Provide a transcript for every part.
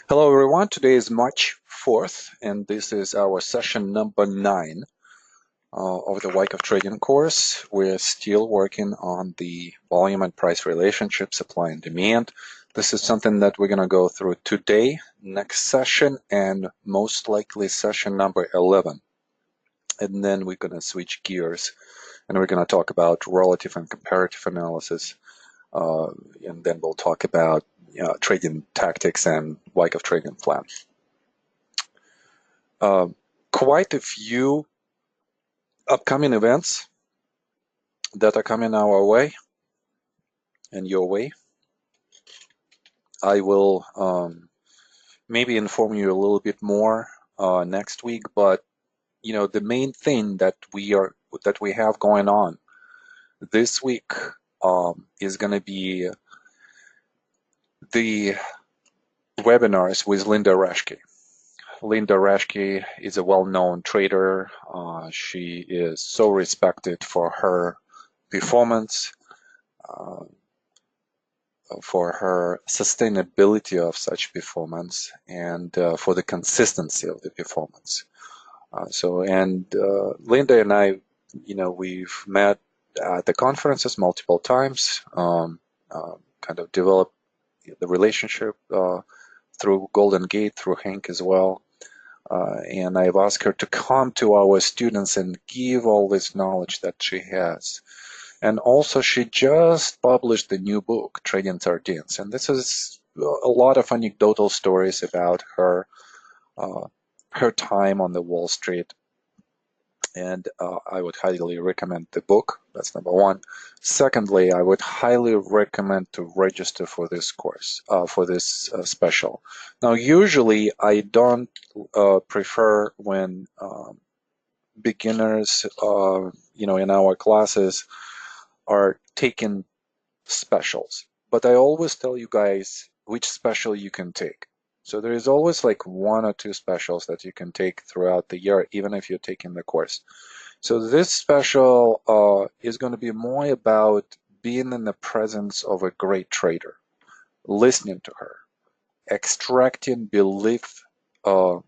Hello everyone, today is March 4th and this is our session number 9 of the Week of Trading course. We're still working on the volume and price relationship, supply and demand. This is something that we're going to go through today, next session, and most likely session number 11. And then we're going to switch gears and we're going to talk about relative and comparative analysis. And then we'll talk about trading tactics and Week of Trading plan. Quite a few upcoming events that are coming our way and your way. I will maybe inform you a little bit more next week, but the main thing that we have going on this week is going to be the webinars with Linda Reschke. Linda Reschke is a well-known trader. She is so respected for her performance, for her sustainability of such performance, and for the consistency of the performance. Linda and I, we've met at the conferences multiple times, kind of developed the relationship through Golden Gate, through Hank as well. And I've asked her to come to our students and give all this knowledge that she has. And also, she just published the new book, Trading Sardines. And this is a lot of anecdotal stories about her time on the Wall Street. And I would highly recommend the book. That's number one. Secondly, I would highly recommend to register for this course, for this special. Now, usually I don't prefer when beginners, in our classes are taking specials, but I always tell you guys which special you can take. So there is always like 1 or 2 specials that you can take throughout the year, even if you're taking the course. So this special is going to be more about being in the presence of a great trader, listening to her, extracting beliefs on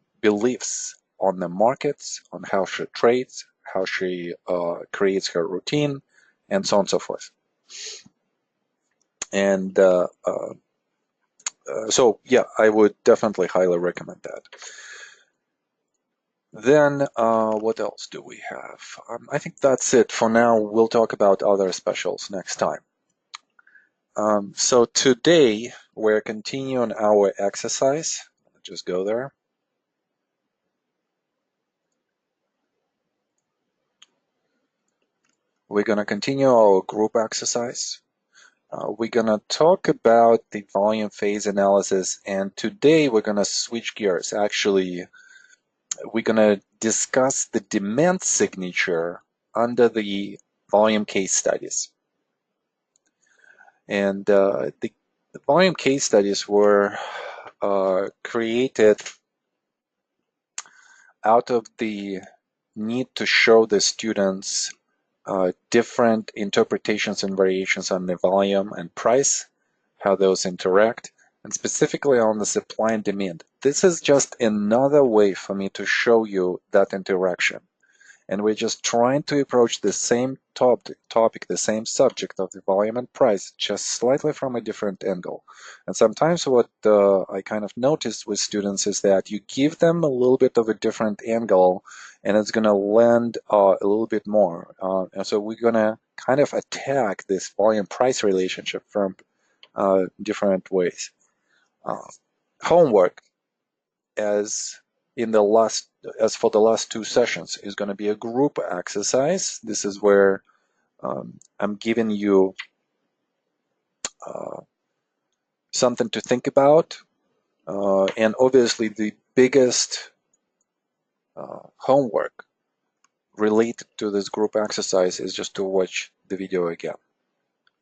the markets, on how she trades, how she creates her routine, and so on and so forth. And so yeah, I would definitely highly recommend that. Then what else do we have? I think that's it for now. We'll talk about other specials next time. So today we're continuing our exercise. Just go there. We're going to continue our group exercise. We're going to talk about the volume phase analysis, and today we're going to switch gears. Actually, we're going to discuss the demand signature under the volume case studies. And the volume case studies were created out of the need to show the students different interpretations and variations on the volume and price, how those interact, and specifically on the supply and demand. This is just another way for me to show you that interaction. And we're just trying to approach the same topic, the same subject of the volume and price, just slightly from a different angle. And sometimes what I kind of noticed with students is that you give them a little bit of a different angle, and it's going to land a little bit more. And so we're going to kind of attack this volume-price relationship from different ways. Homework, as for the last 2 sessions, is going to be a group exercise. This is where I'm giving you something to think about, and obviously the biggest homework related to this group exercise is just to watch the video again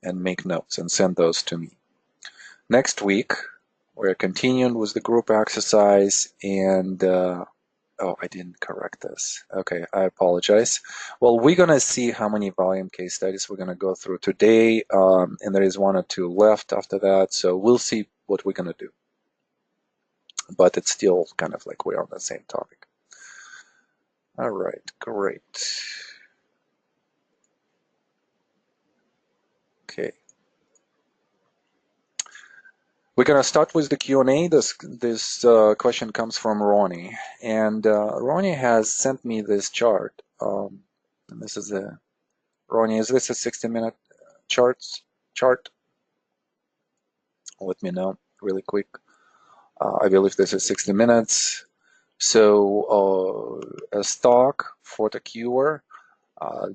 and make notes and send those to me. Next week we're continuing with the group exercise, and oh, I didn't correct this. Okay, I apologize. Well, we're going to see how many volume case studies we're going to go through today, and there is 1 or 2 left after that, so we'll see what we're going to do. but it's still kind of like we're on the same topic. All right, great. Okay. We're gonna start with the Q&A. This question comes from Ronnie, and Ronnie has sent me this chart. And this is a Ronnie. Is this a 60-minute chart? Let me know really quick. I believe this is 60 minutes. So a stock for the Q,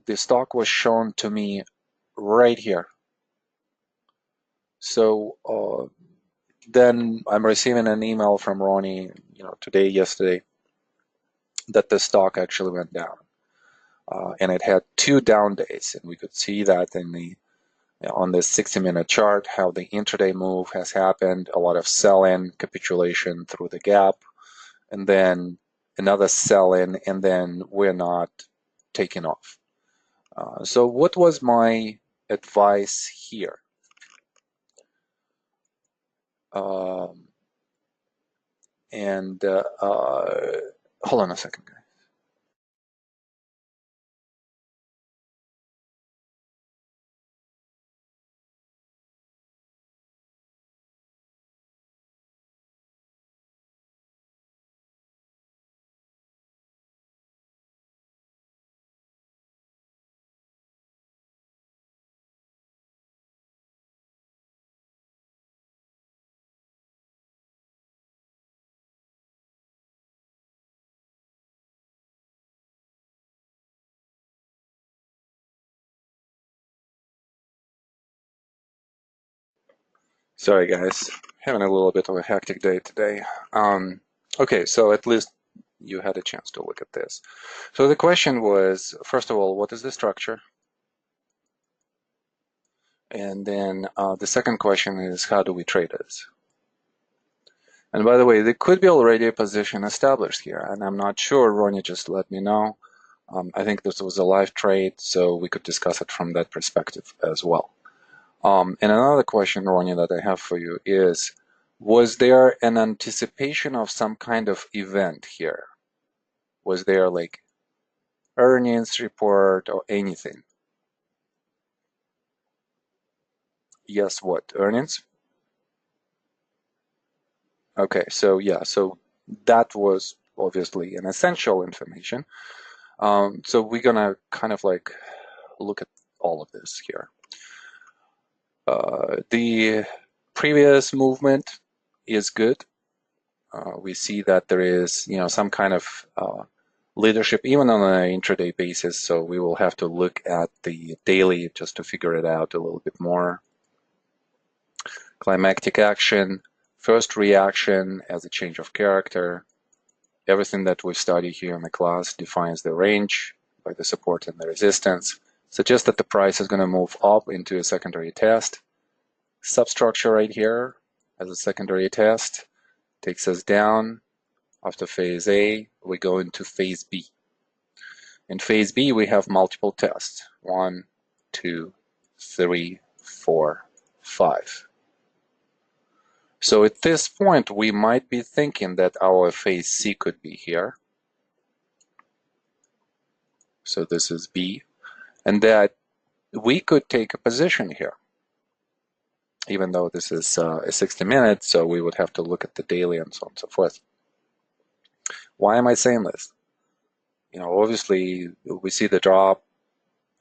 the stock was shown to me right here. So then I'm receiving an email from Ronnie, today, yesterday, that the stock actually went down, and it had 2 down days, and we could see that in the on this 60-minute chart how the intraday move has happened, a lot of sell-in, capitulation through the gap, and then another sell-in, and then we're not taking off. So what was my advice here? Hold on a second, guys. Sorry, guys. Having a little bit of a hectic day today. Okay, so at least you had a chance to look at this. So the question was, first of all, what is the structure? And then the second question is, how do we trade this? And by the way, there could be already a position established here, and I'm not sure. Ronnie just let me know. I think this was a live trade, so we could discuss it from that perspective as well. And another question, Ronnie, that I have for you is, was there an anticipation of some kind of event here? Was there like earnings report or anything? Yes, what? Earnings? Okay, so yeah, so that was obviously an essential information. So we're gonna kind of like look at all of this here. The previous movement is good. We see that there is, some kind of leadership even on an intraday basis. So we will have to look at the daily just to figure it out a little bit more. Climactic action, first reaction as a change of character. Everything that we study here in the class defines the range by the support and the resistance. Suggests that the price is going to move up into a secondary test. Substructure right here as a secondary test takes us down. After phase A, we go into phase B. In phase B, we have multiple tests. 1, 2, 3, 4, 5. So at this point, we might be thinking that our phase C could be here. So this is B. And that we could take a position here, even though this is a 60 minutes, so we would have to look at the daily and so on and so forth. Why am I saying this? Obviously, we see the drop,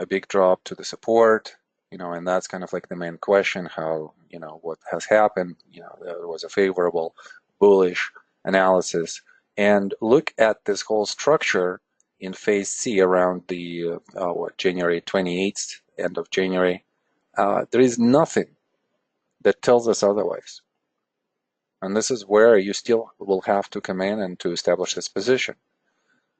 a big drop to the support, and that's kind of like the main question, how, what has happened, there was a favorable bullish analysis. And look at this whole structure in phase C around the, January 28th, end of January. There is nothing that tells us otherwise. And this is where you still will have to come in and to establish this position.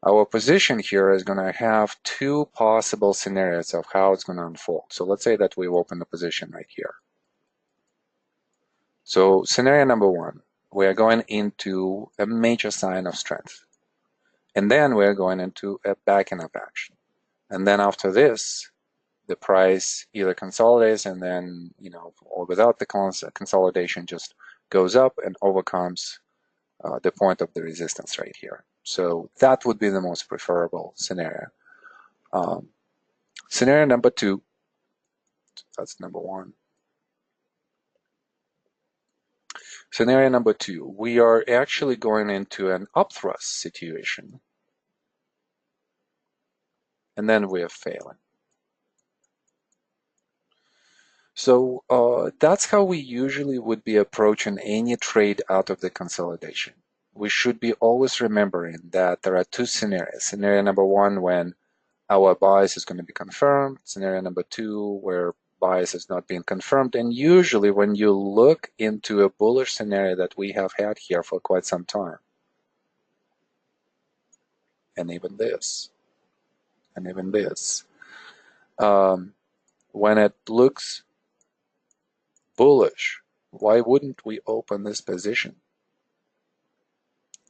Our position here is going to have 2 possible scenarios of how it's going to unfold. So let's say that we've opened a position right here. So scenario number 1, we are going into a major sign of strength. And then we're going into a backing up action. And then after this, the price either consolidates and then, or without the consolidation just goes up and overcomes the point of the resistance right here. So that would be the most preferable scenario. Scenario number 2, that's number 1. Scenario number 2, we are actually going into an upthrust situation, and then we are failing. So that's how we usually would be approaching any trade out of the consolidation. We should be always remembering that there are 2 scenarios. Scenario number 1, when our bias is going to be confirmed. Scenario number 2, where bias is not being confirmed. And usually when you look into a bullish scenario that we have had here for quite some time, and even this, when it looks bullish, why wouldn't we open this position?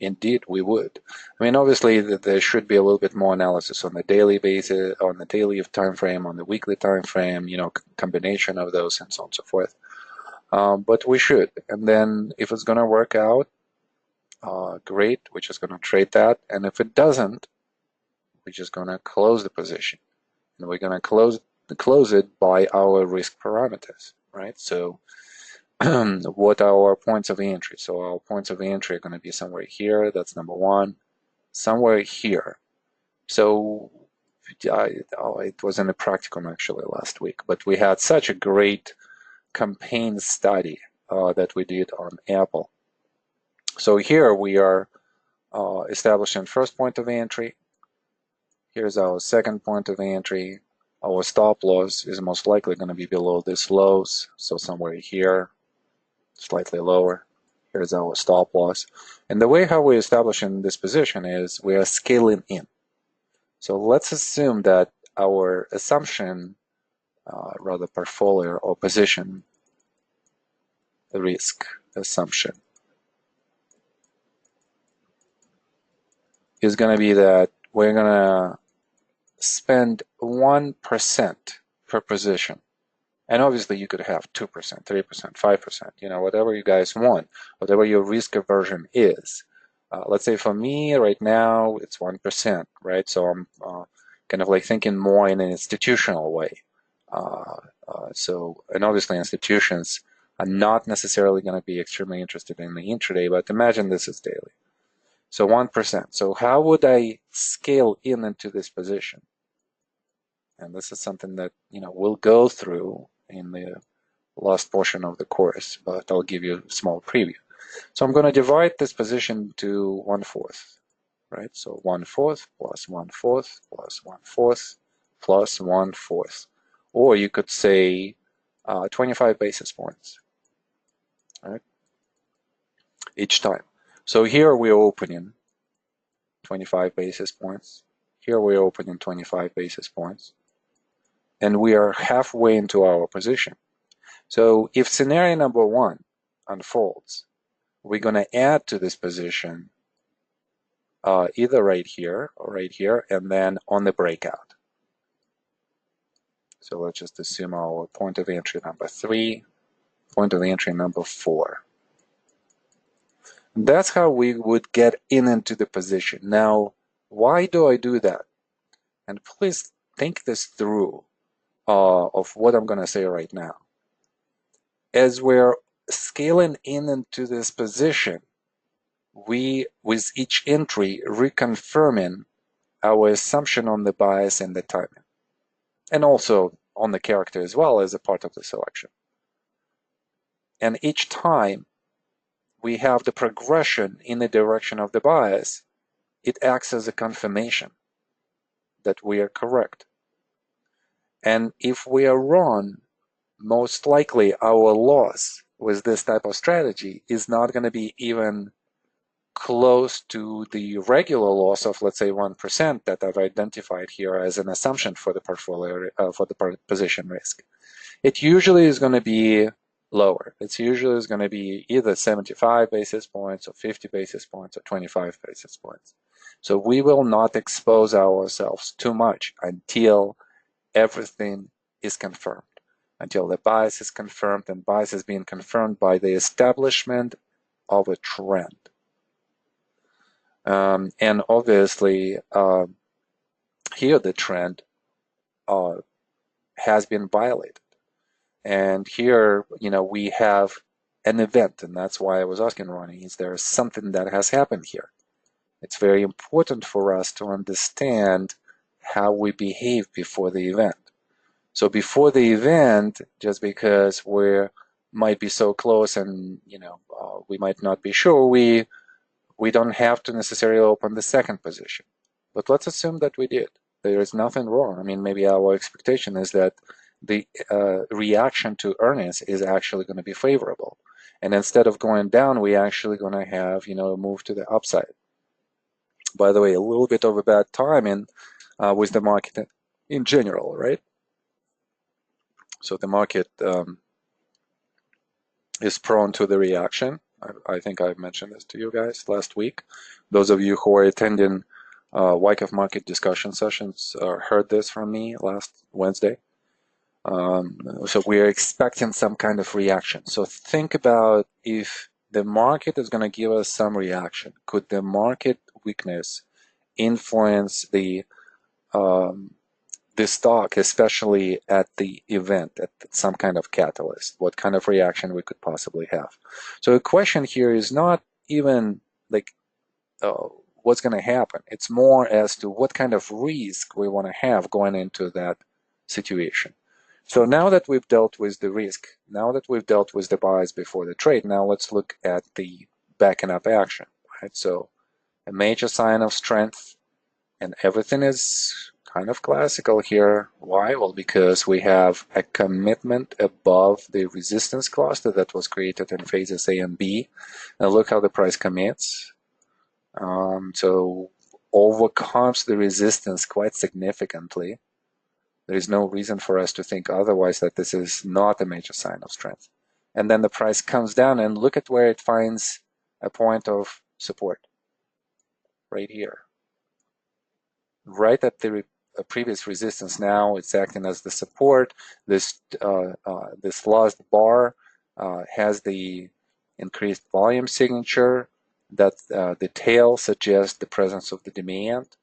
Indeed, we would. I mean, obviously, there should be a little bit more analysis on the daily basis, on the daily time frame, on the weekly time frame, combination of those, and so on and so forth. But we should. And then if it's going to work out, great, we're just going to trade that. And if it doesn't, we're just going to close the position. And we're going to close it by our risk parameters, right? So what are our points of entry? So our points of entry are going to be somewhere here. That's number 1. Somewhere here. So it was in the practicum actually last week, but we had such a great campaign study that we did on Apple. So here we are establishing first point of entry. Here's our second point of entry. Our stop loss is most likely going to be below this lows, so somewhere here, slightly lower. Here's our stop loss. And the way how we're establishing this position is we are scaling in. So let's assume that our assumption, rather portfolio or position risk assumption, is going to be that we're going to spend 1% per position. And obviously you could have 2%, 3%, 5%, whatever you guys want, whatever your risk aversion is. Let's say for me right now, it's 1%, right? So I'm kind of like thinking more in an institutional way. And obviously institutions are not necessarily going to be extremely interested in the intraday, but imagine this is daily. So 1%. So how would I scale into this position? And this is something that, we'll go through in the last portion of the course, but I'll give you a small preview. So I'm going to divide this position to 1/4, right? So 1/4 plus 1/4 plus 1/4 plus 1/4. Or you could say 25 basis points, right? Each time. So here we're opening 25 basis points. Here we're opening 25 basis points. And we are halfway into our position. So if scenario number 1 unfolds, we're going to add to this position either right here or right here, and then on the breakout. So let's just assume our point of entry number 3, point of entry number 4. And that's how we would get into the position. Now, why do I do that? And please think this through of what I'm going to say right now. As we're scaling into this position, we, with each entry, reconfirming our assumption on the bias and the timing, and also on the character as well as a part of the selection. And each time we have the progression in the direction of the bias, it acts as a confirmation that we are correct. And if we are wrong, most likely our loss with this type of strategy is not going to be even close to the regular loss of, let's say, 1% that I've identified here as an assumption for the portfolio, for the position risk. It usually is going to be lower. It's usually going to be either 75 basis points or 50 basis points or 25 basis points. So we will not expose ourselves too much until everything is confirmed, until the bias is confirmed, and bias is being confirmed by the establishment of a trend. And obviously, here the trend has been violated. And here, we have an event, and that's why I was asking Ronnie, is there something that has happened here? It's very important for us to understand how we behave before the event. So before the event, just because we might be so close and we might not be sure, we don't have to necessarily open the second position. But let's assume that we did. There is nothing wrong. I mean, maybe our expectation is that the reaction to earnings is actually going to be favorable. And instead of going down, we're actually going to have, a move to the upside. By the way, a little bit of a bad timing with the market in general, right? So the market is prone to the reaction. I think I mentioned this to you guys last week. Those of you who are attending YCAF market discussion sessions heard this from me last Wednesday. So we are expecting some kind of reaction. So think about if the market is going to give us some reaction. Could the market weakness influence the stock, especially at the event, at some kind of catalyst? What kind of reaction we could possibly have? So the question here is not even like what's going to happen. It's more as to what kind of risk we want to have going into that situation. So now that we've dealt with the risk, now that we've dealt with the buys before the trade, now let's look at the backing up action, right? So a major sign of strength, and everything is kind of classical here. Why? Well, because we have a commitment above the resistance cluster that was created in phases A and B. And look how the price commits. So overcomes the resistance quite significantly. There is no reason for us to think otherwise, that this is not a major sign of strength. And then the price comes down, and look at where it finds a point of support. Right here. Right at the previous resistance. Now it's acting as the support. This last bar has the increased volume signature. That the tail suggests the presence of the demand.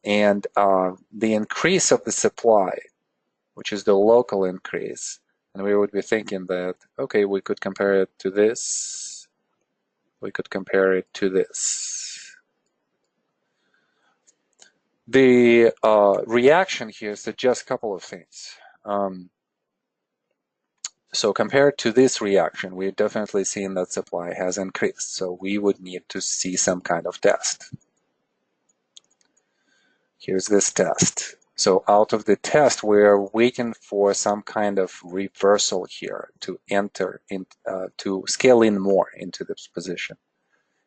And the increase of the supply, which is the local increase, and we would be thinking that, okay, we could compare it to this, we could compare it to this. The reaction here suggests a couple of things. So compared to this reaction, we're definitely seeing that supply has increased, so we would need to see some kind of test. Here's this test. So out of the test, we're waiting for some kind of reversal here to enter in, to scale in more into this position.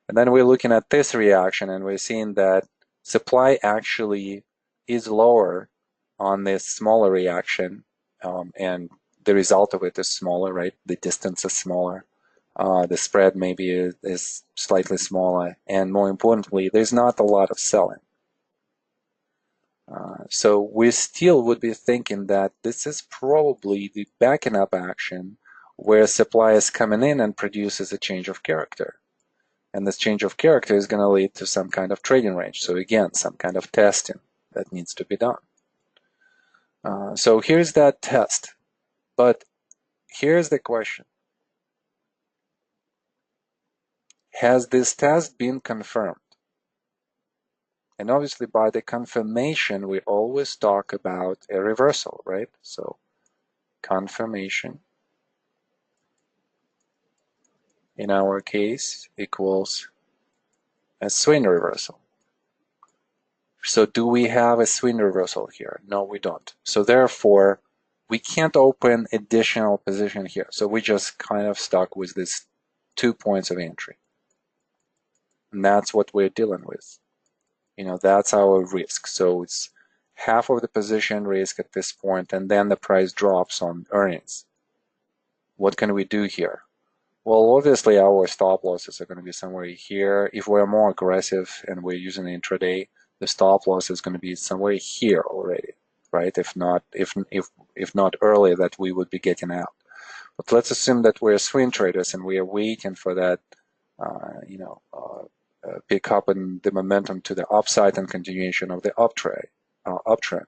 And then we're looking at this reaction, and we're seeing that supply actually is lower on this smaller reaction, and the result of it is smaller, right? The distance is smaller. The spread maybe is slightly smaller, and more importantly, there's not a lot of selling. So we still would be thinking that this is probably the backing up action where supply is coming in and produces a change of character. And this change of character is going to lead to some kind of trading range. So again, some kind of testing that needs to be done. So here's that test. But here's the question. Has this test been confirmed? And obviously by the confirmation, we always talk about a reversal, right? So confirmation in our case equals a swing reversal. So do we have a swing reversal here? No, we don't. So therefore, we can't open additional position here. So we just kind of stuck with this 2 points of entry. And that's what we're dealing with. That's our risk. So it's half of the position risk at this point, and then the price drops on earnings. What can we do here? Well, obviously our stop losses are going to be somewhere here. If we're more aggressive and we're using intraday, the stop loss is going to be somewhere here already, right? If not earlier, that we would be getting out. But let's assume that we're swing traders and we are waiting for that, pick up in the momentum to the upside and continuation of the uptrend.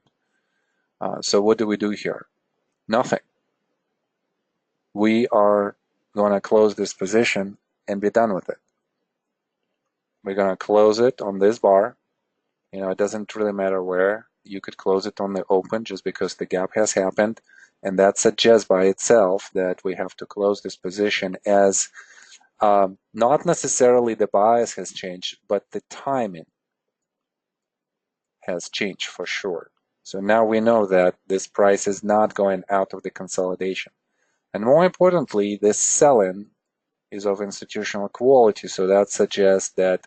So what do we do here? Nothing. We are going to close this position and be done with it. We're going to close it on this bar. It doesn't really matter where. You could close it on the open just because the gap has happened. And that suggests by itself that we have to close this position as not necessarily the bias has changed, but the timing has changed for sure. So now we know that this price is not going out of the consolidation. And more importantly, this sell-in is of institutional quality. So that suggests that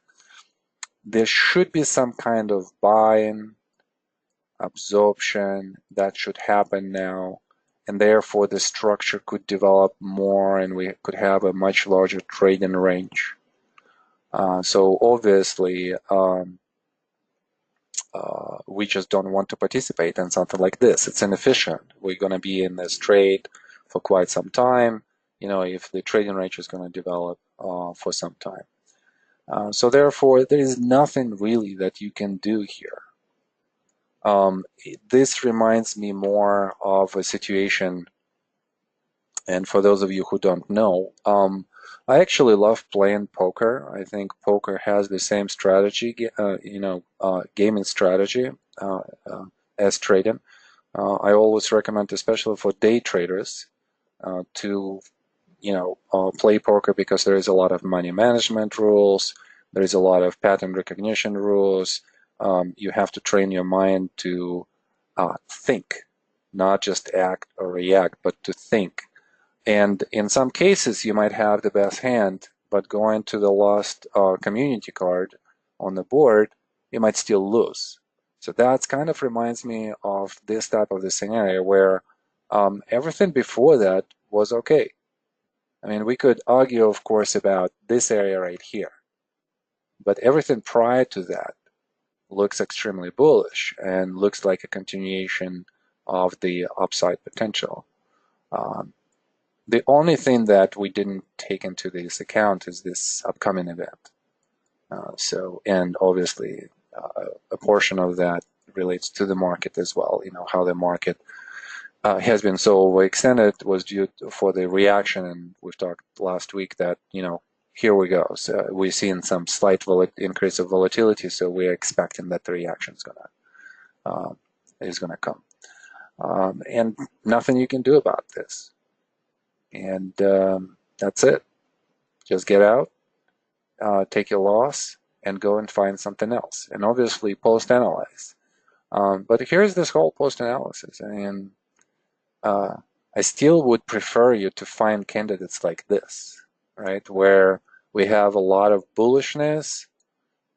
there should be some kind of buying, absorption that should happen now. And therefore, the structure could develop more and we could have a much larger trading range. So obviously, we just don't want to participate in something like this. It's inefficient. We're going to be in this trade for quite some time, if the trading range is going to develop for some time. So therefore, there is nothing really that you can do here. This reminds me more of a situation, and for those of you who don't know, I actually love playing poker. I think poker has the same strategy, gaming strategy as trading. I always recommend, especially for day traders, to play poker because there is a lot of money management rules. There is a lot of pattern recognition rules. You have to train your mind to think, not just act or react, but to think. And in some cases, you might have the best hand, but going to the last community card on the board, you might still lose. So that kind of reminds me of this type of the scenario where everything before that was okay. I mean, we could argue, of course, about this area right here, but everything prior to that looks extremely bullish and looks like a continuation of the upside potential. The only thing that we didn't take into this account is this upcoming event. And obviously, a portion of that relates to the market as well. How the market has been so overextended was due for the reaction, and we've talked last week that here we go. So we're seeing some slight increase of volatility, so we're expecting that the reaction is gonna come, and nothing you can do about this. And that's it. Just get out, take your loss, and go and find something else. And obviously, post-analyze. But here's this whole post-analysis. I still would prefer you to find candidates like this, right, where we have a lot of bullishness,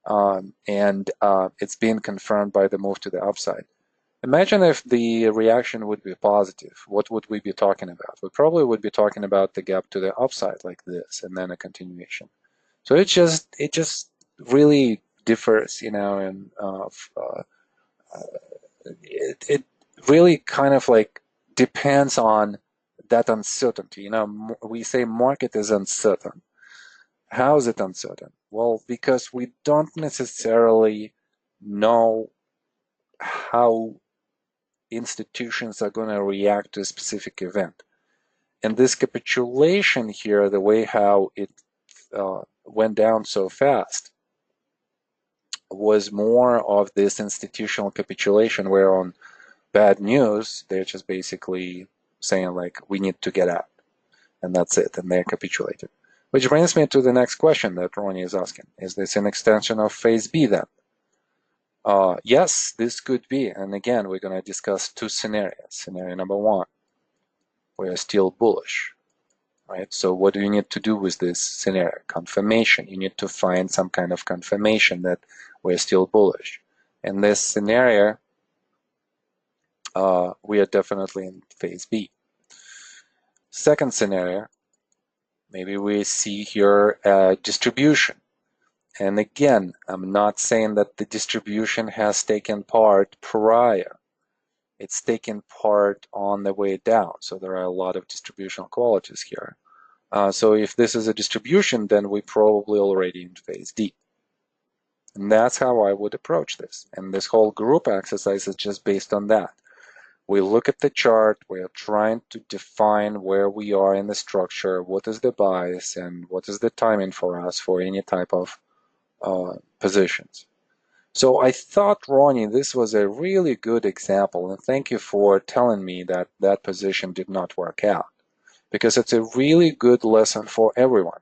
and it's being confirmed by the move to the upside. Imagine if the reaction would be positive. What would we be talking about? We probably would be talking about the gap to the upside like this, and then a continuation. So it just really differs, and it really kind of like depends on that uncertainty. We say market is uncertain. How is it uncertain? Well, because we don't necessarily know how institutions are going to react to a specific event. And this capitulation here, the way how it went down so fast, was more of this institutional capitulation where on bad news, they're just basically saying like, we need to get out. And that's it, and they're capitulated. Which brings me to the next question that Ronnie is asking. Is this an extension of phase B then? Yes, this could be. And again, we're going to discuss two scenarios. Scenario number one, we are still bullish, right? So what do you need to do with this scenario? Confirmation. You need to find some kind of confirmation that we're still bullish. In this scenario, we are definitely in phase B. Second scenario, maybe we see here a distribution. And again, I'm not saying that the distribution has taken part prior. It's taken part on the way down. So there are a lot of distributional qualities here. So if this is a distribution, then we're probably already in phase D. And that's how I would approach this. And this whole group exercise is just based on that. We look at the chart, we are trying to define where we are in the structure, what is the bias, and what is the timing for us for any type of positions. So I thought, Ronnie, this was a really good example, and thank you for telling me that that position did not work out, because it's a really good lesson for everyone.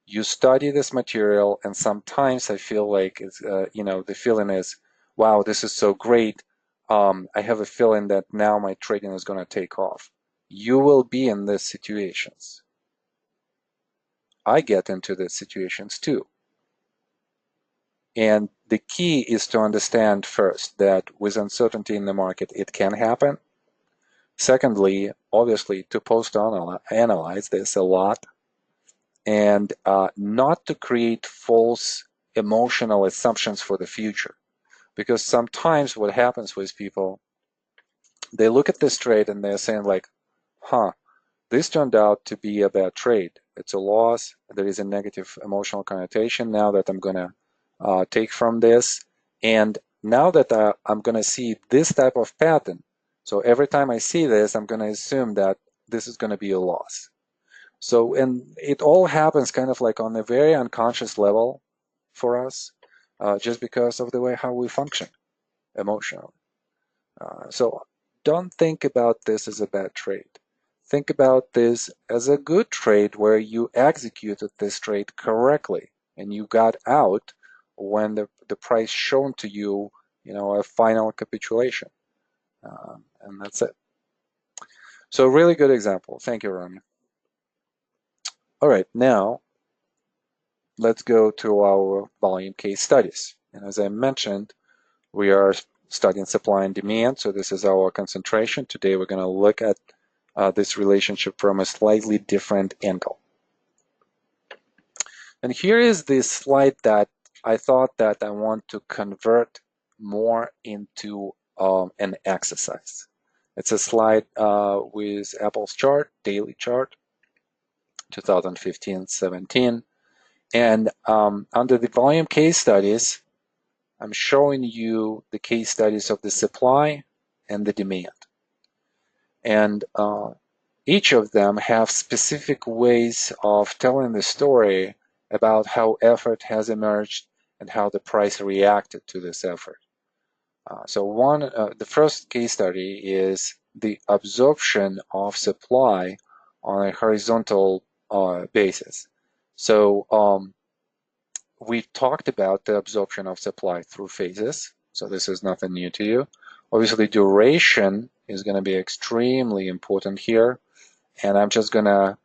You study this material, and sometimes I feel like it's, the feeling is, wow, this is so great. I have a feeling that now my trading is going to take off. You will be in these situations. I get into these situations too. And the key is to understand first that with uncertainty in the market, it can happen. Secondly, obviously, to post-analyze this a lot and not to create false emotional assumptions for the future. Because sometimes what happens with people, they look at this trade and they're saying like, huh, this turned out to be a bad trade. It's a loss. There is a negative emotional connotation now that I'm going to take from this. And now that I'm going to see this type of pattern, so every time I see this, I'm going to assume that this is going to be a loss. So, and it all happens kind of like on a very unconscious level for us, just because of the way how we function emotionally. So don't think about this as a bad trade. Think about this as a good trade where you executed this trade correctly and you got out when the price shown to you, a final capitulation. And that's it. So really good example. Thank you, Ronnie. All right, now let's go to our volume case studies. And as I mentioned, we are studying supply and demand, so this is our concentration. Today we're going to look at this relationship from a slightly different angle. And here is the slide that I thought that I want to convert more into an exercise. It's a slide with Apple's chart, daily chart, 2015-17. And under the volume case studies, I'm showing you the case studies of the supply and the demand. And each of them have specific ways of telling the story about how effort has emerged and how the price reacted to this effort. The first case study is the absorption of supply on a horizontal basis. So we've talked about the absorption of supply through phases, so this is nothing new to you. Obviously, duration is going to be extremely important here, and I'm just going to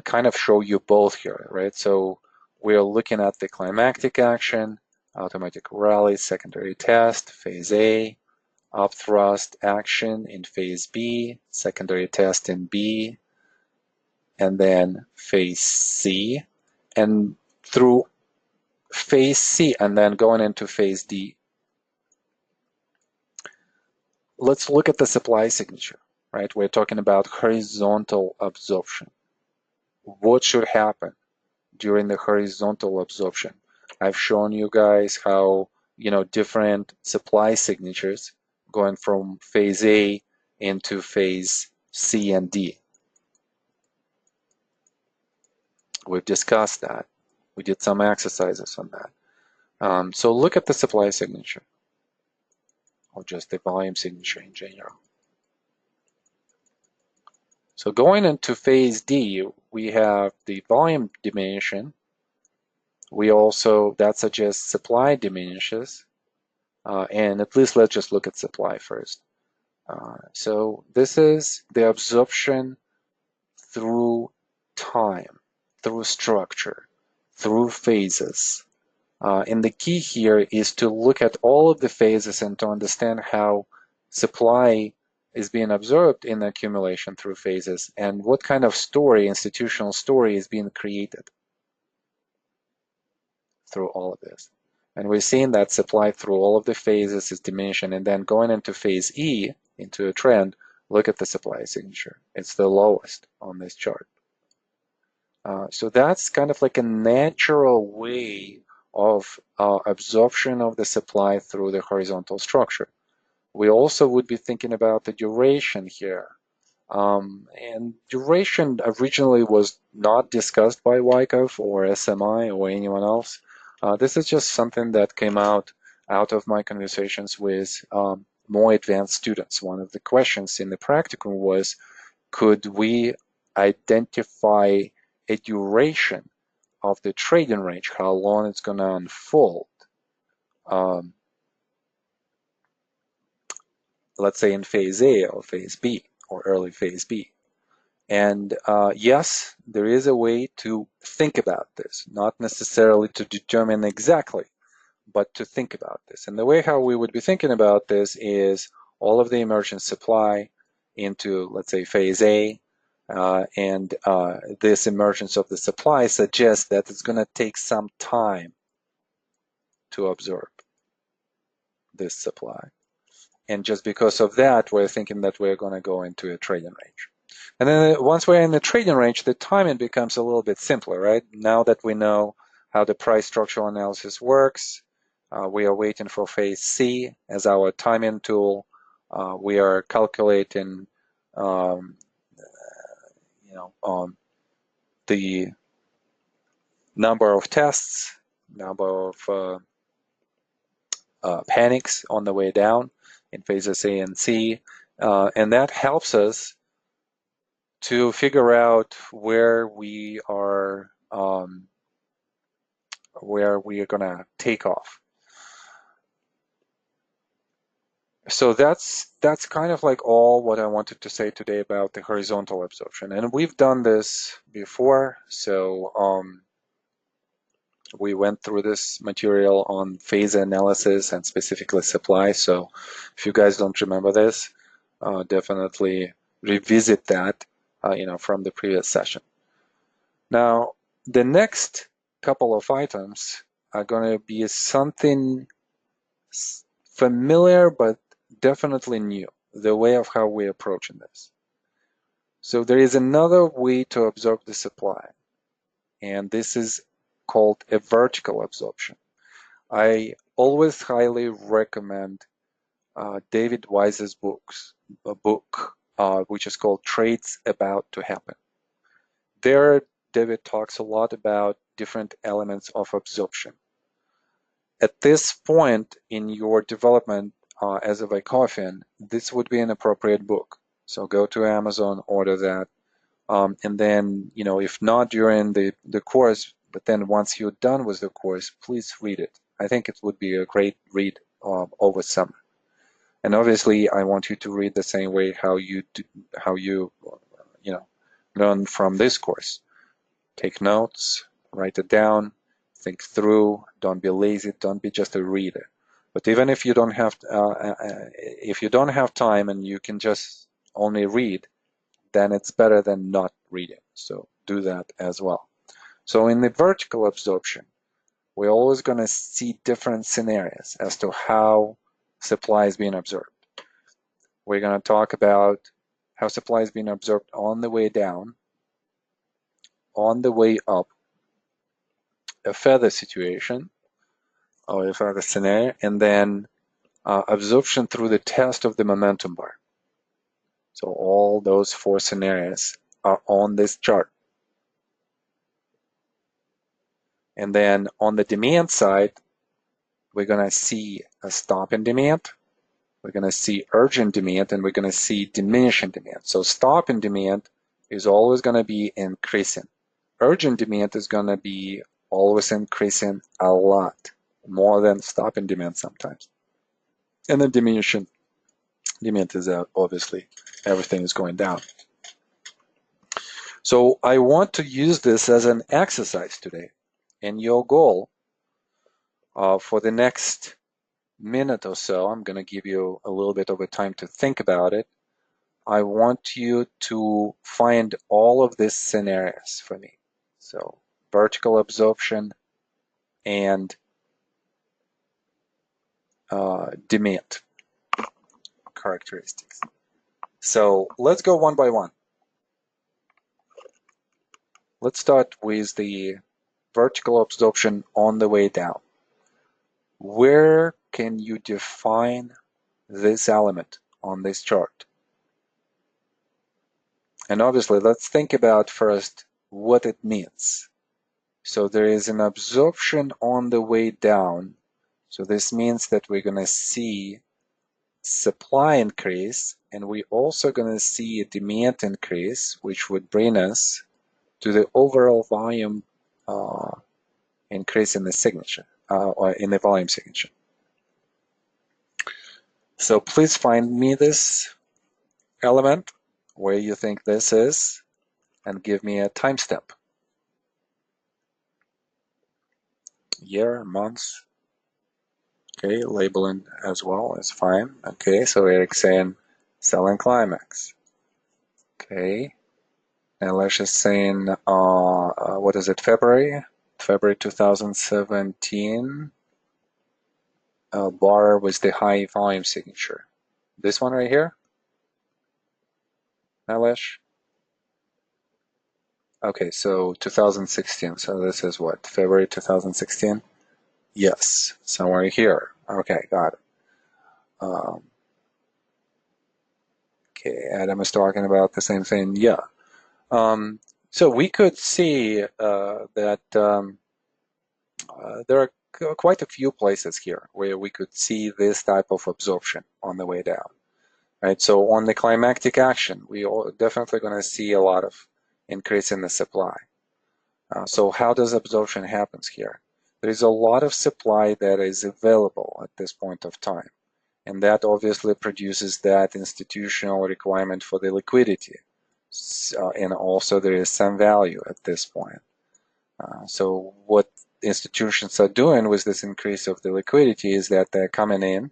kind of show you both here, right? So we're looking at the climactic action, automatic rally, secondary test, phase A, upthrust action in phase B, secondary test in B, and then phase C, and through phase C and then going into phase D. Let's look at the supply signature, right? We're talking about horizontal absorption. What should happen during the horizontal absorption? I've shown you guys how, different supply signatures going from phase A into phase C and D. We've discussed that. We did some exercises on that. So look at the supply signature, or just the volume signature in general. So going into phase D, we have the volume diminution. That suggests supply diminishes. And at least let's just look at supply first. So this is the absorption through time, through structure, through phases. And the key here is to look at all of the phases and to understand how supply is being absorbed in the accumulation through phases and what kind of story, institutional story, is being created through all of this. And we're seeing that supply through all of the phases is diminishing, and then going into phase E, into a trend, look at the supply signature. It's the lowest on this chart. So that's kind of like a natural way of absorption of the supply through the horizontal structure. We also would be thinking about the duration here. And duration originally was not discussed by Wyckoff or SMI or anyone else. This is just something that came out of my conversations with more advanced students. One of the questions in the practicum was, could we identify a duration of the trading range, how long it's going to unfold? Let's say in phase A or phase B or early phase B. And yes, there is a way to think about this, not necessarily to determine exactly, but to think about this. And the way how we would be thinking about this is all of the emergent supply into, let's say, phase A, and this emergence of the supply suggests that it's going to take some time to absorb this supply. And just because of that, we're thinking that we're going to go into a trading range. And then once we're in the trading range, the timing becomes a little bit simpler, right? Now that we know how the price structural analysis works, we are waiting for phase C as our timing tool. We are calculating, the number of tests, number of panics on the way down in phases A and C, and that helps us to figure out where we are going to take off. So that's kind of like all what I wanted to say today about the horizontal absorption. And we've done this before, so we went through this material on phase analysis and specifically supply. So if you guys don't remember this, definitely revisit that, from the previous session. Now, the next couple of items are going to be something familiar but definitely new, the way of how we're approaching this. So there is another way to absorb the supply, and this is called a vertical absorption. I always highly recommend David Wise's book, which is called Trades About to Happen. There, David talks a lot about different elements of absorption. At this point in your development as a Wyckofian, this would be an appropriate book. So go to Amazon, order that, and then, if not during the course, but then once you're done with the course, please read it. I think it would be a great read over summer. And obviously, I want you to read the same way how you learn from this course. Take notes, write it down, think through. Don't be lazy. Don't be just a reader. But even if you don't have time and you can just only read, then it's better than not reading. So do that as well. So in the vertical absorption, we're always going to see different scenarios as to how supply is being absorbed. We're going to talk about how supply is being absorbed on the way down, on the way up, a feather situation or a feather scenario, and then absorption through the test of the momentum bar. So all those 4 scenarios are on this chart. And then on the demand side, we're going to see a stop in demand, we're going to see urgent demand, and we're going to see diminishing demand. So stop in demand is always going to be increasing. Urgent demand is going to be always increasing a lot, more than stop in demand sometimes. And then diminishing demand is obviously everything is going down. So I want to use this as an exercise today. And your goal for the next minute or so, I'm going to give you a little bit of a time to think about it. I want you to find all of these scenarios for me. So vertical absorption and demand characteristics. So let's go one by one. Let's start with the vertical absorption on the way down. where can you define this element on this chart? And obviously, let's think about first what it means. So there is an absorption on the way down. So this means that we're going to see supply increase, and we're also going to see a demand increase, which would bring us to the overall volume increase in the signature, or in the volume signature. So please find me this element where you think this is and give me a timestamp. Year, months. Okay, labeling as well is fine. Okay, so Eric's saying selling climax. Okay, and let's just saying, what is it, February 2017. Bar was the high volume signature. This one right here, Alish? Okay, so 2016, so this is what, February 2016? Yes, somewhere here. Okay, got it. Okay, Adam is talking about the same thing, yeah. So we could see that there are quite a few places here where we could see this type of absorption on the way down, right? So on the climactic action, we are definitely going to see a lot of increase in the supply. So how does absorption happens here? There is a lot of supply that is available at this point of time, and that obviously produces that institutional requirement for the liquidity. And also there is some value at this point. So what institutions are doing with this increase of the liquidity is that they're coming in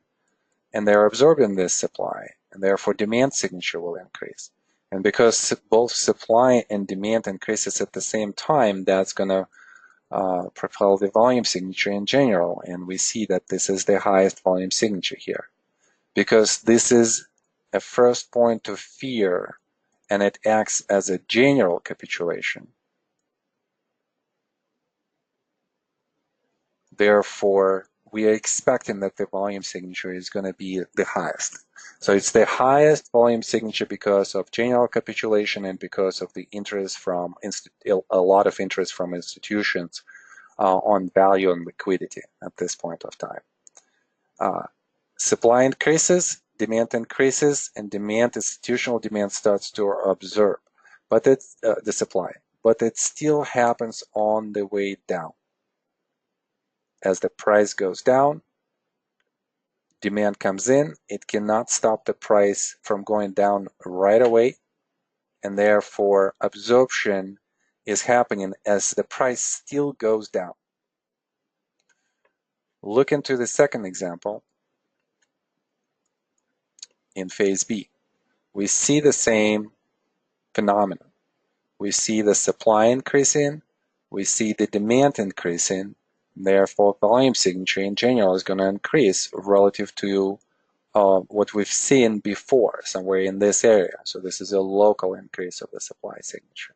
and they're absorbing this supply, and therefore demand signature will increase. And because both supply and demand increases at the same time, that's going to propel the volume signature in general. And we see that this is the highest volume signature here, because this is a first point of fear and it acts as a general capitulation. Therefore, we are expecting that the volume signature is going to be the highest. So it's the highest volume signature because of general capitulation and because of the interest from a lot of interest from institutions on value and liquidity at this point of time. Supply increases, demand increases, and institutional demand starts to absorb, but it's the supply, but it still happens on the way down. As the price goes down, demand comes in, it cannot stop the price from going down right away, and therefore absorption is happening as the price still goes down. Look into the second example in phase B. We see the same phenomenon. We see the supply increasing, we see the demand increasing, therefore volume signature in general is going to increase relative to what we've seen before, somewhere in this area. So this is a local increase of the supply signature.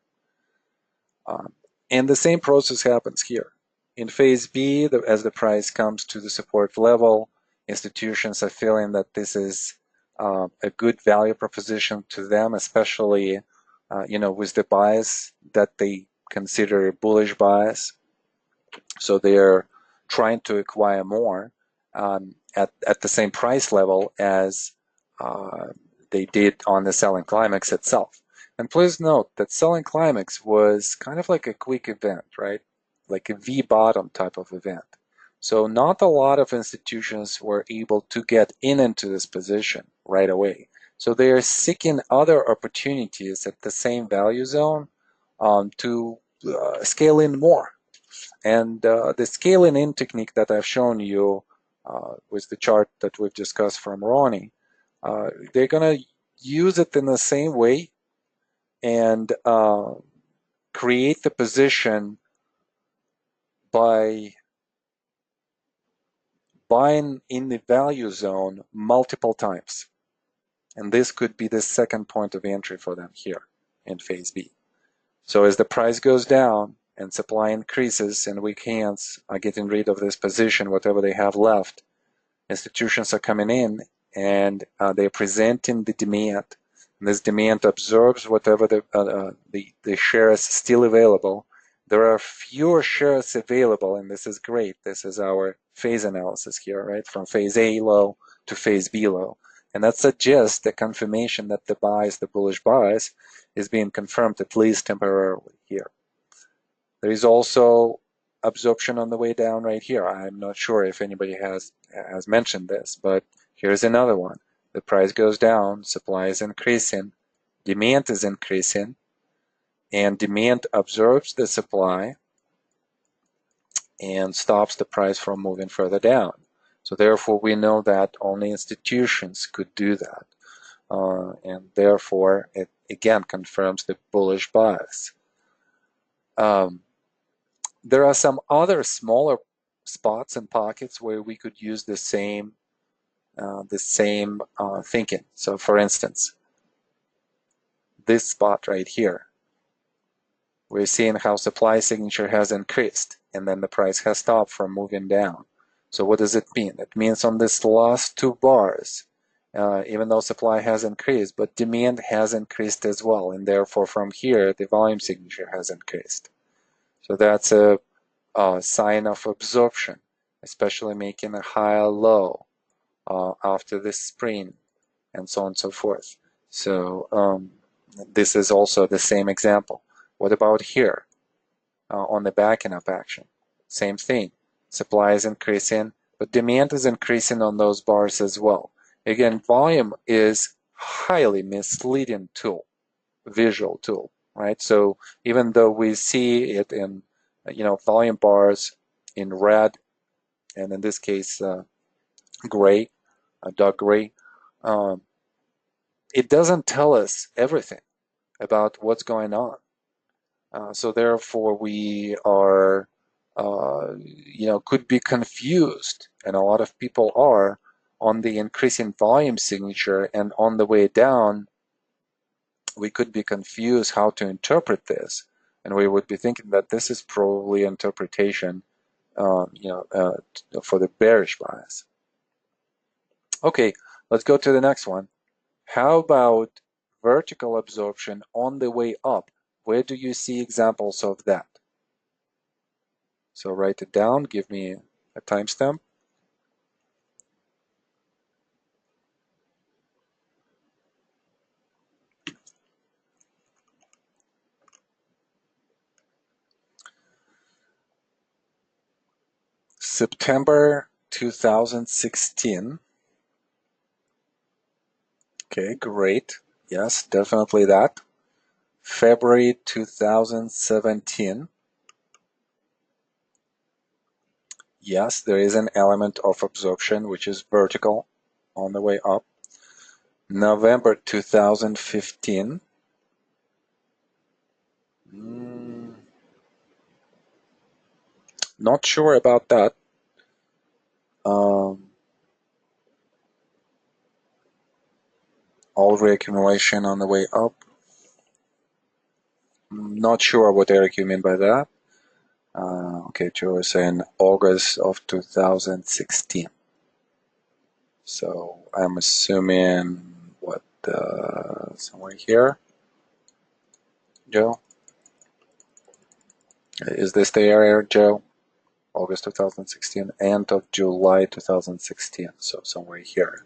And the same process happens here. In phase B, as the price comes to the support level, institutions are feeling that this is a good value proposition to them, especially with the bias that they consider bullish bias. So they're trying to acquire more at the same price level as they did on the selling climax itself. And please note that selling climax was kind of like a quick event, right? Like a V-bottom type of event. So not a lot of institutions were able to get into this position right away. So they are seeking other opportunities at the same value zone to scale in more. And the scaling in technique that I've shown you with the chart that we've discussed from Ronnie, they're going to use it in the same way and create the position by buying in the value zone multiple times. And this could be the second point of entry for them here in phase B. So as the price goes down and supply increases and weak hands are getting rid of this position, whatever they have left, institutions are coming in and they're presenting the demand. And this demand absorbs whatever the shares still available. There are fewer shares available, and this is great. This is our phase analysis here, right? From phase A low to phase B low. And that suggests the confirmation that the bias, the bullish bias, is being confirmed at least temporarily here. There is also absorption on the way down right here. I'm not sure if anybody has mentioned this, but here's another one. The price goes down, supply is increasing, demand is increasing, and demand absorbs the supply and stops the price from moving further down. So therefore, we know that only institutions could do that. And therefore, it again confirms the bullish bias. There are some other smaller spots and pockets where we could use the same thinking. So for instance, this spot right here, we're seeing how supply signature has increased and then the price has stopped from moving down. So what does it mean? It means on this last two bars, even though supply has increased, but demand has increased as well, and therefore from here the volume signature has increased. So that's a sign of absorption, especially making a higher low after the spring and so on and so forth. So this is also the same example. What about here on the backing up action? Same thing. Supply is increasing, but demand is increasing on those bars as well. Again, volume is highly misleading tool, visual tool, right? So even though we see it in volume bars in red, and in this case gray, dark gray, it doesn't tell us everything about what's going on. So therefore, we are, could be confused, and a lot of people are, on the increasing volume signature, and on the way down, we could be confused how to interpret this, and we would be thinking that this is probably interpretation, for the bearish bias. Okay, let's go to the next one. How about vertical absorption on the way up? Where do you see examples of that? So write it down, give me a timestamp. September 2016. Okay, great. Yes, definitely that. February 2017. Yes, there is an element of absorption, which is vertical on the way up. November 2015. Not sure about that. All reaccumulation on the way up. Not sure what Eric you mean by that. Okay, Joe is saying August of 2016. So I'm assuming what, somewhere here, Joe? Is this the area, Joe? August 2016, end of July 2016, so somewhere here.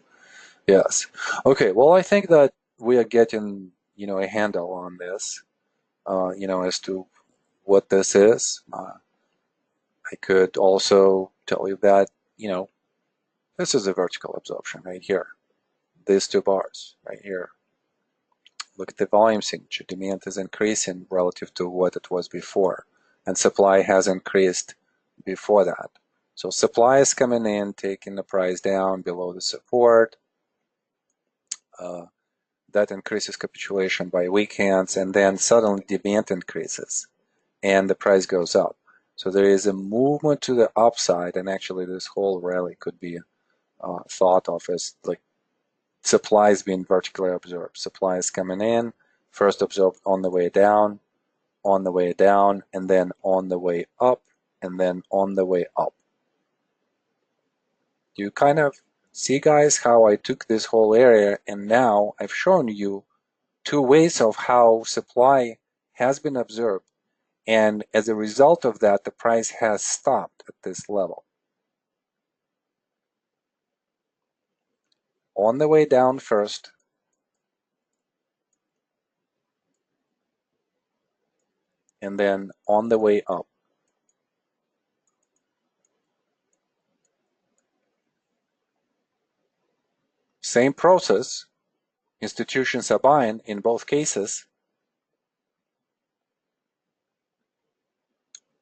Yes. Okay, well, I think that we are getting, a handle on this, as to what this is. I could also tell you that, this is a vertical absorption right here. These two bars right here. Look at the volume signature. Demand is increasing relative to what it was before, and supply has increased before that. So supply is coming in, taking the price down below the support. That increases capitulation by weak hands, and then suddenly demand increases and the price goes up. So there is a movement to the upside, and actually this whole rally could be thought of as like supply is being vertically absorbed. Supply is coming in, first absorbed on the way down, on the way down, and then on the way up, and then on the way up. You kind of see, guys, how I took this whole area and now I've shown you two ways of how supply has been observed, and as a result of that, the price has stopped at this level. On the way down first, and then on the way up. Same process, institutions are buying in both cases,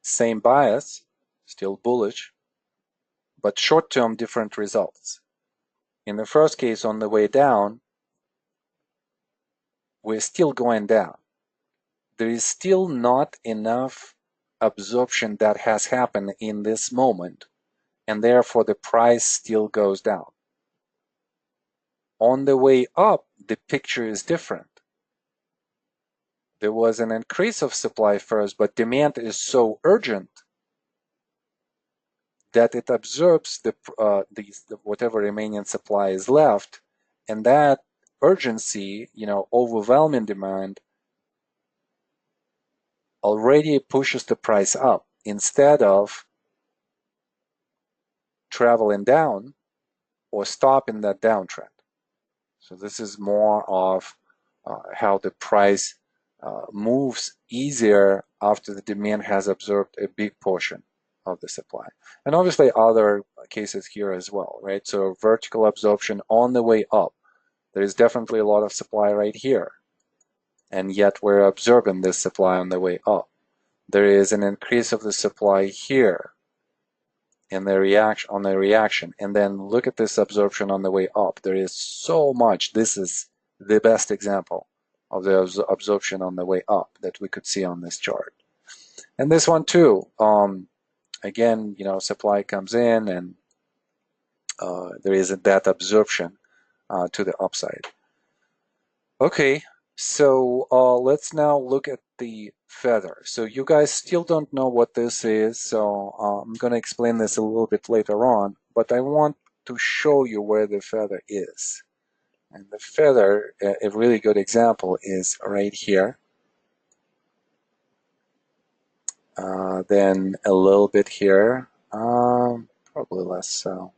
same bias, still bullish, but short-term different results. In the first case, on the way down, we're still going down. There is still not enough absorption that has happened in this moment, and therefore the price still goes down. On the way up, the picture is different. There was an increase of supply first, but demand is so urgent that it absorbs the whatever remaining supply is left, and that urgency, overwhelming demand, already pushes the price up instead of traveling down or stopping that downtrend. So this is more of how the price moves easier after the demand has absorbed a big portion of the supply. And obviously other cases here as well, right? So vertical absorption on the way up. There is definitely a lot of supply right here, and yet we're absorbing this supply on the way up. There is an increase of the supply here in the reaction, and then look at this absorption on the way up. There is so much. This is the best example of the absorption on the way up that we could see on this chart. And this one too, again, supply comes in, and there is that absorption to the upside. Okay, so let's now look at the feather. So you guys still don't know what this is, so I'm going to explain this a little bit later on, but I want to show you where the feather is. And the feather, a really good example, is right here. Then a little bit here, probably less so.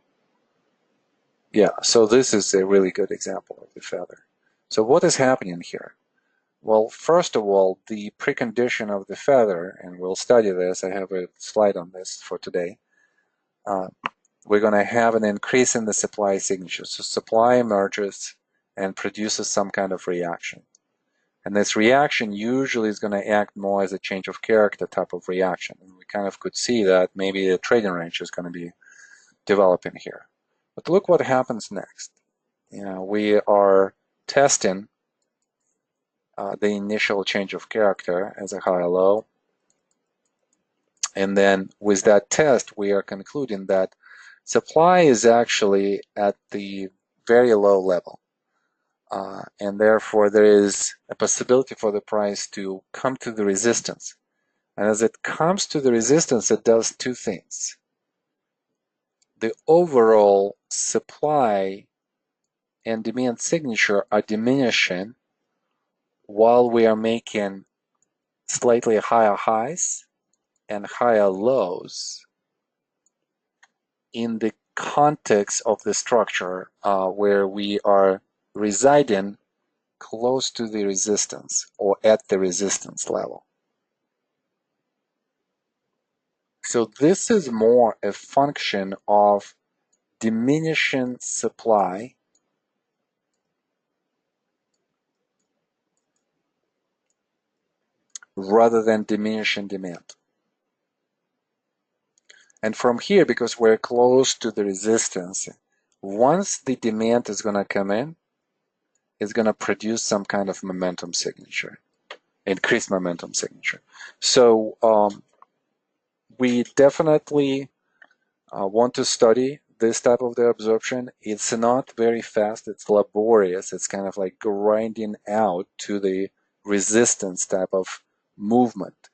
Yeah, so this is a really good example of the feather. So what is happening here? Well, first of all, the precondition of the feather, and we'll study this, I have a slide on this for today. We're going to have an increase in the supply signature. So supply emerges and produces some kind of reaction. And this reaction usually is going to act more as a change of character type of reaction. And we kind of could see that maybe a trading range is going to be developing here. But look what happens next. We are testing the initial change of character as a high-low. And then with that test, we are concluding that supply is actually at the very low level. And therefore, there is a possibility for the price to come to the resistance. And as it comes to the resistance, it does two things. The overall supply and demand signature are diminishing while we are making slightly higher highs and higher lows in the context of the structure where we are residing close to the resistance or at the resistance level. So this is more a function of diminishing supply rather than diminishing demand. And from here, because we're close to the resistance, once the demand is going to come in, it's going to produce some kind of momentum signature, increased momentum signature. So we definitely want to study this type of the absorption. It's not very fast, it's laborious, it's kind of like grinding out to the resistance type of movement,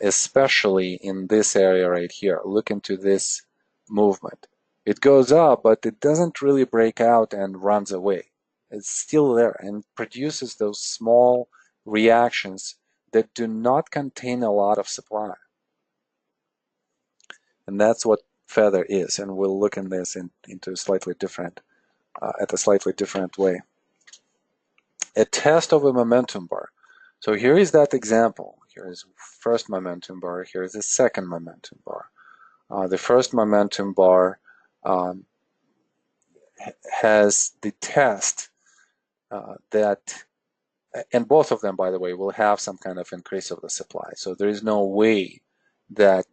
especially in this area right here. Look into this movement. It goes up, but it doesn't really break out and runs away. It's still there and produces those small reactions that do not contain a lot of supply. And that's what feather is. And we'll look in this into a slightly different, at a slightly different way. A test of a momentum bar. So here is that example. Here is first momentum bar. Here is the second momentum bar. The first momentum bar has the test that, and both of them, by the way, will have some kind of increase of the supply. So there is no way that,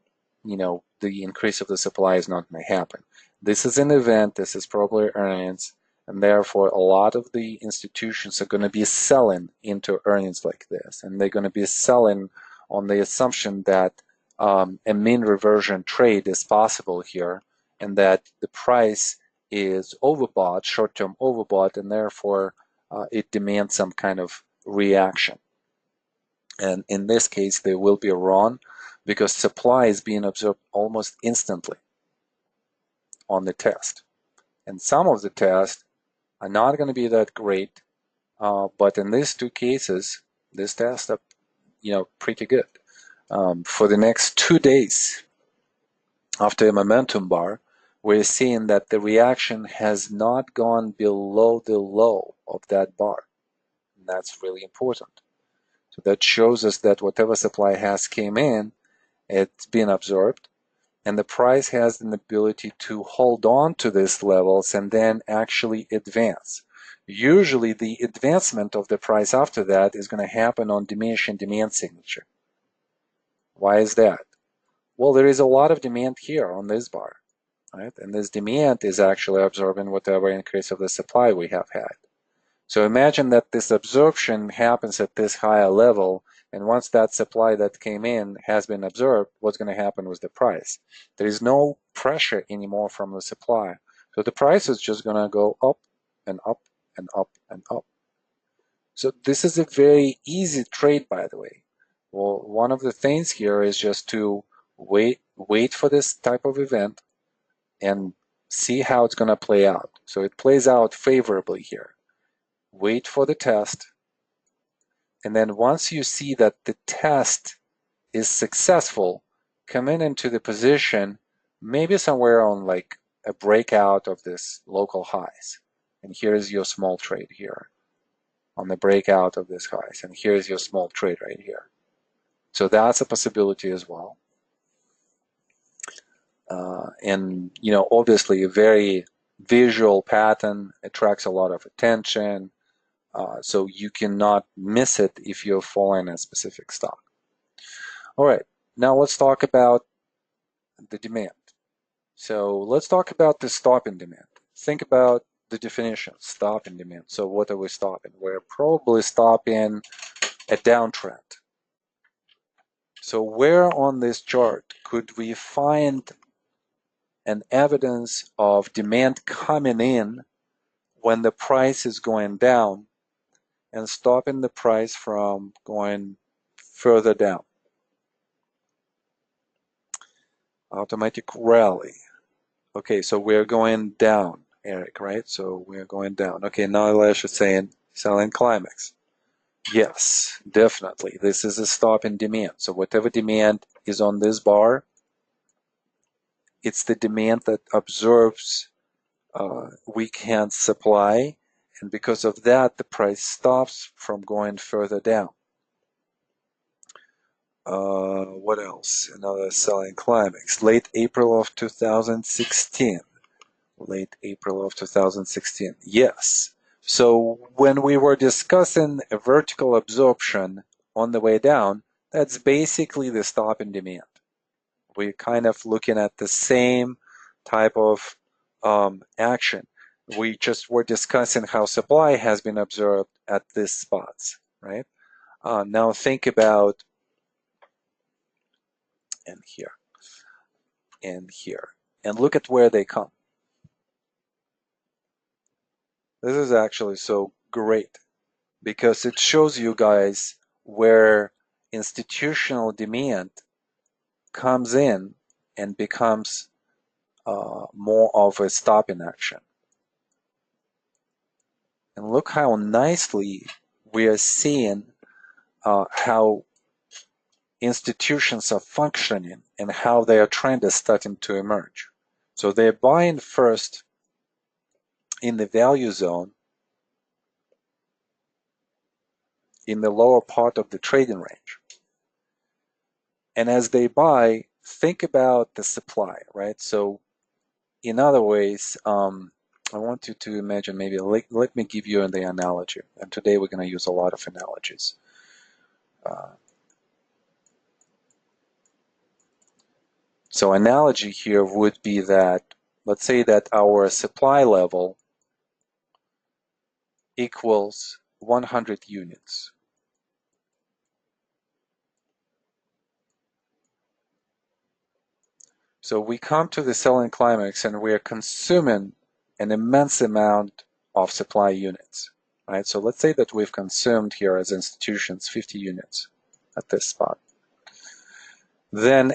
the increase of the supply is not going to happen. This is an event. This is probably earnings. And therefore, a lot of the institutions are going to be selling into earnings like this. And they're going to be selling on the assumption that a mean reversion trade is possible here and that the price is overbought, short-term overbought, and therefore it demands some kind of reaction. And in this case, they will be wrong because supply is being observed almost instantly on the test. And some of the tests are not going to be that great, but in these two cases, this test are, pretty good. For the next 2 days after a momentum bar, we're seeing that the reaction has not gone below the low of that bar. And that's really important. So that shows us that whatever supply has came in, it's been absorbed, and the price has an ability to hold on to these levels and then actually advance. Usually the advancement of the price after that is going to happen on diminishing demand signature. Why is that? Well, there is a lot of demand here on this bar, right? And this demand is actually absorbing whatever increase of the supply we have had. So imagine that this absorption happens at this higher level, and once that supply that came in has been absorbed, what's going to happen with the price? There is no pressure anymore from the supply. So the price is just going to go up and up and up and up. So this is a very easy trade, by the way. Well, one of the things here is just to wait for this type of event and see how it's going to play out. So it plays out favorably here. Wait for the test. And then once you see that the test is successful, come into the position, maybe somewhere on like a breakout of this local highs. And here's your small trade here on the breakout of this highs. And here's your small trade right here. So that's a possibility as well. And, obviously a very visual pattern attracts a lot of attention. So you cannot miss it if you're following a specific stock. All right, now let's talk about the demand. So let's talk about the stop in demand. Think about the definition, stop in demand. So what are we stopping? We're probably stopping a downtrend. So where on this chart could we find an evidence of demand coming in when the price is going down and stopping the price from going further down? Automatic rally. Okay, so we're going down, Eric, right? So we're going down. Okay, now Elias is saying selling climax. Yes, definitely. This is a stop in demand. So whatever demand is on this bar, it's the demand that absorbs weak hand supply, and because of that, the price stops from going further down. What else? Another selling climax. Late April of 2016. Late April of 2016. Yes. So when we were discussing a vertical absorption on the way down, that's basically the stop in demand. We're kind of looking at the same type of action. We just were discussing how supply has been absorbed at these spots, right? Now think about and here, and here, and look at where they come. This is actually so great because it shows you guys where institutional demand comes in and becomes more of a stopping action. And look how nicely we are seeing how institutions are functioning and how their trend is starting to emerge. So they're buying first in the value zone in the lower part of the trading range. And as they buy, think about the supply, right? So in other ways, I want you to imagine, maybe let me give you the analogy. And today we're going to use a lot of analogies. So analogy here would be that, let's say that our supply level equals 100 units. So we come to the selling climax and we are consuming an immense amount of supply units, right? So let's say that we've consumed here as institutions 50 units at this spot. Then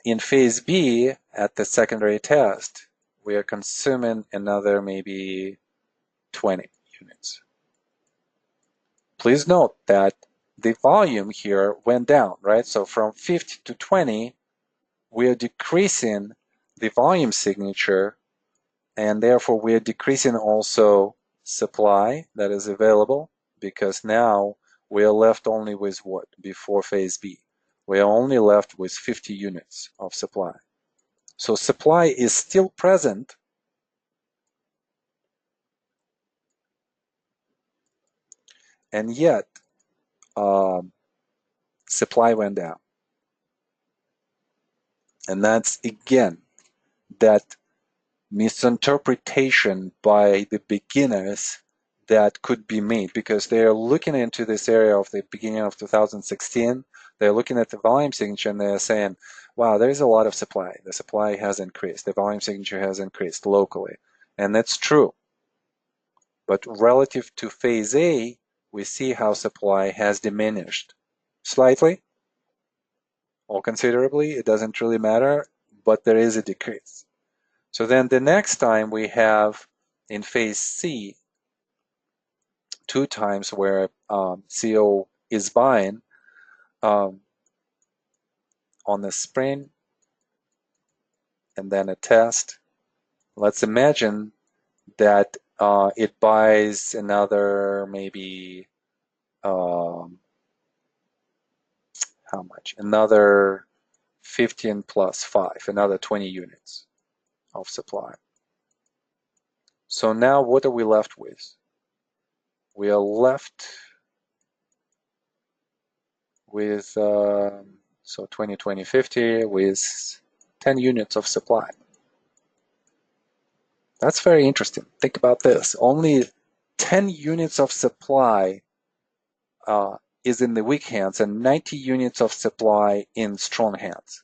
in phase B, at the secondary test, we are consuming another maybe 20 units. Please note that the volume here went down, right? So from 50 to 20, we are decreasing the volume signature, and therefore we are decreasing also supply that is available, because now we are left only with what before phase B? We are only left with 50 units of supply. So supply is still present, and yet supply went down. And that's, again, that misinterpretation by the beginners that could be made, because they're looking into this area of the beginning of 2016. They're looking at the volume signature and they're saying, wow, there's a lot of supply. The supply has increased. The volume signature has increased locally. And that's true. But relative to phase A, we see how supply has diminished slightly or considerably. It doesn't really matter, but there is a decrease. So then the next time we have in phase C 2 times where CO is buying on the spring and then a test. Let's imagine that it buys another maybe how much? Another 15 plus 5, another 20 units of supply. So now what are we left with? We are left with, so 20, 20, 50 with 10 units of supply. That's very interesting. Think about this. Only 10 units of supply is in the weak hands and 90 units of supply in strong hands.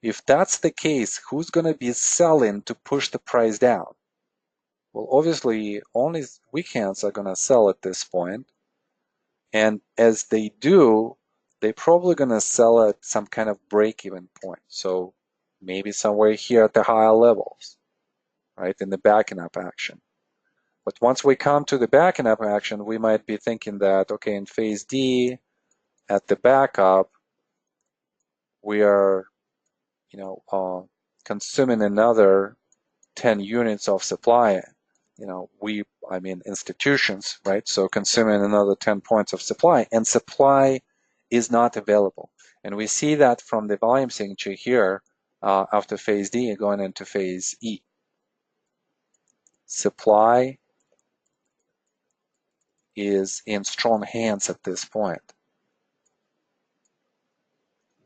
If that's the case, who's going to be selling to push the price down? Well, obviously, only weak hands are going to sell at this point. And as they do, they're probably going to sell at some kind of break-even point. So maybe somewhere here at the higher levels, right, in the backing up action. But once we come to the backing up action, we might be thinking that, okay, in phase D, at the backup, we are, consuming another 10 units of supply. I mean institutions, right? So consuming another 10 points of supply, and supply is not available. And we see that from the volume signature here after phase D going into phase E. Supply is in strong hands at this point.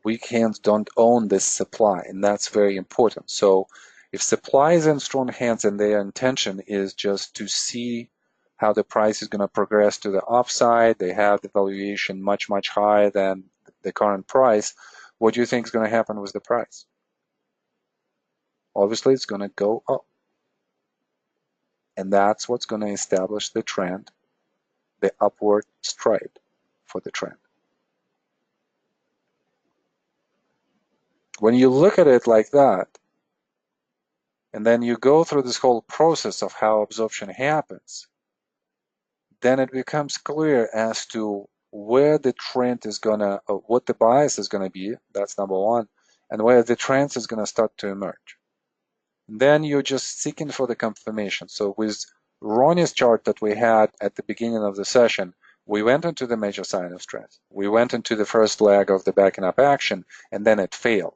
Weak hands don't own this supply, and that's very important. So if supply is in strong hands and their intention is just to see how the price is going to progress to the upside, they have the valuation much, much higher than the current price, what do you think is going to happen with the price? Obviously, it's going to go up. And that's what's going to establish the trend, the upward stride for the trend. When you look at it like that, and then you go through this whole process of how absorption happens, then it becomes clear as to where the trend is gonna, what the bias is gonna be, that's number one, and where the trend is gonna start to emerge. And then you're just seeking for the confirmation. So with Ronnie's chart that we had at the beginning of the session, we went into the major sign of strength. We went into the first leg of the backing up action, and then it failed.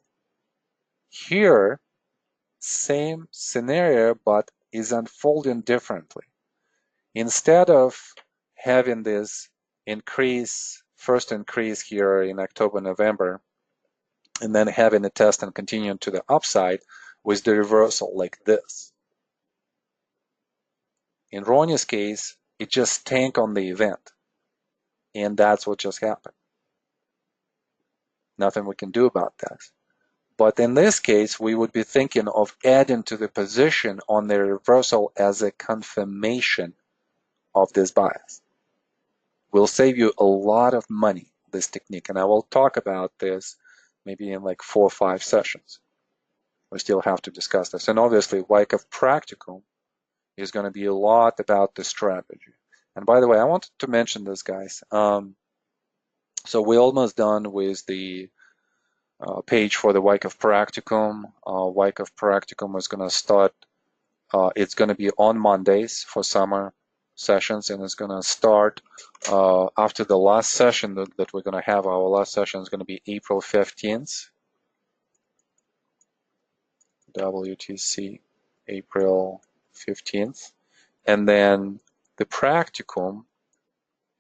Here, same scenario, but is unfolding differently. Instead of having this first increase here in October, November, and then having a test and continuing to the upside with the reversal like this. In Ronnie's case, it just tanked on the event, and that's what just happened. Nothing we can do about that. But in this case, we would be thinking of adding to the position on the reversal as a confirmation of this bias. Will save you a lot of money, this technique, and I will talk about this maybe in like 4 or 5 sessions. We still have to discuss this. And obviously, Wyckoff Practicum is going to be a lot about the strategy. And by the way, I wanted to mention this, guys. So we're almost done with the page for the Wyckoff Practicum. Wyckoff Practicum is going to start, it's going to be on Mondays for summer sessions, and it's going to start after the last session that we're going to have. Our last session is going to be April 15th. WTC April 15th. And then the practicum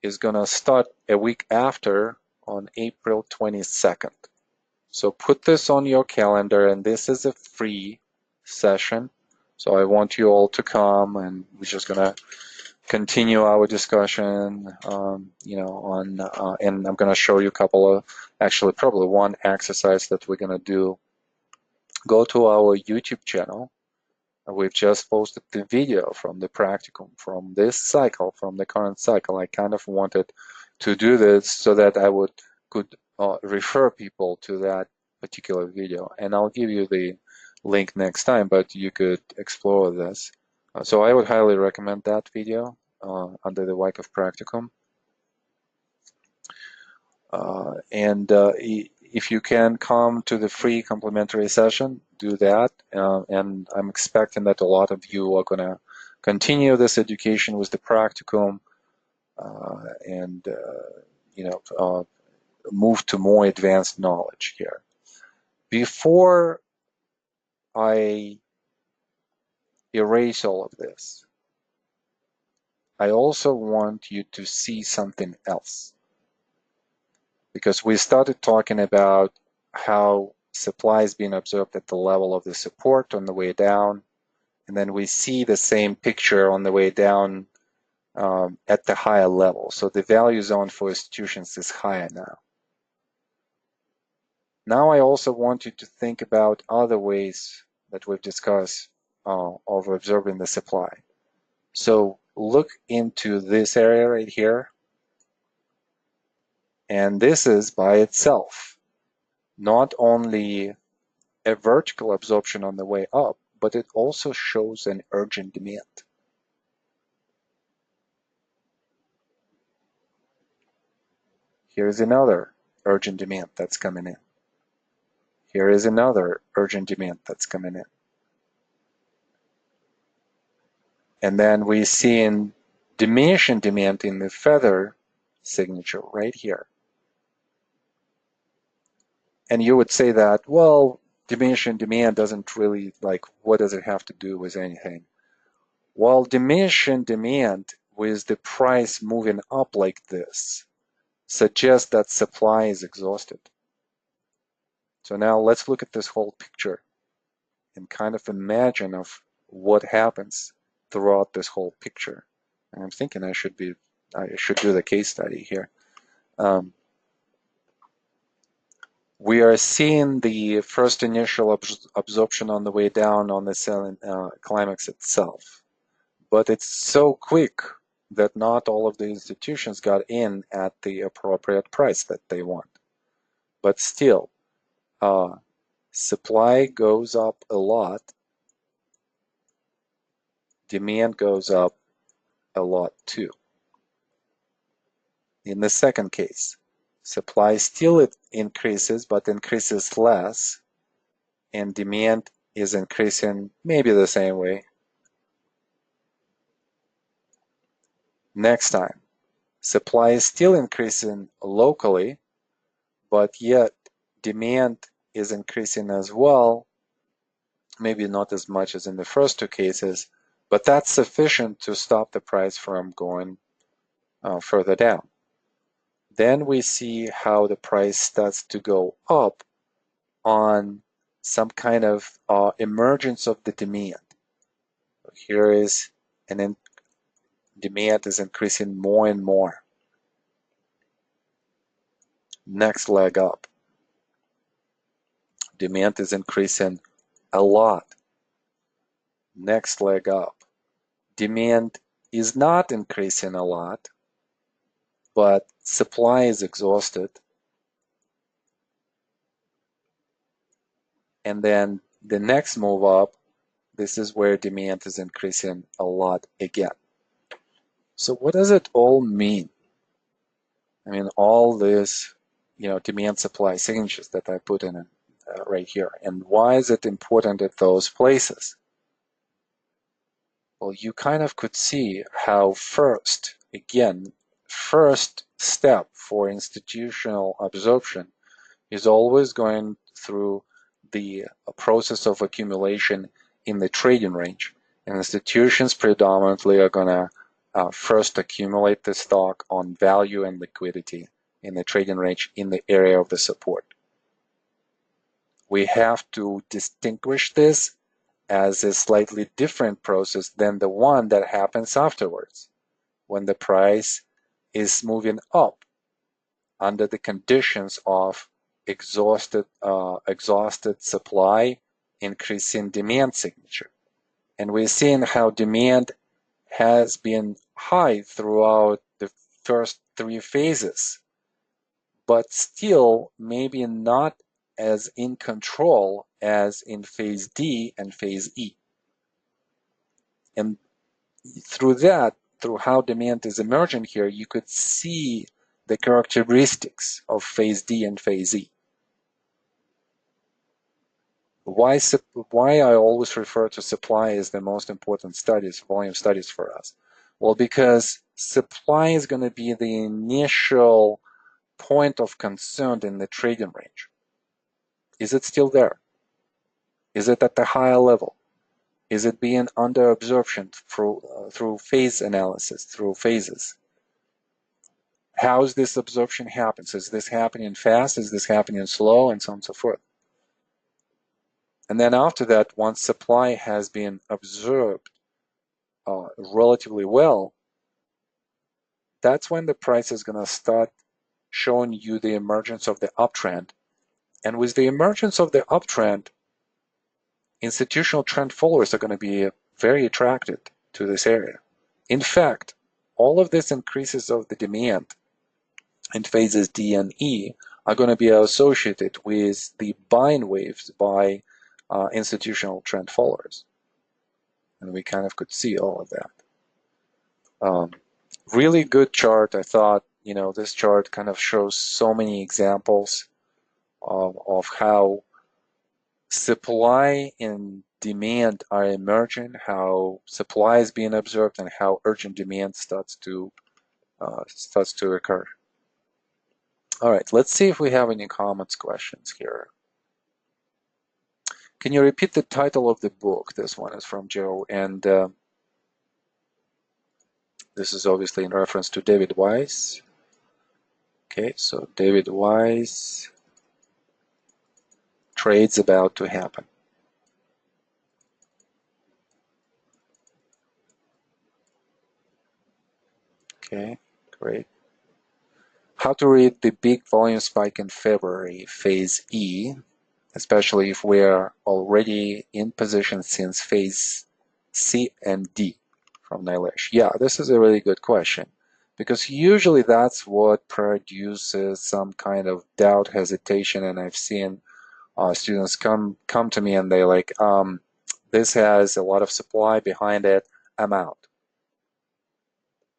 is going to start a week after on April 22nd. So put this on your calendar, and this is a free session. So I want you all to come, and we're just going to continue our discussion, and I'm going to show you a couple of, actually probably one exercise that we're going to do. Go to our YouTube channel. We've just posted the video from the practicum, from this cycle, from the current cycle. I kind of wanted to do this so that I could refer people to that particular video. And I'll give you the link next time, but you could explore this. So I would highly recommend that video under the Wyckoff Practicum. If you can come to the free complimentary session, do that. And I'm expecting that a lot of you are going to continue this education with the practicum move to more advanced knowledge here. Before I erase all of this, I also want you to see something else. Because we started talking about how supply is being observed at the level of the support on the way down, and then we see the same picture on the way down at the higher level. So the value zone for institutions is higher now. Now I also want you to think about other ways that we've discussed of observing the supply. So look into this area right here. And this is by itself not only a vertical absorption on the way up, but it also shows an urgent demand. Here's another urgent demand that's coming in. Here is another urgent demand that's coming in. And then we see in diminishing demand in the feather signature right here. And you would say that, well, diminishing demand doesn't really, what does it have to do with anything? Well, diminishing demand with the price moving up like this suggests that supply is exhausted. So now let's look at this whole picture and kind of imagine of what happens throughout this whole picture. And I'm thinking I should do the case study here. We are seeing the first initial absorption on the way down on the selling climax itself. But it's so quick that not all of the institutions got in at the appropriate price that they want. But still, Supply goes up a lot, demand goes up a lot too. In the second case, supply still increases, but increases less, and demand is increasing maybe the same way. Next time, supply is still increasing locally, but yet demand is increasing as well, maybe not as much as in the first two cases, but that's sufficient to stop the price from going further down. Then we see how the price starts to go up on some kind of emergence of the demand. Here is demand is increasing more and more. Next leg up. Demand is increasing a lot. Next leg up. Demand is not increasing a lot, but supply is exhausted. And then the next move up, this is where demand is increasing a lot again. So what does it all mean? I mean, all this, demand supply signatures that I put in right here. And why is it important at those places? Well, you kind of could see how first step for institutional absorption is always going through the process of accumulation in the trading range. And institutions predominantly are going to first accumulate the stock on value and liquidity in the trading range in the area of the support. We have to distinguish this as a slightly different process than the one that happens afterwards, when the price is moving up under the conditions of exhausted supply, increasing demand signature. And we're seeing how demand has been high throughout the first three phases, but still maybe not as in control as in phase D and phase E. And through how demand is emerging here, you could see the characteristics of phase D and phase E. Why I always refer to supply as the most important volume studies for us? Well, because supply is going to be the initial point of concern in the trading range. Is it still there? Is it at the higher level? Is it being under absorption through phase analysis, through phases? How is this absorption happens? Is this happening fast? Is this happening slow? And so on and so forth. And then after that, once supply has been absorbed relatively well, that's when the price is going to start showing you the emergence of the uptrend. And with the emergence of the uptrend, institutional trend followers are going to be very attracted to this area. In fact, all of these increases of the demand in phases D and E are going to be associated with the buying waves by institutional trend followers. And we kind of could see all of that. Really good chart. I thought, this chart kind of shows so many examples of how supply and demand are emerging, how supply is being absorbed, and how urgent demand starts to occur. All right, let's see if we have any comments, questions here. Can you repeat the title of the book? This one is from Joe, and this is obviously in reference to David Weiss. Okay, so David Weiss, Trades About to Happen. Okay, great. How to read the big volume spike in February, phase E, especially if we're already in position since phase C and D, from Nilesh. Yeah, this is a really good question, because usually that's what produces some kind of doubt, hesitation, and I've seen Students come to me and they like, this has a lot of supply behind it, I'm out.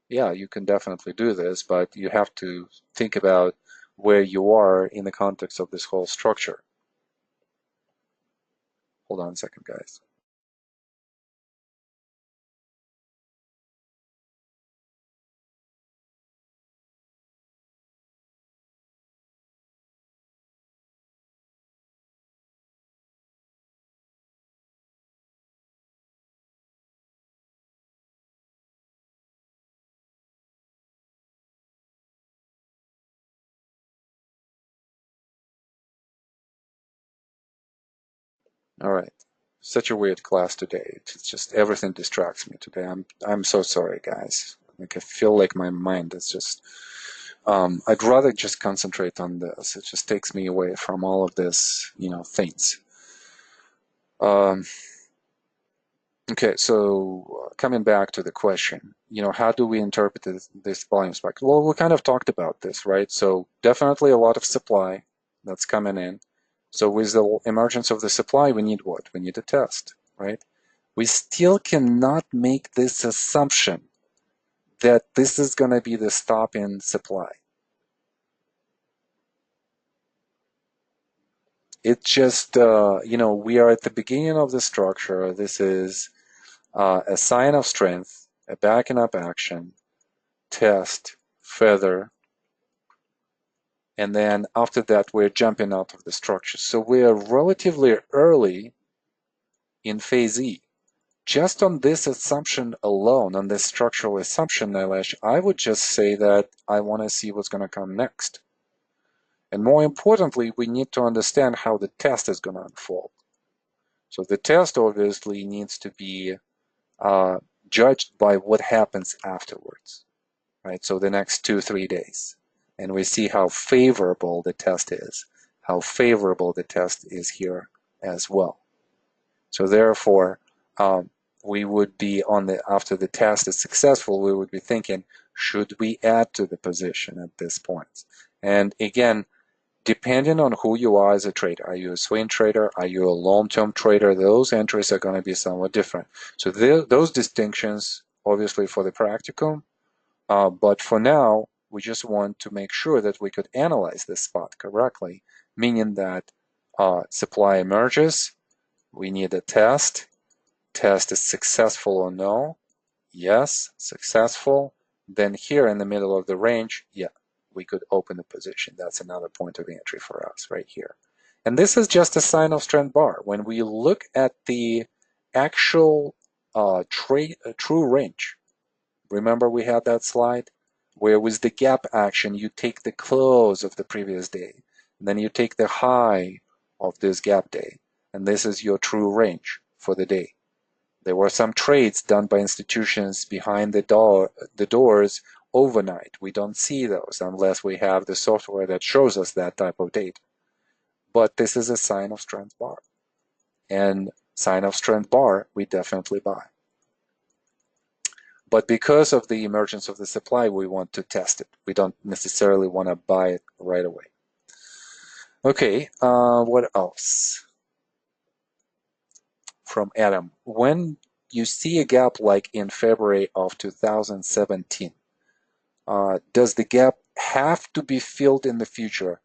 Yeah, you can definitely do this, but you have to think about where you are in the context of this whole structure. Hold on a second, guys. All right. Such a weird class today. It's just everything distracts me today. I'm so sorry, guys. Like I feel like my mind is just I'd rather just concentrate on this. It just takes me away from all of this, things. Um, okay, so coming back to the question, how do we interpret this volume spike? Well, we kind of talked about this, right? So definitely a lot of supply that's coming in. So with the emergence of the supply, we need what? We need a test, right? We still cannot make this assumption that this is going to be the stop in supply. It just, we are at the beginning of the structure. This is a sign of strength, a backing up action, test, feather, and then after that, we're jumping out of the structure. So we are relatively early in phase E. Just on this assumption alone, on this structural assumption, Nilesh, I would just say that I want to see what's going to come next. And more importantly, we need to understand how the test is going to unfold. So the test obviously needs to be uh, judged by what happens afterwards, right? So the next 2-3 days. And we see how favorable the test is, how favorable the test is here as well. So therefore, we would be after the test is successful, we would be thinking, should we add to the position at this point? And again, depending on who you are as a trader, are you a swing trader, are you a long-term trader, those entries are going to be somewhat different. So those distinctions, obviously for the practicum, but for now, we just want to make sure that we could analyze this spot correctly, meaning that supply emerges, we need a test is successful or no, yes, successful, then here in the middle of the range, yeah, we could open the position. That's another point of entry for us right here. And this is just a sign of strength bar. When we look at the actual true range, remember we had that slide where with the gap action, you take the close of the previous day, and then you take the high of this gap day, and this is your true range for the day. There were some trades done by institutions behind the doors overnight. We don't see those unless we have the software that shows us that type of data. But this is a sign of strength bar. And sign of strength bar, we definitely buy. But because of the emergence of the supply, we want to test it. We don't necessarily want to buy it right away. Okay, what else? From Adam. When you see a gap like in February of 2017, does the gap have to be filled in the future?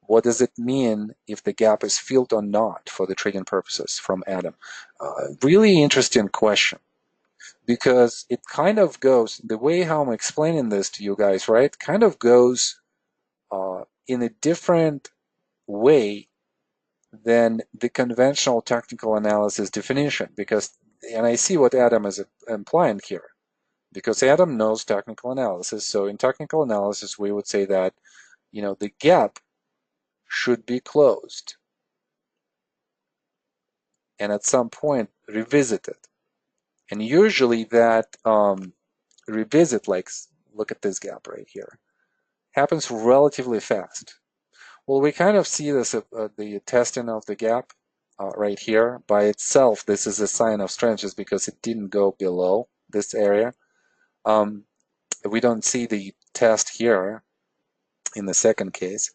What does it mean if the gap is filled or not for the trading purposes? From Adam. Really interesting question, because it kind of goes, the way how I'm explaining this to you guys, right, kind of goes in a different way than the conventional technical analysis definition, because, and I see what Adam is implying here, because Adam knows technical analysis. So in technical analysis, we would say that, the gap should be closed and at some point revisited. And usually that revisit, like, look at this gap right here, happens relatively fast. Well, we kind of see this, the testing of the gap right here. By itself, this is a sign of strength just because it didn't go below this area. We don't see the test here in the second case.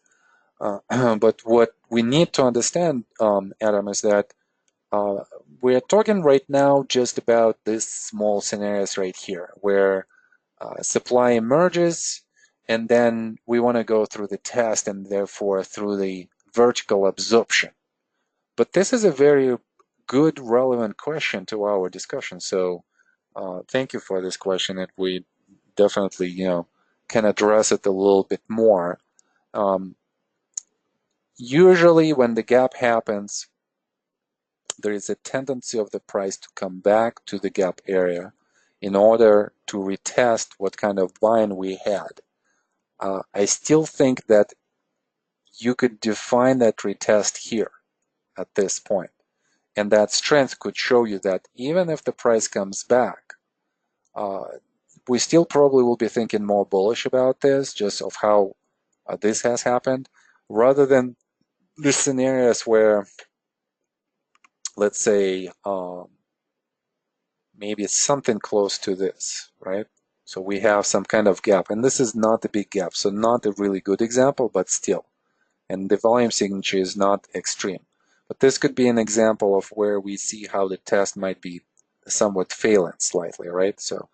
But what we need to understand, Adam, is that we're talking right now just about this small scenarios right here, where supply emerges, and then we want to go through the test and therefore through the vertical absorption. But this is a very good, relevant question to our discussion. So thank you for this question, and we definitely, can address it a little bit more. Usually when the gap happens, there is a tendency of the price to come back to the gap area in order to retest what kind of buying we had. I still think that you could define that retest here at this point, and that strength could show you that even if the price comes back, we still probably will be thinking more bullish about this, just of how this has happened, rather than the scenarios where, let's say, maybe it's something close to this, right? So we have some kind of gap, and this is not a big gap, so not a really good example, but still. And the volume signature is not extreme. But this could be an example of where we see how the test might be somewhat failing slightly, right? So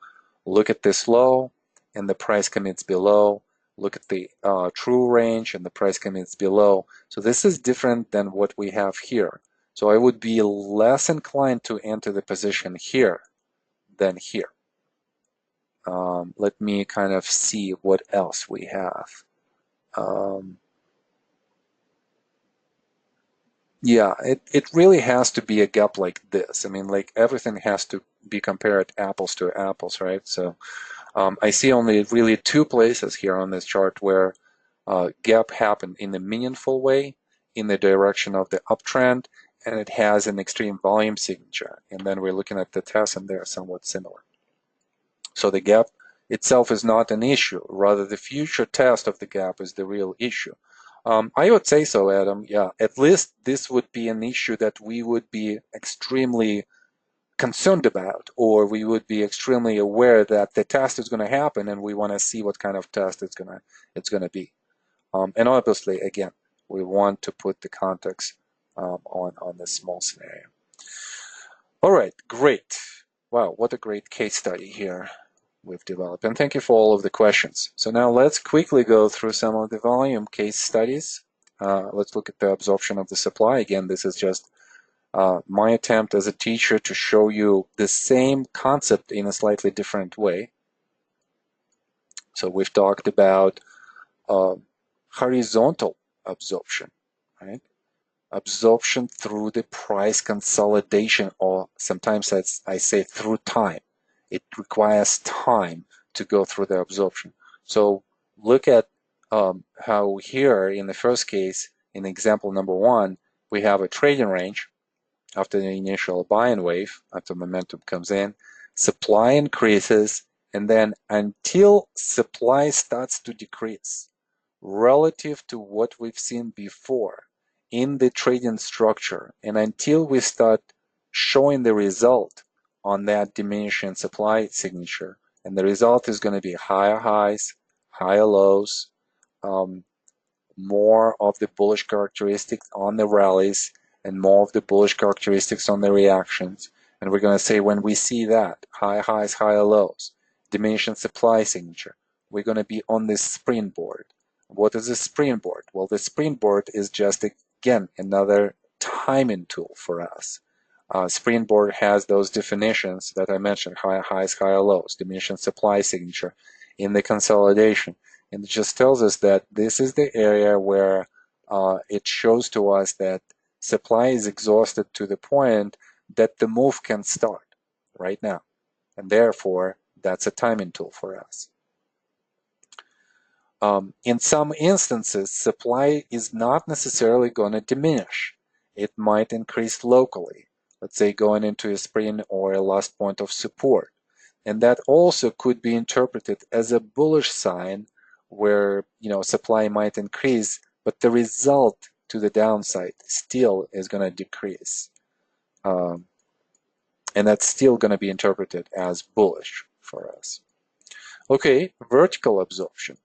look at this low, and the price commits below. Look at the true range, and the price commits below. So this is different than what we have here. So I would be less inclined to enter the position here than here. Let me kind of see what else we have. Yeah, it really has to be a gap like this. I mean, like everything has to be compared apples to apples, right? So I see only really two places here on this chart where gap happened in a meaningful way in the direction of the uptrend, and it has an extreme volume signature. And then we're looking at the test, and they're somewhat similar. So the gap itself is not an issue. Rather, the future test of the gap is the real issue. I would say so, Adam. Yeah, at least this would be an issue that we would be extremely concerned about, or we would be extremely aware that the test is going to happen, and we want to see what kind of test it's going to be. And obviously, again, we want to put the context on this small scenario. All right, great. Wow, what a great case study here we've developed. And thank you for all of the questions. So now let's quickly go through some of the volume case studies. Let's look at the absorption of the supply. Again, this is just my attempt as a teacher to show you the same concept in a slightly different way. So we've talked about horizontal absorption, right? Absorption through the price consolidation, or sometimes I say through time. It requires time to go through the absorption. So look at how here in the first case, in example number one, we have a trading range after the initial buying wave, after momentum comes in, supply increases, and then until supply starts to decrease relative to what we've seen before in the trading structure, and until we start showing the result on that diminishing supply signature, and the result is going to be higher highs, higher lows, more of the bullish characteristics on the rallies, and more of the bullish characteristics on the reactions. And we're going to say when we see that, higher highs, higher lows, diminishing supply signature, we're going to be on this springboard. What is a springboard? Well, the springboard is just, again, another timing tool for us. Springboard has those definitions that I mentioned, higher highs, higher lows, diminishing supply signature in the consolidation. And it just tells us that this is the area where it shows to us that supply is exhausted to the point that the move can start right now. And therefore, that's a timing tool for us. In some instances, supply is not necessarily going to diminish. It might increase locally, let's say going into a spring or a last point of support. And that also could be interpreted as a bullish sign where supply might increase, but the result to the downside still is going to decrease. And that's still going to be interpreted as bullish for us. Okay, vertical absorption.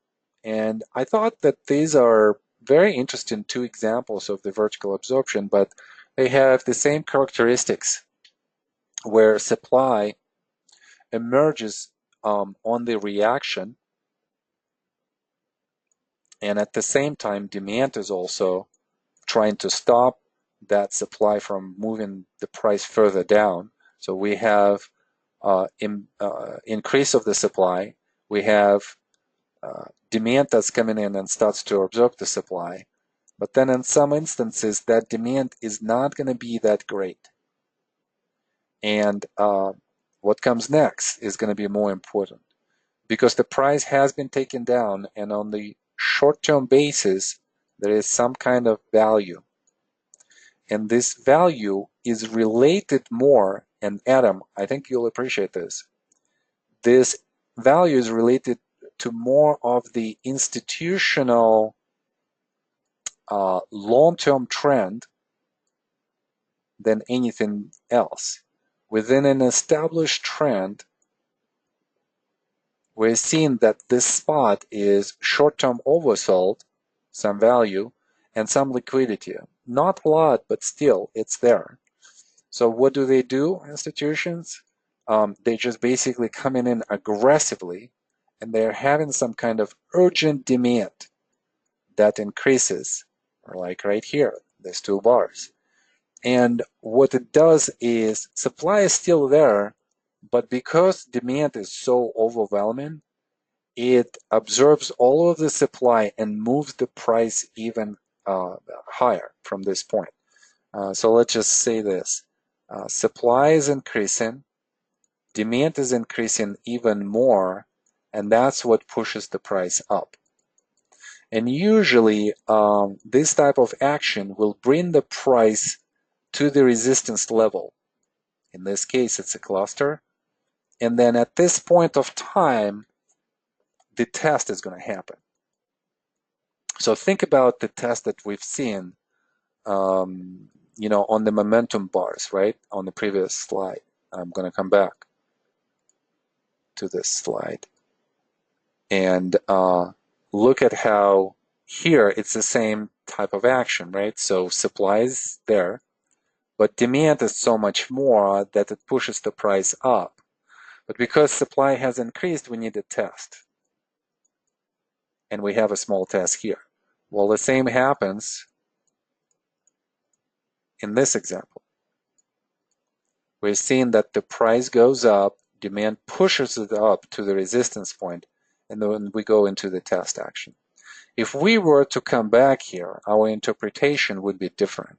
And I thought that these are very interesting two examples of the vertical absorption, but they have the same characteristics where supply emerges on the reaction, and at the same time demand is also trying to stop that supply from moving the price further down. So we have increase of the supply, we have demand that's coming in and starts to absorb the supply. But then in some instances, that demand is not going to be that great. And what comes next is going to be more important, because the price has been taken down, and on the short-term basis, there is some kind of value. And this value is related more, and Adam, I think you'll appreciate this. This value is related to more of the institutional long-term trend than anything else. Within an established trend, we're seeing that this spot is short-term oversold, some value, and some liquidity. Not a lot, but still, it's there. So what do, institutions? They just basically coming in aggressively, and they're having some kind of urgent demand that increases, like right here, there's two bars. And what it does is supply is still there, but because demand is so overwhelming, it absorbs all of the supply and moves the price even higher from this point. So let's just say this. Supply is increasing, demand is increasing even more, and that's what pushes the price up. And usually this type of action will bring the price to the resistance level. In this case, it's a cluster. And then at this point of time, the test is going to happen. So think about the test that we've seen, on the momentum bars, right? On the previous slide. I'm going to come back to this slide. And look at how here it's the same type of action, right? So supply is there, but demand is so much more that it pushes the price up. But because supply has increased, we need a test. And we have a small test here. Well, the same happens in this example. We're seeing that the price goes up, demand pushes it up to the resistance point, and then we go into the test action. If we were to come back here, our interpretation would be different.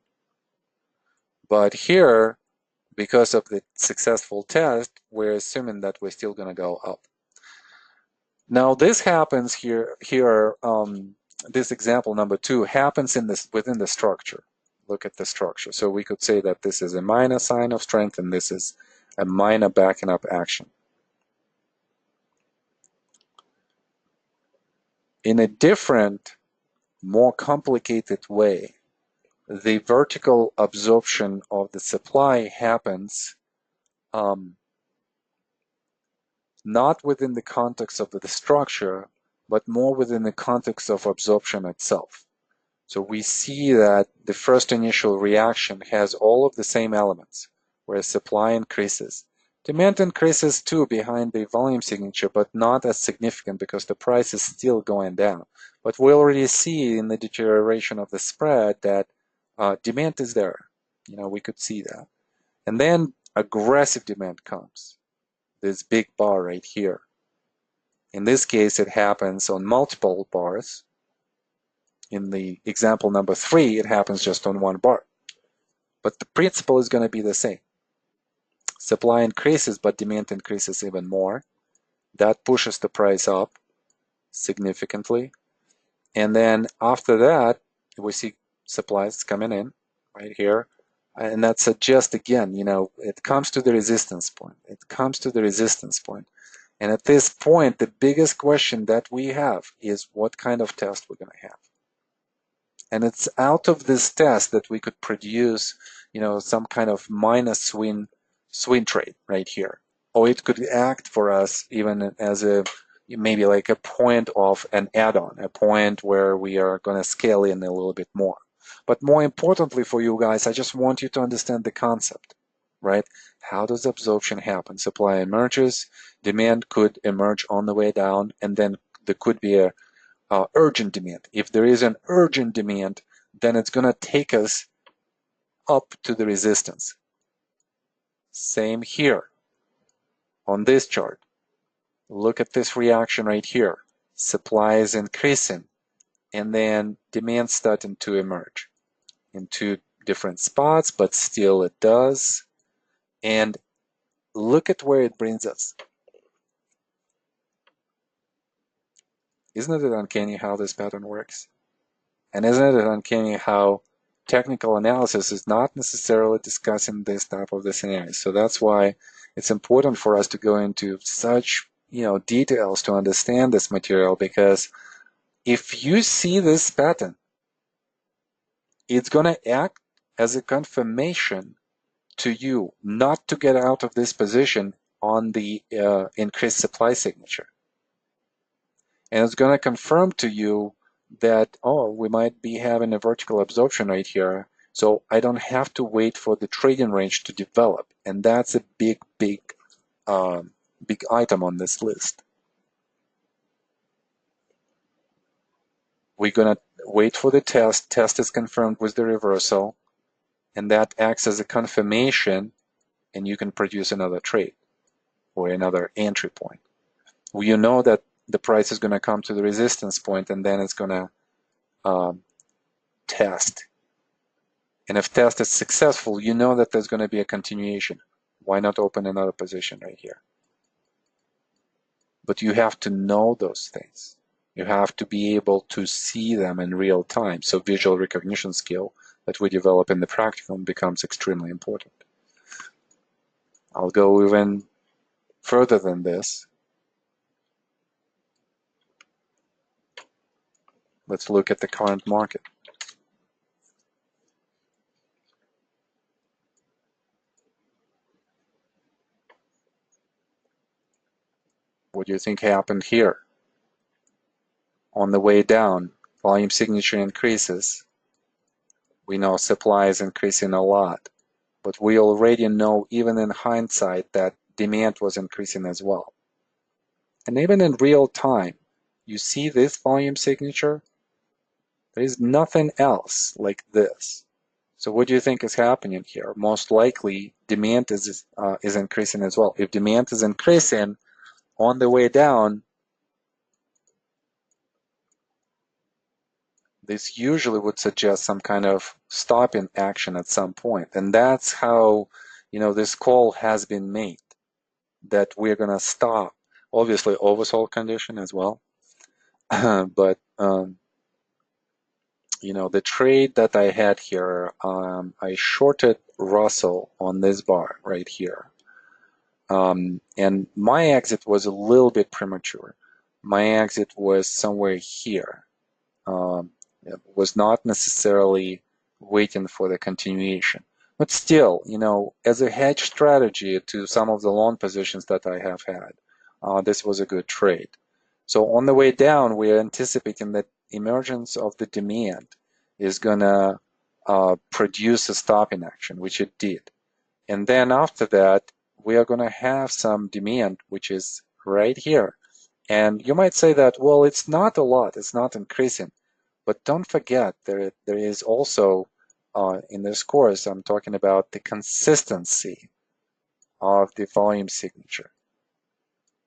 But here, because of the successful test, we're assuming that we're still going to go up. Now this happens here. This example number 2 happens within the structure. Look at the structure. So we could say that this is a minor sign of strength and this is a minor backing up action. In a different, more complicated way, the vertical absorption of the supply happens not within the context of the structure, but more within the context of absorption itself. So we see that the first initial reaction has all of the same elements, where supply increases. Demand increases too behind the volume signature, but not as significant because the price is still going down. But we already see in the deterioration of the spread that demand is there. We could see that. And then aggressive demand comes. This big bar right here. In this case, it happens on multiple bars. In the example number 3, it happens just on one bar. But the principle is going to be the same. Supply increases, but demand increases even more. That pushes the price up significantly. And then after that, we see supplies coming in right here. And that suggests, again, it comes to the resistance point. It comes to the resistance point. And at this point, the biggest question that we have is what kind of test we're going to have. And it's out of this test that we could produce, some kind of minor swing trade right here. Or it could act for us even as a, maybe like a point of an add-on, a point where we are going to scale in a little bit more. But more importantly for you guys, I just want you to understand the concept, right? How does absorption happen? Supply emerges, demand could emerge on the way down, and then there could be a urgent demand. If there is an urgent demand, then it's going to take us up to the resistance. Same here on this chart. Look at this reaction right here. Supply is increasing, and then demand starting to emerge in two different spots, but still it does. And look at where it brings us. Isn't it uncanny how this pattern works? And isn't it uncanny how technical analysis is not necessarily discussing this type of the scenario? So that's why it's important for us to go into such details to understand this material, because if you see this pattern, it's going to act as a confirmation to you not to get out of this position on the increased supply signature. And it's going to confirm to you that, oh, we might be having a vertical absorption right here, so I don't have to wait for the trading range to develop. And that's a big item on this list. We're going to wait for the test. Test is confirmed with the reversal, and that acts as a confirmation, and you can produce another trade or another entry point. Well, you know that the price is going to come to the resistance point, and then it's going to test. And if test is successful, you know that there's going to be a continuation. Why not open another position right here? But you have to know those things. You have to be able to see them in real time. So visual recognition skill that we develop in the practicum becomes extremely important. I'll go even further than this. Let's look at the current market. What do you think happened here? On the way down, volume signature increases. We know supply is increasing a lot, but we already know, even in hindsight, that demand was increasing as well. And even in real time, you see this volume signature? There is nothing else like this. So what do you think is happening here? Most likely, demand is increasing as well. If demand is increasing on the way down, this usually would suggest some kind of stopping action at some point. And that's how, this call has been made, that we're going to stop. Obviously, oversold condition as well. But, the trade that I had here, I shorted Russell on this bar right here. And my exit was a little bit premature. My exit was somewhere here. It was not necessarily waiting for the continuation. But still, as a hedge strategy to some of the long positions that I have had, this was a good trade. So on the way down, we're anticipating that emergence of the demand is going to produce a stopping action, which it did. And then after that, we are going to have some demand, which is right here. And you might say that, well, it's not a lot, it's not increasing. But don't forget, there is also, in this course, I'm talking about the consistency of the volume signature.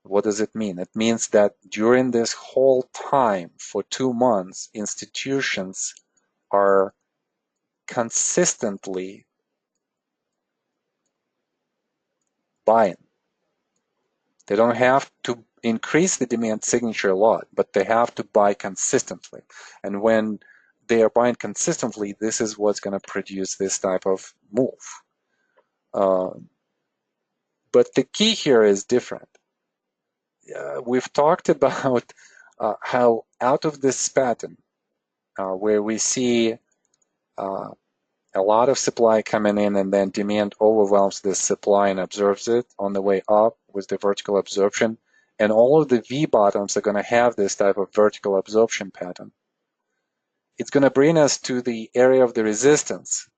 What does it mean? It means that during this whole time, for 2 months, institutions are consistently buying. They don't have to increase the demand signature a lot, but they have to buy consistently. And when they are buying consistently, this is what's going to produce this type of move. But the key here is different. We've talked about how out of this pattern, where we see a lot of supply coming in and then demand overwhelms this supply and absorbs it on the way up with the vertical absorption, And all of the V bottoms are going to have this type of vertical absorption pattern. It's going to bring us to the area of the resistance.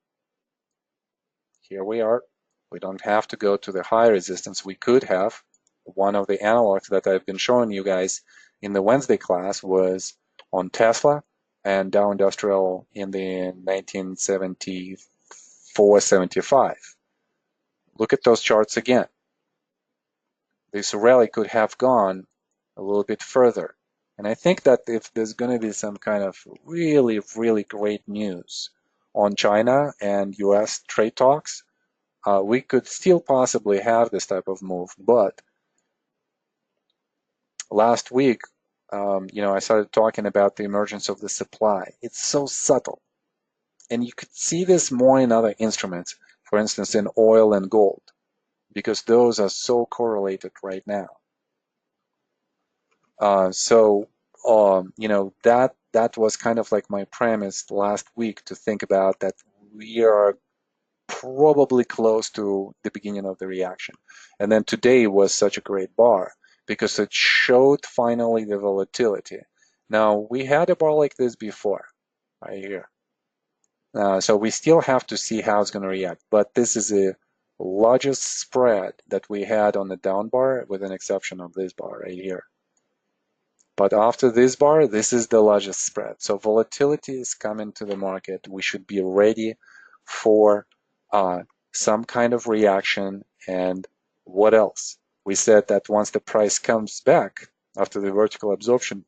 Here we are. We don't have to go to the high resistance. We could have. One of the analogs that I've been showing you guys in the Wednesday class was on Tesla and Dow Industrial in the 1974-75. Look at those charts again. This rally could have gone a little bit further. And I think that if there's going to be some kind of really, really great news on China and US trade talks, we could still possibly have this type of move. But last week, I started talking about the emergence of the supply. It's so subtle. And you could see this more in other instruments, for instance, in oil and gold, because those are so correlated right now. That was kind of like my premise last week, to think about that we are probably close to the beginning of the reaction. And then today was such a great bar because it showed finally the volatility. Now, we had a bar like this before, right here. So we still have to see how it's going to react, but this is the largest spread that we had on the down bar, with an exception of this bar right here. But after this bar, this is the largest spread. So volatility is coming to the market. We should be ready for some kind of reaction. And what else? We said that once the price comes back after the vertical absorption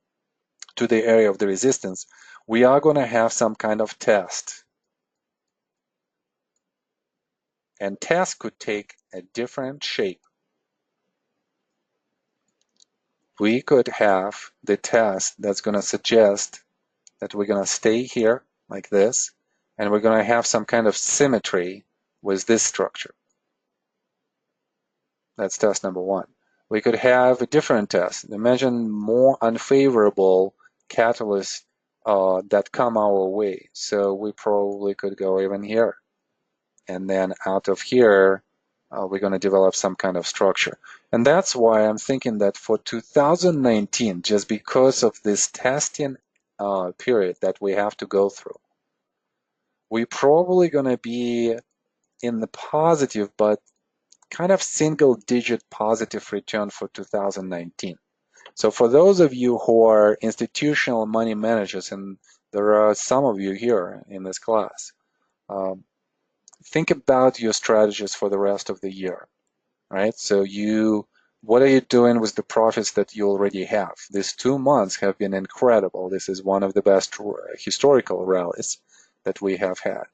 to the area of the resistance, we are going to have some kind of test. And test could take a different shape. We could have the test that's going to suggest that we're going to stay here like this, and we're going to have some kind of symmetry with this structure. That's test number one. We could have a different test. Imagine more unfavorable catalysts that come our way. So we probably could go even here. And then out of here, we're going to develop some kind of structure. And that's why I'm thinking that for 2019, just because of this testing period that we have to go through, we're probably going to be in the positive, but kind of single-digit positive return for 2019. So for those of you who are institutional money managers, and there are some of you here in this class, think about your strategies for the rest of the year, right? So what are you doing with the profits that you already have? These 2 months have been incredible. This is one of the best historical rallies that we have had.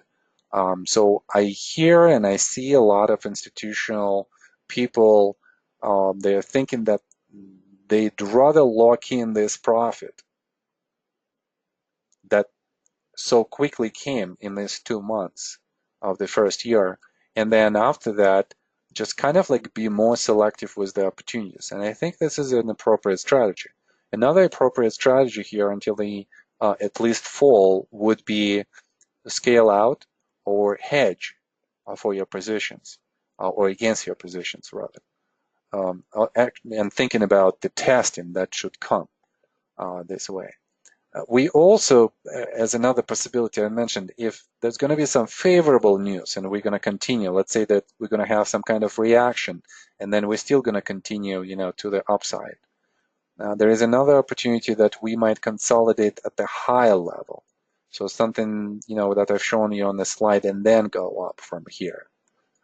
So I hear and I see a lot of institutional people, they're thinking that they'd rather lock in this profit that so quickly came in these 2 months of the first year, and then after that, just kind of like be more selective with the opportunities. And I think this is an appropriate strategy. Another appropriate strategy here until the at least fall would be scale out or hedge for your positions, or against your positions rather, and thinking about the testing that should come this way. We also, as another possibility I mentioned, if there's going to be some favorable news and we're going to continue, let's say that we're going to have some kind of reaction, and then we're still going to continue, to the upside. There is another opportunity that we might consolidate at the higher level. So something, that I've shown you on the slide, and then go up from here.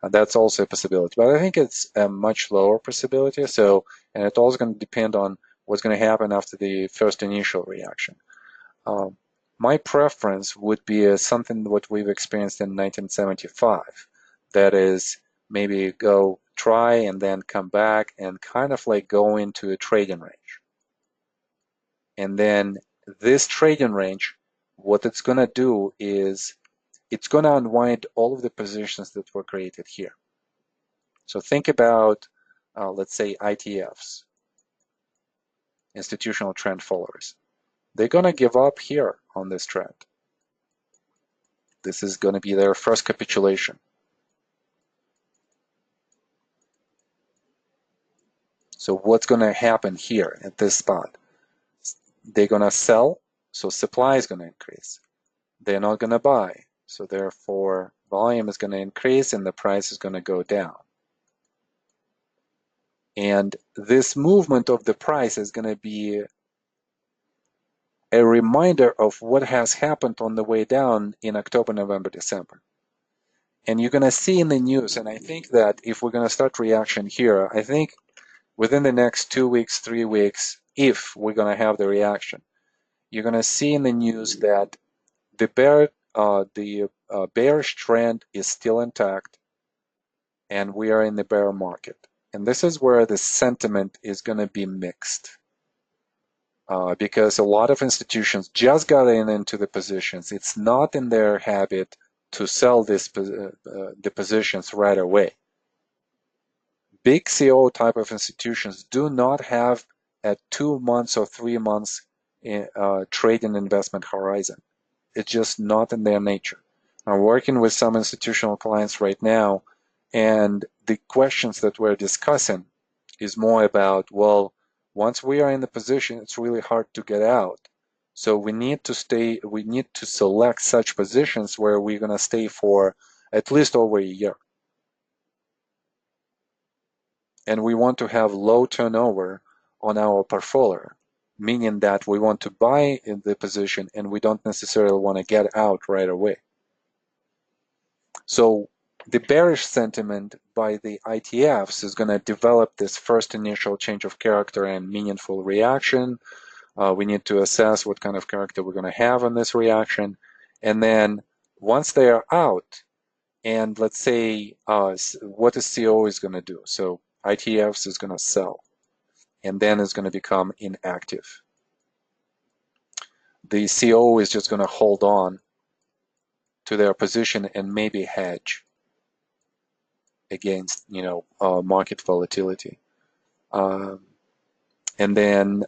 That's also a possibility, but I think it's a much lower possibility. And it's also going to depend on what's going to happen after the first initial reaction. My preference would be something what we've experienced in 1975. That is, maybe go try and then come back and kind of like go into a trading range. And then this trading range, what it's going to do is it's going to unwind all of the positions that were created here. So think about, let's say, ITFs, institutional trend followers. They're going to give up here on this trend. This is going to be their first capitulation. So what's going to happen here at this spot? They're going to sell, so supply is going to increase. They're not going to buy, so therefore volume is going to increase and the price is going to go down. And this movement of the price is going to be a reminder of what has happened on the way down in October, November, December. And you're going to see in the news, and I think that if we're going to start reaction here, I think within the next 2 weeks, 3 weeks, if we're going to have the reaction, you're going to see in the news that the bearish trend is still intact, and we are in the bear market. And this is where the sentiment is going to be mixed. Because a lot of institutions just got into the positions. It's not in their habit to sell the positions right away. Big CO type of institutions do not have a 2 months or 3 months trade and investment horizon. It's just not in their nature. I'm working with some institutional clients right now, and the questions that we're discussing is more about, well, once we are in the position, it's really hard to get out. So we need to select such positions where we're going to stay for at least over a year. And we want to have low turnover on our portfolio, meaning that we want to buy in the position and we don't necessarily want to get out right away. So the bearish sentiment by the ITFs is going to develop this first initial change of character and meaningful reaction. We need to assess what kind of character we're going to have on this reaction. And then once they are out, and let's say what the CO is going to do. So ITFs is going to sell, and then it's going to become inactive. The CO is just going to hold on to their position and maybe hedge against, market volatility. And then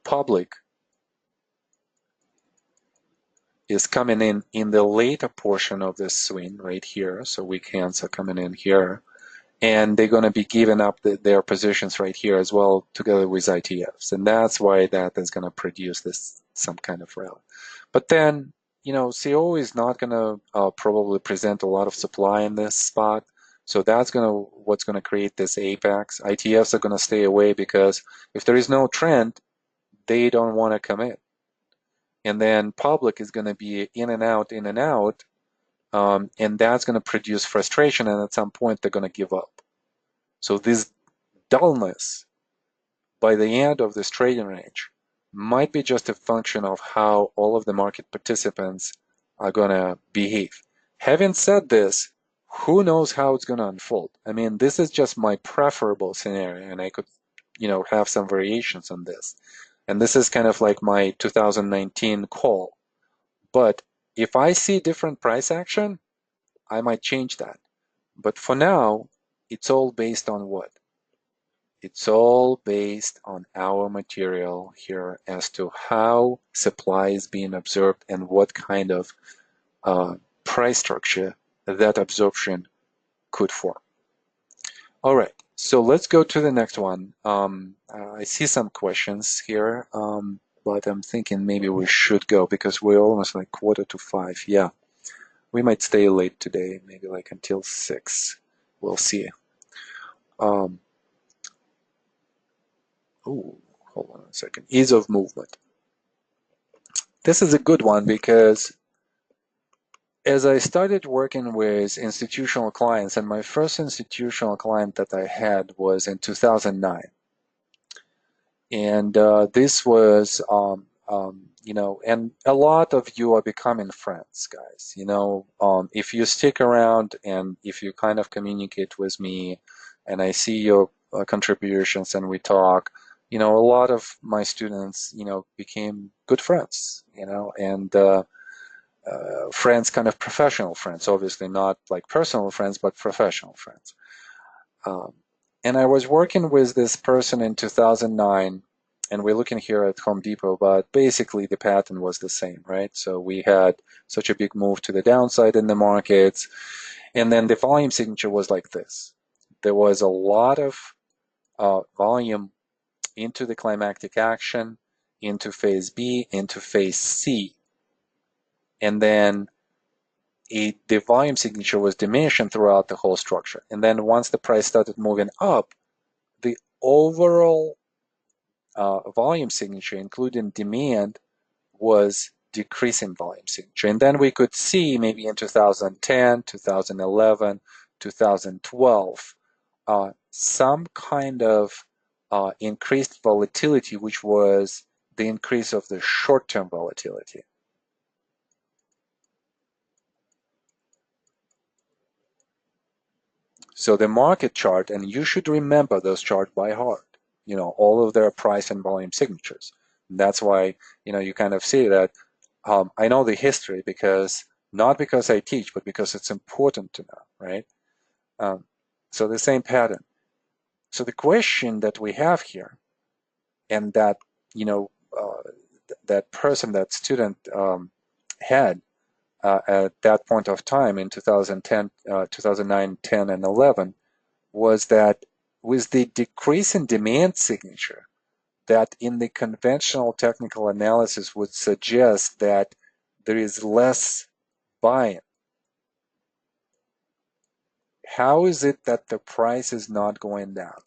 public is coming in the later portion of this swing right here. So weak hands are coming in here, and they're going to be giving up their positions right here as well, together with ITFs, and that's why that is going to produce some kind of rally. But then, CO is not going to probably present a lot of supply in this spot. So that's what's going to create this apex. ITFs are going to stay away because if there is no trend, they don't want to come in. And then public is going to be in and out, and that's going to produce frustration, and at some point they're going to give up. So this dullness by the end of this trading range might be just a function of how all of the market participants are going to behave. Having said this, who knows how it's going to unfold? I mean, this is just my preferable scenario, and I could, have some variations on this. And this is kind of like my 2019 call. But if I see different price action, I might change that. But for now, it's all based on what? It's all based on our material here as to how supply is being absorbed and what kind of price structure that absorption could form. All right, so let's go to the next one. I see some questions here, but I'm thinking maybe we should go because we're almost like 4:45. Yeah, we might stay late today, maybe like until 6. We'll see. Oh, hold on a second. Ease of movement. This is a good one because as I started working with institutional clients, and my first institutional client that I had was in 2009. And this was, and a lot of you are becoming friends, guys. If you stick around and if you kind of communicate with me and I see your contributions and we talk, a lot of my students, became good friends, and friends, kind of professional friends, obviously not like personal friends, but professional friends. And I was working with this person in 2009, and we're looking here at Home Depot, but basically the pattern was the same, right? So we had such a big move to the downside in the markets, and then the volume signature was like this. There was a lot of volume into the climactic action, into phase B, into phase C. And then the volume signature was diminishing throughout the whole structure. And then once the price started moving up, the overall volume signature, including demand, was decreasing volume signature. And then we could see maybe in 2010, 2011, 2012, some kind of increased volatility, which was the increase of the short-term volatility. So the market chart, and you should remember those charts by heart, all of their price and volume signatures. And that's why, you kind of see that I know the history not because I teach, but because it's important to know, right? So the same pattern. So the question that we have here, and that, that person, that student had at that point of time in 2010, 2009, 10, and 11, was that with the decrease in demand signature, that in the conventional technical analysis would suggest that there is less buying. How is it that the price is not going down?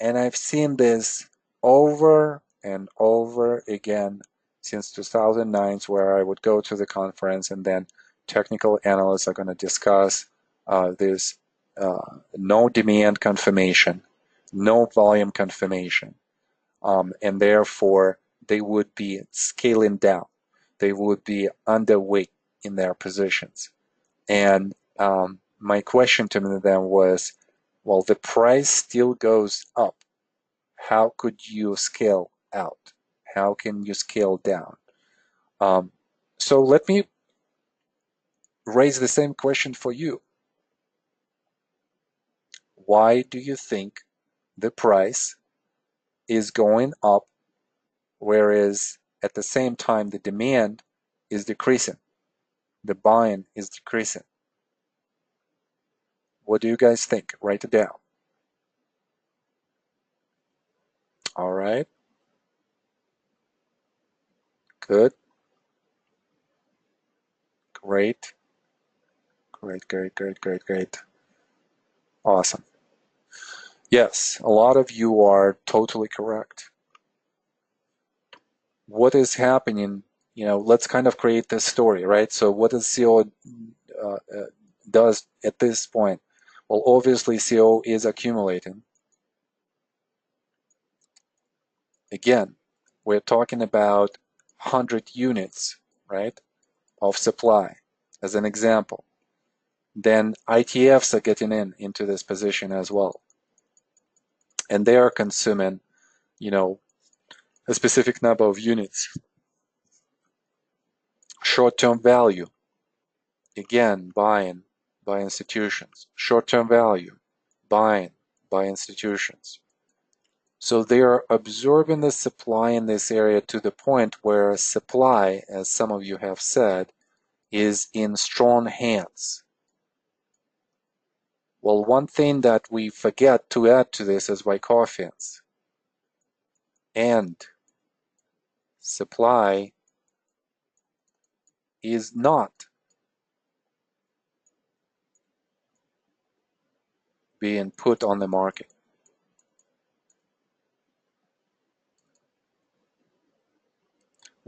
And I've seen this over and over again since 2009, where I would go to the conference and then technical analysts are going to discuss this no demand confirmation, no volume confirmation, and therefore they would be scaling down. They would be underweight in their positions. And my question to them was, well, the price still goes up. How could you scale out? How can you scale down? So let me raise the same question for you. Why do you think the price is going up, whereas at the same time the demand is decreasing? The buying is decreasing. What do you guys think? Write it down. All right. Good. Great. Great. Awesome. Yes, a lot of you are totally correct. What is happening, let's kind of create this story, right? So what does CO does at this point? Well, obviously CO is accumulating. Again, we're talking about 100 units, right, of supply as an example. Then ITFs are getting into this position as well. And they are consuming, a specific number of units. Short-term value, again, buying by institutions. Short-term value, buying by institutions. So they are absorbing the supply in this area to the point where supply, as some of you have said, is in strong hands. Well, one thing that we forget to add to this is Wyckoffins. And supply is not being put on the market.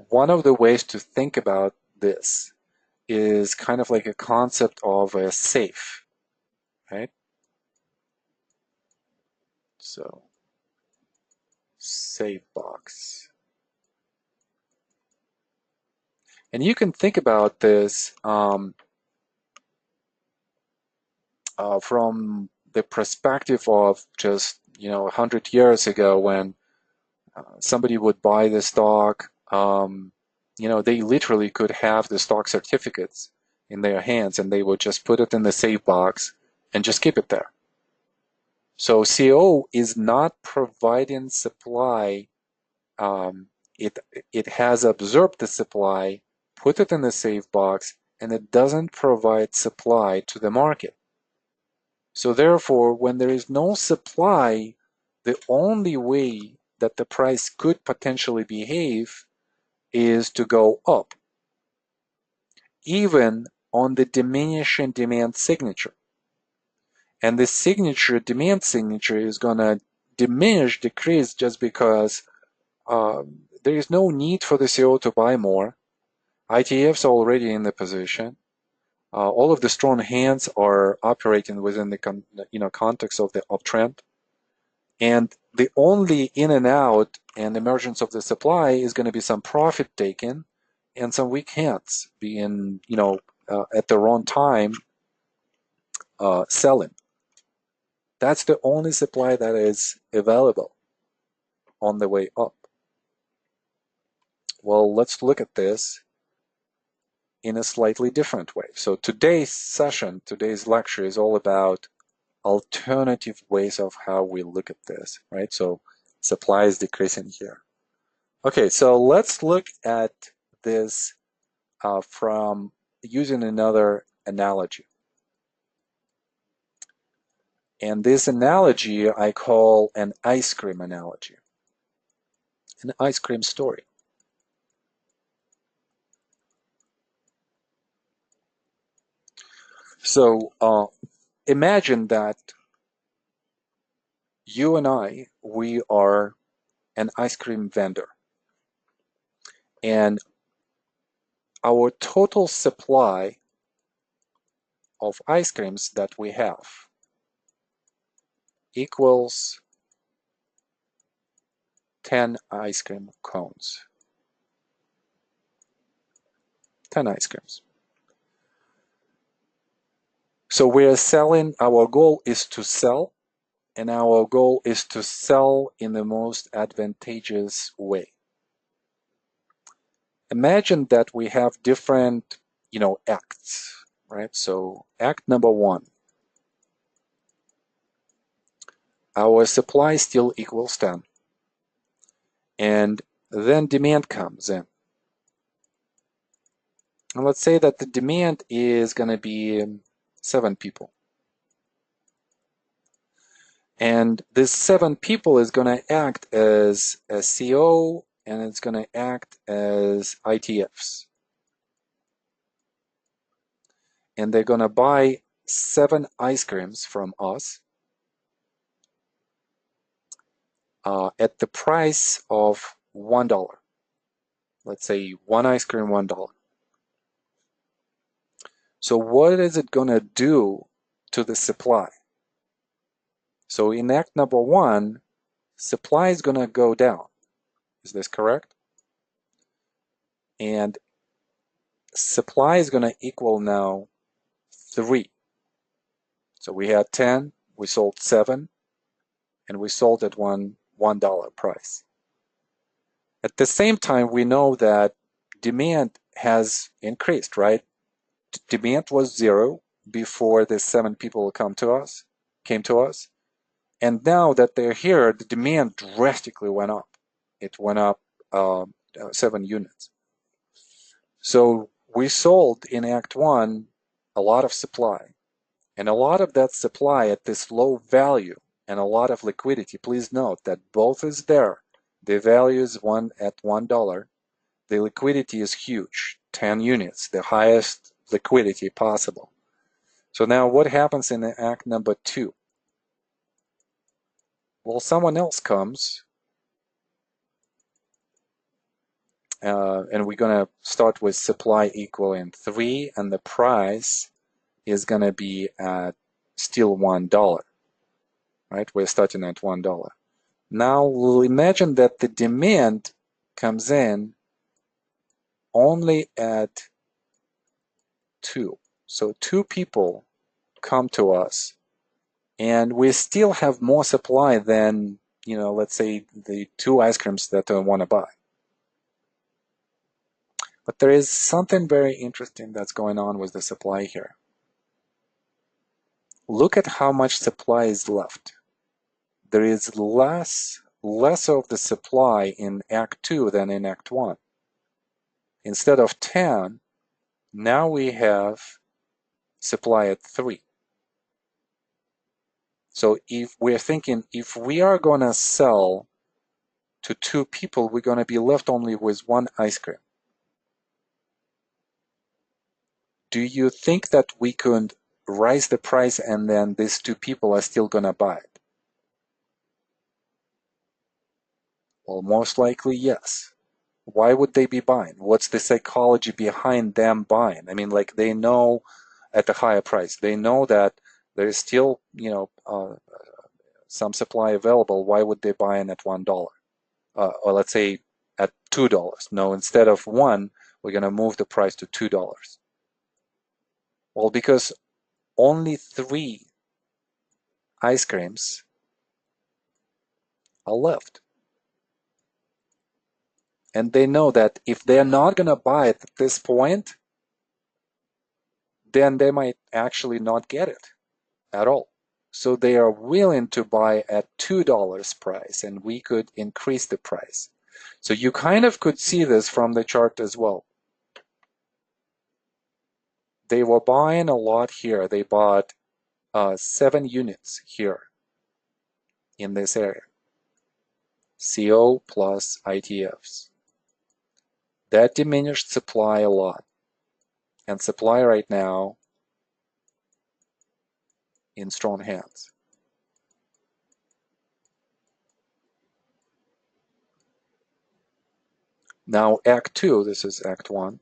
One of the ways to think about this is kind of like a concept of a safe, right? So, safe box. And you can think about this from the perspective of just 100 years ago, when somebody would buy the stock. They literally could have the stock certificates in their hands, and they would just put it in the safe box and just keep it there. So CO is not providing supply. It has absorbed the supply, put it in the safe box, and it doesn't provide supply to the market. So therefore, when there is no supply, the only way that the price could potentially behave is to go up, even on the diminishing demand signature. And the demand signature is going to decrease just because there is no need for the CO to buy more. ITFs are already in the position. All of the strong hands are operating within the context of the uptrend. And the only in and out and emergence of the supply is going to be some profit taken and some weak hands being, at the wrong time selling. That's the only supply that is available on the way up. Well, let's look at this in a slightly different way. So today's lecture is all about alternative ways of how we look at this, right? So supply is decreasing here. Okay, so let's look at this from using another analogy. And this analogy I call an ice cream analogy, an ice cream story. So imagine that you and I, we are an ice cream vendor. And our total supply of ice creams that we have equals 10 ice cream cones. 10 ice creams. So we're selling, our goal is to sell, and our goal is to sell in the most advantageous way. Imagine that we have different, acts, right? So act number 1, our supply still equals 10. And then demand comes in. And let's say that the demand is going to be 7 people. And this 7 people is going to act as a CO, and it's going to act as ITFs. And they're going to buy 7 ice creams from us at the price of $1. Let's say 1 ice cream, $1. So what is it going to do to the supply? So in act number 1, supply is going to go down. Is this correct? And supply is going to equal now 3. So we had 10, we sold 7, and we sold at $1 price. At the same time, we know that demand has increased, right? Demand was 0 before the 7 people came to us. And now that they're here, the demand drastically went up. It went up 7 units. So we sold in Act 1 a lot of supply. And a lot of that supply at this low value and a lot of liquidity. Please note that both is there. The value is at $1. The liquidity is huge, 10 units, the highest liquidity possible. So now what happens in act number 2? Well, someone else comes, and we're going to start with supply equaling 3, and the price is going to be at still $1, right? We're starting at $1. Now we'll imagine that the demand comes in only at 2. So 2 people come to us, and we still have more supply than, let's say the 2 ice creams that I want to buy. But there is something very interesting that's going on with the supply here. Look at how much supply is left. There is less of the supply in Act 2 than in Act 1. Instead of 10, now we have supply at 3. So if we're thinking, if we are going to sell to two people, we're going to be left only with one ice cream. Do you think that we could raise the price and then these two people are still going to buy it? Well, most likely, yes. Why would they be buying? What's the psychology behind them buying? I mean, like they know at the higher price, they know that there is still, some supply available. Why would they buy in at $1? Or let's say at $2. No, instead of one, we're going to move the price to $2. Well, because only 3 ice creams are left. And they know that if they're not going to buy it at this point, then they might actually not get it at all. So they are willing to buy at $2 price, and we could increase the price. So you kind of could see this from the chart as well. They were buying a lot here. They bought 7 units here in this area. CO plus ITFs. That diminished supply a lot. And supply right now in strong hands. Now Act 2, this is Act 1.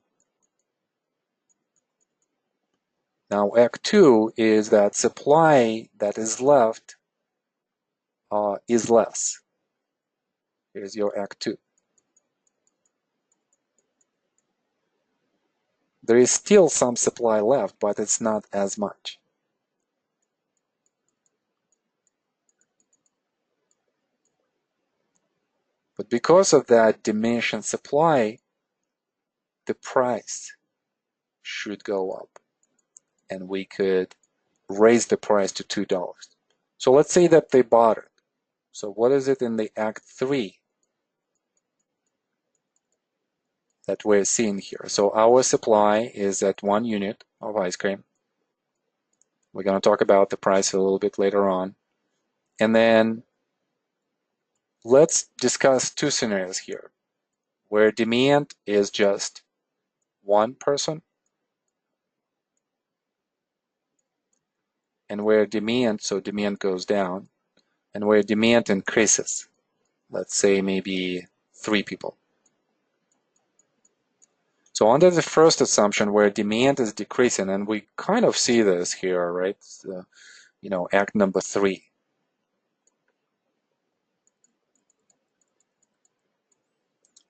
Now Act 2 is that supply that is left is less. Here's your Act 2. There is still some supply left, but it's not as much. But because of that diminished supply, the price should go up. And we could raise the price to $2. So let's say that they bought it. So what is it in the Act 3 that we're seeing here? So our supply is at 1 unit of ice cream. We're going to talk about the price a little bit later on. And then let's discuss 2 scenarios here, where demand is just 1 person, and where demand, so demand goes down, and where demand increases, let's say maybe 3 people. So under the first assumption where demand is decreasing, and we kind of see this here, right? Act number 3.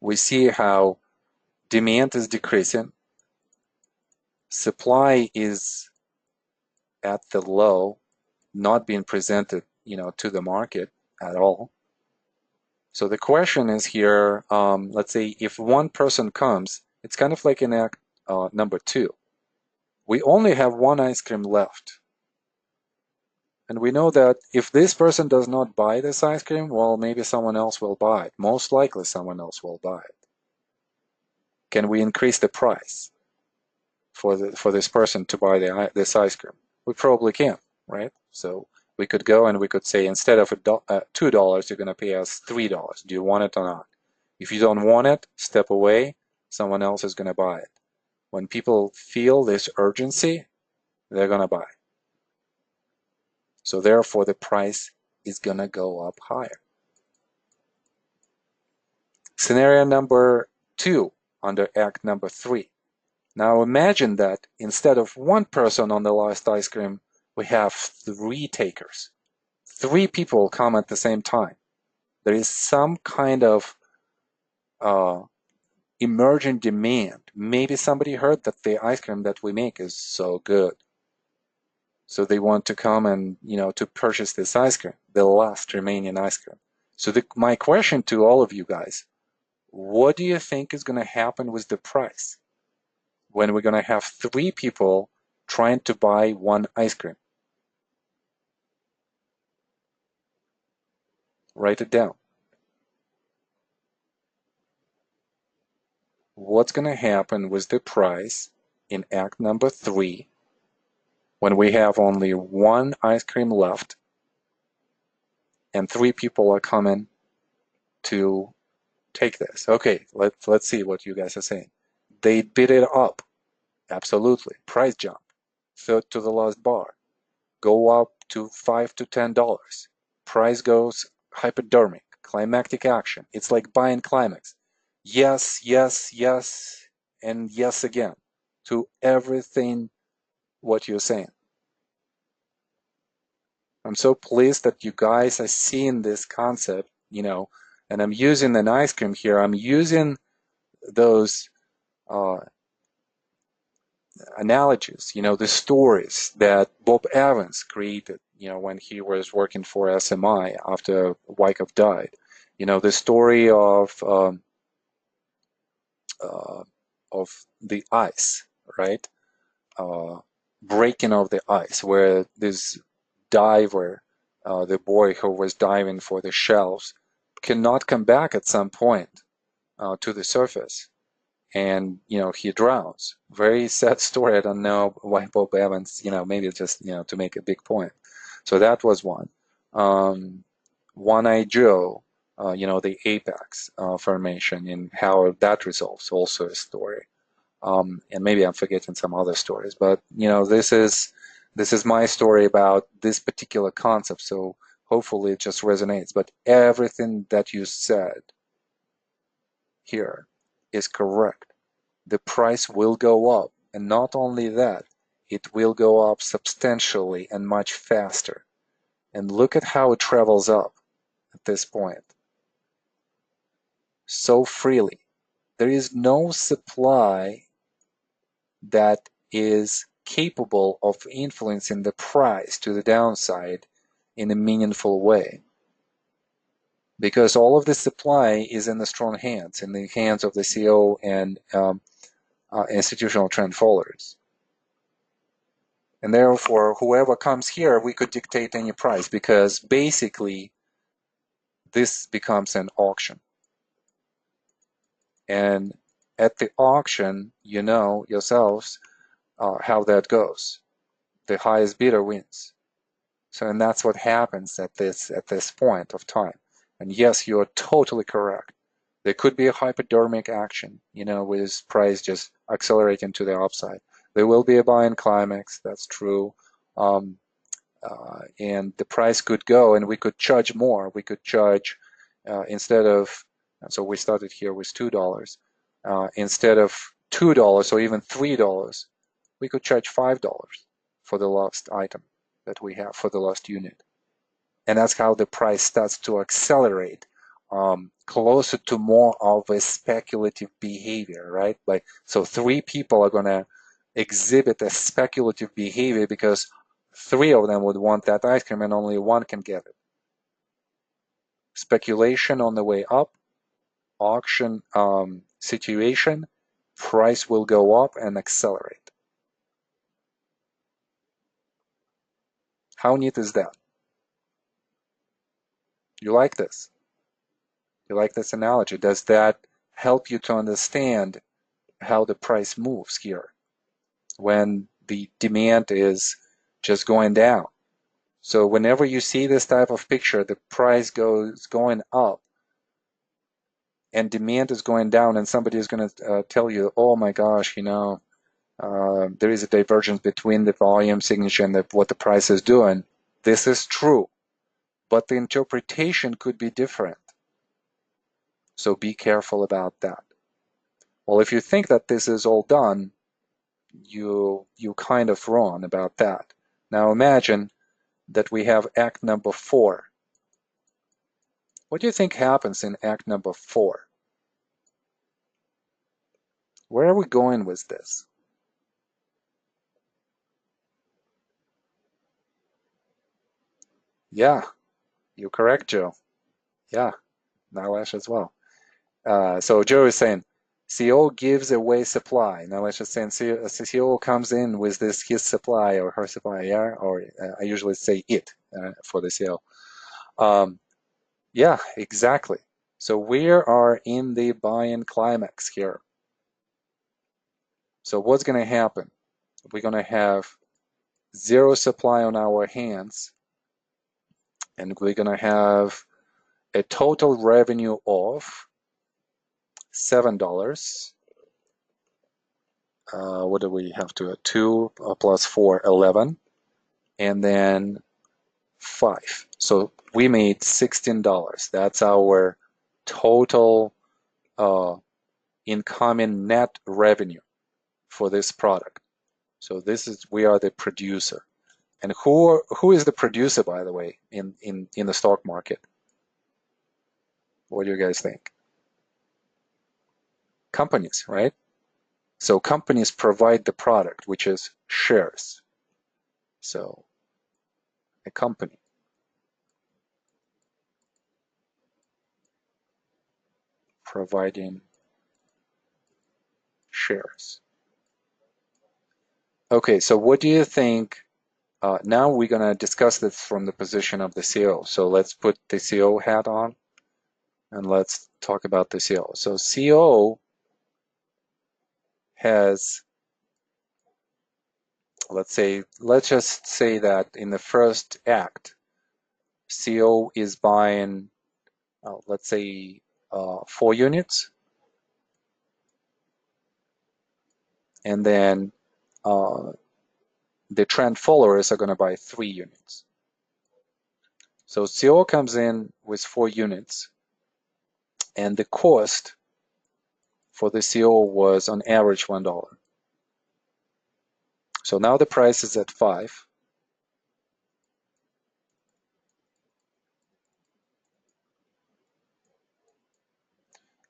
We see how demand is decreasing, supply is at the low, not being presented, to the market at all. So the question is here, let's say if 1 person comes, it's kind of like in Act number 2. We only have 1 ice cream left. And we know that if this person does not buy this ice cream, well, maybe someone else will buy it. Most likely someone else will buy it. Can we increase the price for this person to buy this ice cream? We probably can, right? So we could go and we could say, instead of $2, you're going to pay us $3. Do you want it or not? If you don't want it, step away. Someone else is going to buy it. When people feel this urgency, they're going to buy. So therefore, the price is going to go up higher. Scenario number 2 under Act number 3. Now imagine that instead of 1 person on the last ice cream, we have 3 takers. 3 people come at the same time. There is some kind of emergent demand. Maybe somebody heard that the ice cream that we make is so good. So they want to come and, to purchase this ice cream, the last remaining ice cream. So my question to all of you guys, what do you think is going to happen with the price when we're going to have 3 people trying to buy 1 ice cream? Write it down. What's going to happen with the price in Act number 3 when we have only 1 ice cream left and 3 people are coming to take this. Okay, let's see what you guys are saying. They bid it up. Absolutely. Price jump. Third to the last bar. Go up to $5 to $10. Price goes hypodermic. Climactic action. It's like buying climax. Yes, yes, yes, and yes again to everything what you're saying. I'm so pleased that you guys are seeing this concept, and I'm using an ice cream here. I'm using those analogies, the stories that Bob Evans created, when he was working for SMI after Wyckoff died. The story of the ice, right? Breaking of the ice, where this diver, the boy who was diving for the shells, cannot come back at some point to the surface, and he drowns. Very sad story. I don't know why Bob Evans, maybe just to make a big point. So that was one. One-Eye Joe, the apex formation and how that resolves, also a story. And maybe I'm forgetting some other stories, but this is my story about this particular concept. So hopefully it just resonates. But everything that you said here is correct. The price will go up, and not only that, it will go up substantially and much faster. And look at how it travels up at this point. So freely. There is no supply that is capable of influencing the price to the downside in a meaningful way. Because all of the supply is in the strong hands, in the hands of the CEO and institutional trend followers. And therefore, whoever comes here, we could dictate any price, because basically this becomes an auction. And at the auction, you know yourselves how that goes. The highest bidder wins. So, and that's what happens at this point of time. And yes, you are totally correct. There could be a hypodermic action, with price just accelerating to the upside. There will be a buying climax, that's true. And the price could go, and we could charge more. We could charge instead of, so we started here with $2. Instead of $2 or even $3, we could charge $5 for the last item that we have, for the last unit. And that's how the price starts to accelerate closer to more of a speculative behavior, right? So 3 people are going to exhibit a speculative behavior because 3 of them would want that ice cream and only 1 can get it. Speculation on the way up, auction situation, price will go up and accelerate. How neat is that? You like this? You like this analogy? Does that help you to understand how the price moves here when the demand is just going down? So whenever you see this type of picture, the price goes going up and demand is going down, and somebody is going to tell you, oh my gosh, there is a divergence between the volume signature and what the price is doing. This is true, but the interpretation could be different. So be careful about that. Well, if you think that this is all done, you kind of wrong about that. Now imagine that we have act number 4. What do you think happens in act number 4? Where are we going with this? Yeah, you're correct, Joe. Yeah, Nalash as well. So Joe is saying, CO gives away supply. Nalash is saying, CO comes in with his supply or her supply, yeah? Or I usually say it for the CO. Yeah, exactly. So we are in the buy-in climax here. So what's going to happen? We're going to have 0 supply on our hands, and we're gonna have a total revenue of $7. What do we have to 2 plus 4, 11, and then 5. So we made $16. That's our total incoming net revenue for this product. So this is, we are the producer. And who is the producer, by the way, in the stock market? What do you guys think? Companies, right? So companies provide the product, which is shares. So a company providing shares. Okay, so what do you think? Now we're going to discuss this from the position of the CEO. So let's put the CEO hat on and let's talk about the CEO. So CEO has, let's just say that in the first act, CEO is buying, let's say, 4 units, and then the trend followers are going to buy 3 units. So CEO comes in with 4 units, and the cost for the CEO was on average $1. So now the price is at 5.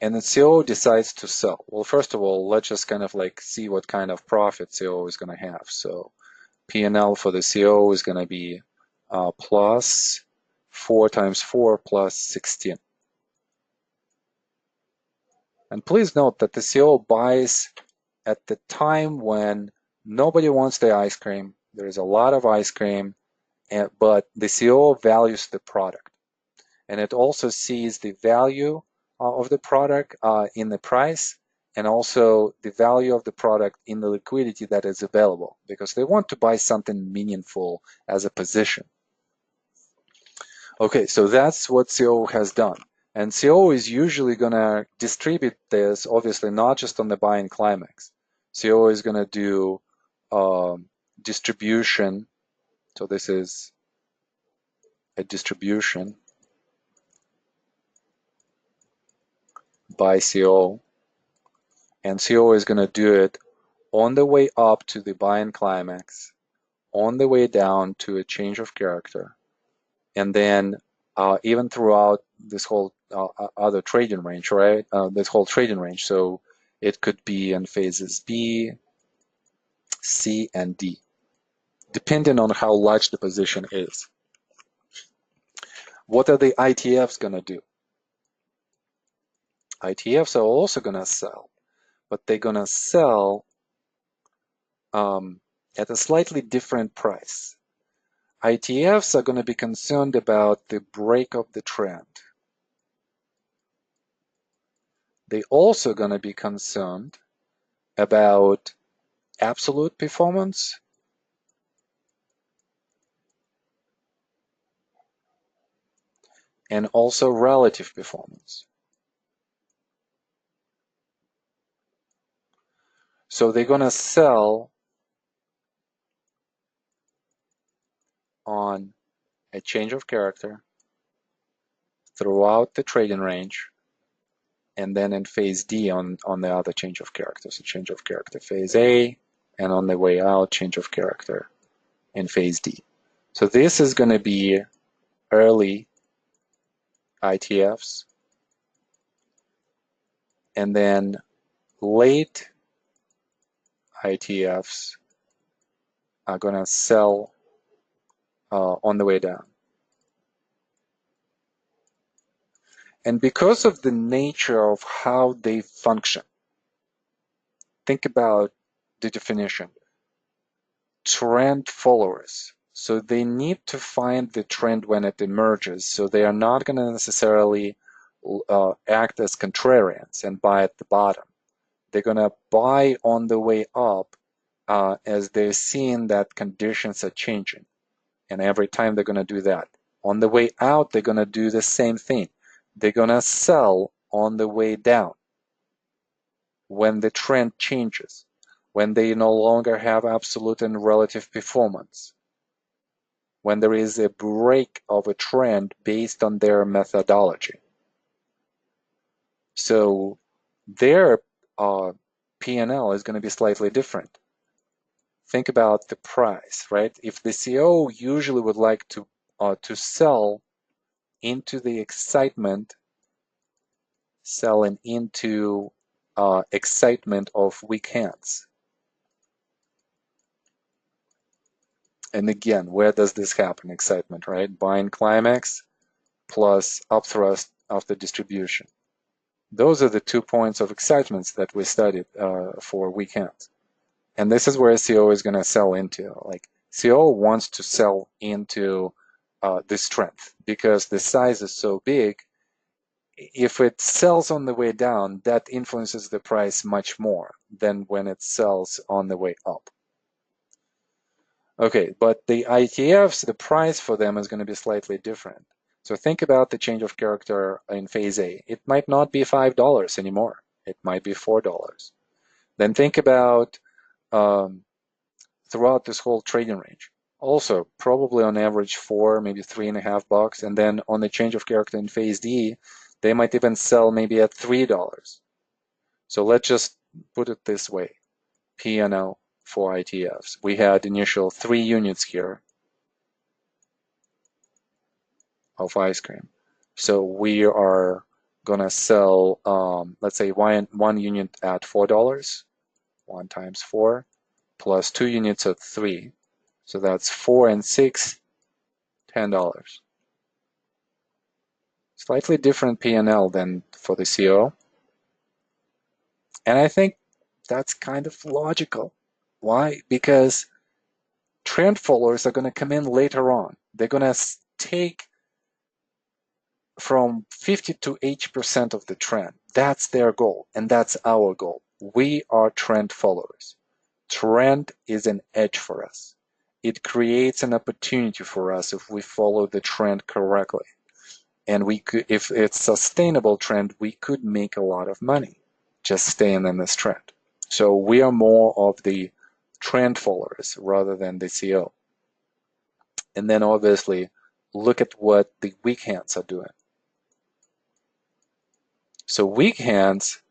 And the CEO decides to sell. Well, first of all, let's just kind of like see what kind of profit CEO is going to have. So P&L for the CEO is going to be plus 4 times 4 plus 16. And please note that the CEO buys at the time when nobody wants the ice cream. There is a lot of ice cream, but the CEO values the product. And it also sees the value of the product in the price, and also the value of the product in the liquidity that is available, because they want to buy something meaningful as a position. Okay, so that's what CEO has done. And CEO is usually going to distribute this, obviously, not just on the buying climax. CEO is going to do distribution. So this is a distribution by CEO. And CEO is going to do it on the way up to the buying climax, on the way down to a change of character, and then even throughout this whole other trading range, right? This whole trading range. So it could be in phases B, C, and D, depending on how large the position is. What are the ITFs going to do? ITFs are also going to sell, but they're going to sell at a slightly different price. ITFs are going to be concerned about the break of the trend. They're also going to be concerned about absolute performance and also relative performance. So they're going to sell on a change of character throughout the trading range, and then in phase D on the other change of character. So change of character phase A, and on the way out, change of character in phase D. So this is going to be early ITFs, and then late ITFs are going to sell on the way down. And because of the nature of how they function, think about the definition. Trend followers. So they need to find the trend when it emerges. So they are not going to necessarily act as contrarians and buy at the bottom. They're going to buy on the way up as they're seeing that conditions are changing. And every time they're going to do that. On the way out, they're going to do the same thing. They're going to sell on the way down when the trend changes, when they no longer have absolute and relative performance, when there is a break of a trend based on their methodology. So their P&L is going to be slightly different. Think about the price, right? If the CO usually would like to sell into the excitement, selling into excitement of weak hands. And again, where does this happen? Excitement, right? Buying climax plus upthrust of the distribution. Those are the 2 points of excitements that we studied for weak hands. And this is where CO is going to sell into. Like CO wants to sell into the strength because the size is so big. If it sells on the way down, that influences the price much more than when it sells on the way up. Okay, but the ITFs, the price for them is going to be slightly different. So think about the change of character in phase A. It might not be $5 anymore. It might be $4. Then think about throughout this whole trading range. Also, probably on average 4, maybe $3.50, and then on the change of character in phase D, they might even sell maybe at $3. So let's just put it this way: P&L for ITFs. We had initial 3 units here of ice cream. So we are gonna sell, let's say one unit at $4, 1 times 4, plus 2 units at 3. So that's 4 and 6, $10. Slightly different P&L than for the CO. And I think that's kind of logical. Why? Because trend followers are going to come in later on. They're going to take from 50 to 80% of the trend. That's their goal, and that's our goal. We are trend followers. Trend is an edge for us. It creates an opportunity for us if we follow the trend correctly. And we could, if it's sustainable trend, we could make a lot of money just staying in this trend. So we are more of the trend followers rather than the CO. And then obviously look at what the weak hands are doing. So weak hands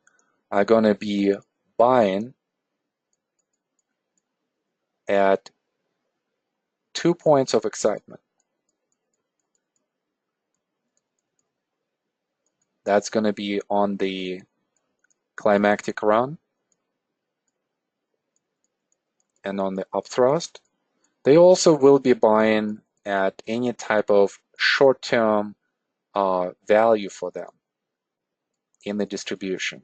are going to be buying at 2 points of excitement. That's going to be on the climactic run and on the upthrust. They also will be buying at any type of short-term value for them in the distribution,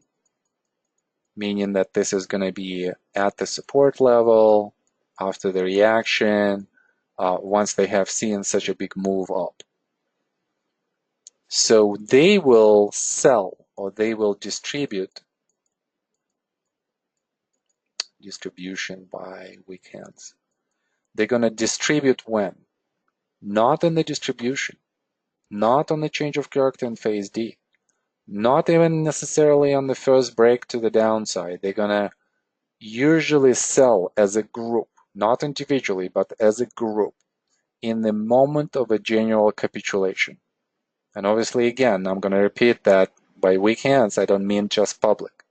meaning that this is going to be at the support level after the reaction once they have seen such a big move up. So they will sell or they will distribute. Distribution by weak hands. They're going to distribute when? Not in the distribution, not on the change of character in phase D, not even necessarily on the first break to the downside. They're going to usually sell as a group, not individually, but as a group in the moment of a general capitulation. And obviously, again, I'm going to repeat that by weak hands, I don't mean just public.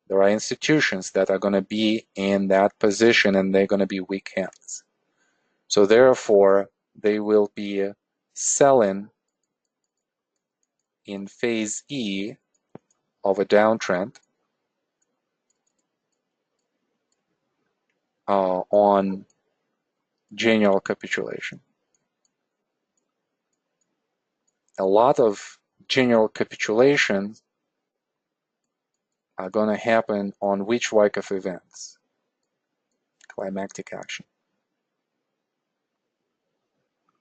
There are institutions that are going to be in that position and they're going to be weak hands. So therefore, they will be selling in phase E of a downtrend on general capitulation. A lot of general capitulations are going to happen on which Wyckoff events? Climactic action.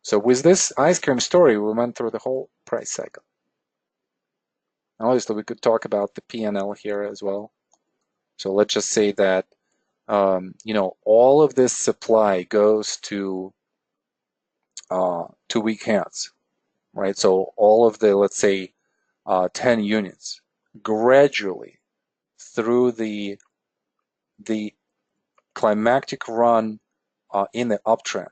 So with this ice cream story, we went through the whole price cycle. Obviously, we could talk about the P&L here as well. So let's just say that all of this supply goes to weak hands. right? So all of the, let's say, 10 units gradually through the climactic run in the uptrend,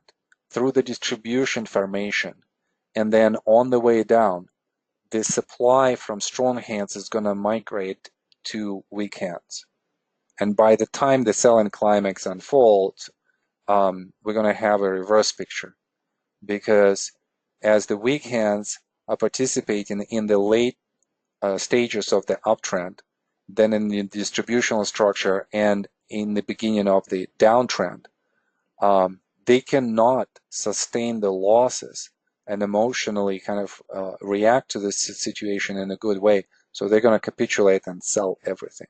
through the distribution formation, and then on the way down, the supply from strong hands is going to migrate to weak hands. And by the time the selling climax unfolds, we're going to have a reverse picture, because as the weak hands are participating in the late stages of the uptrend, then in the distributional structure and in the beginning of the downtrend, they cannot sustain the losses and emotionally kind of react to this situation in a good way. So they're going to capitulate and sell everything.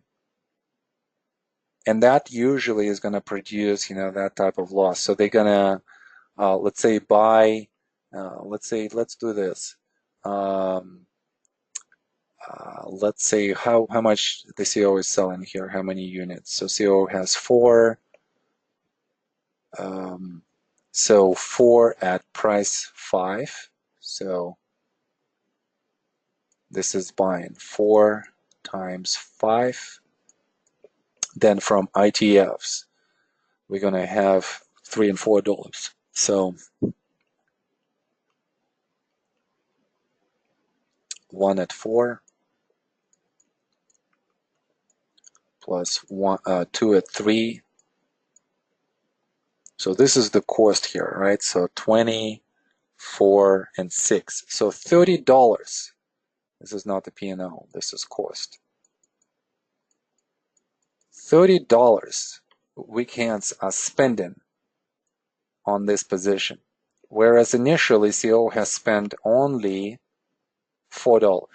And that usually is going to produce, that type of loss. So they're going to, let's say, buy, let's do this. Let's say how much the CO is selling here, how many units. So CO has 4. So 4 at price 5. So this is buying 4 times 5. Then from ITFs, we're going to have $3 and $4. So 1 at 4 plus 2 at 3. So this is the cost here, right? So 20, 4, and 6. So $30. This is not the P&L. This is cost. $30 weak hands are spending on this position, whereas initially CO has spent only $4.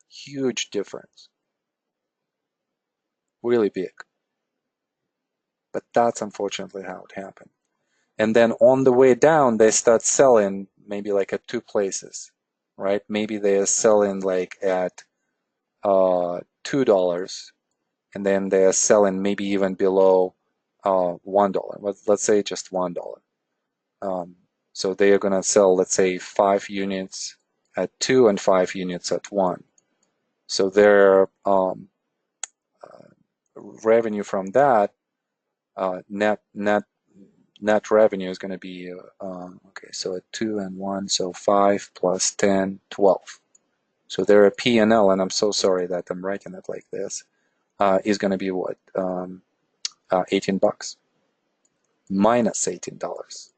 Huge difference. Really big. But that's unfortunately how it happened. And then on the way down, they start selling maybe like at 2 places, right? Maybe they are selling like at $2, and then they are selling maybe even below $1. Let's say just $1. So they are going to sell, let's say, 5 units at 2 and 5 units at 1. So their revenue from that, net revenue is going to be, okay, so at 2 and 1, so 5 plus 10, 12. So their P&L, and I'm so sorry that I'm writing it like this, is going to be what? $18. Minus $18.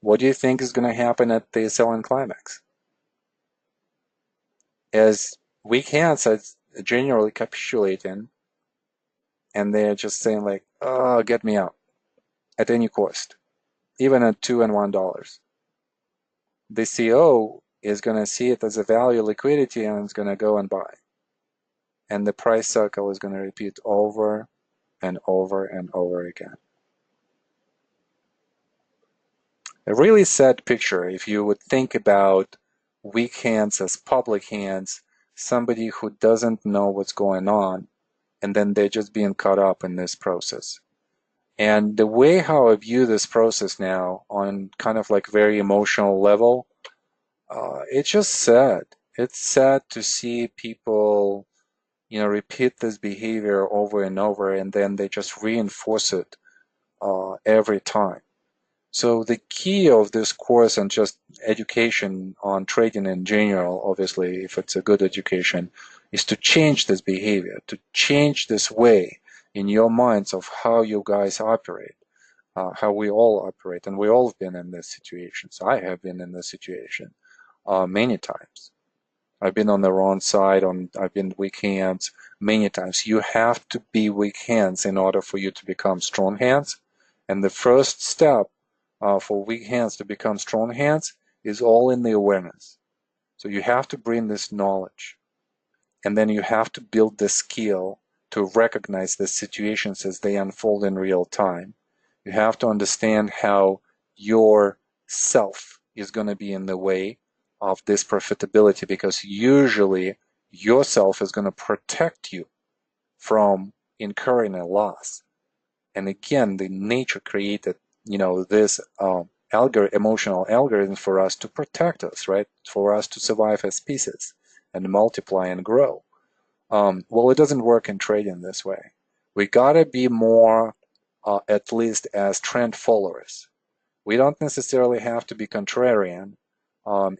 What do you think is going to happen at the selling climax? As weak hands are generally capitulating, and they're just saying like, oh, get me out at any cost, even at $2 and $1. The CO is going to see it as a value liquidity and it's going to go and buy. And the price cycle is going to repeat over and over and over again. A really sad picture if you would think about weak hands as public hands, somebody who doesn't know what's going on, and then they're just being caught up in this process. And the way how I view this process now on kind of like very emotional level, it's just sad. It's sad to see people, repeat this behavior over and over, and then they just reinforce it every time. So the key of this course and just education on trading in general, obviously, if it's a good education, is to change this behavior, to change this way in your minds of how you guys operate, how we all operate. And we all have been in this situation. So I have been in this situation many times. I've been on the wrong side, I've been weak hands many times. You have to be weak hands in order for you to become strong hands. And the first step for weak hands to become strong hands is all in the awareness. So you have to bring this knowledge, and then you have to build the skill to recognize the situations as they unfold in real time. You have to understand how your self is going to be in the way of this profitability, because usually yourself is going to protect you from incurring a loss. And again, the nature created this emotional algorithms for us to protect us, right? For us to survive as species and multiply and grow. Well, it doesn't work in trading this way. We gotta be more, at least as trend followers. We don't necessarily have to be contrarian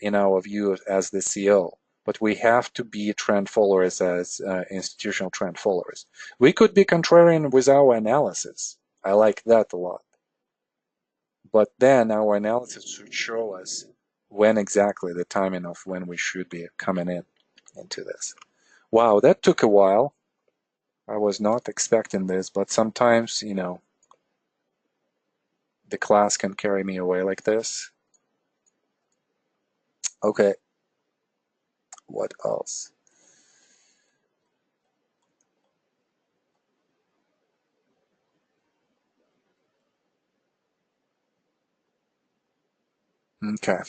in our view as the CO, but we have to be trend followers as institutional trend followers. We could be contrarian with our analysis. I like that a lot. But then our analysis should show us when exactly the timing of when we should be coming into this. Wow, that took a while. I was not expecting this, but sometimes, you know, the class can carry me away like this. Okay, what else? Okay,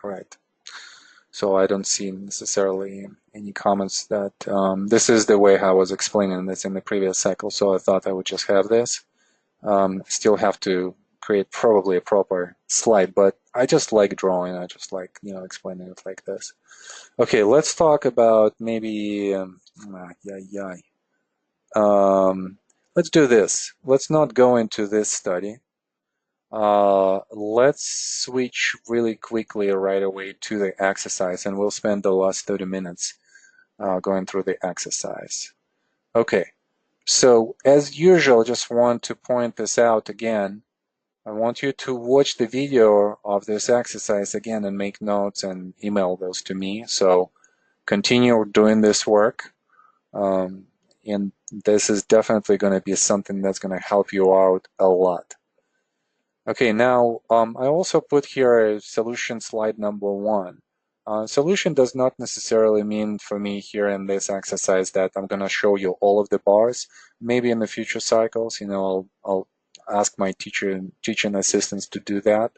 all right. So I don't see necessarily any comments that this is the way I was explaining this in the previous cycle, so I thought I would just have this. Still have to create probably a proper slide, but I just like drawing. I just like, you know, explaining it like this. Okay, let's talk about maybe, let's do this. Let's not go into this study. Let's switch really quickly right away to the exercise, and we'll spend the last 30 minutes going through the exercise. Okay, so as usual, just want to point this out again. I want you to watch the video of this exercise again and make notes and email those to me. So continue doing this work. And this is definitely going to be something that's going to help you out a lot. Okay, now I also put here a solution slide number 1. Solution does not necessarily mean for me here in this exercise that I'm going to show you all of the bars. Maybe in the future cycles, you know, I'll ask my teaching assistants to do that,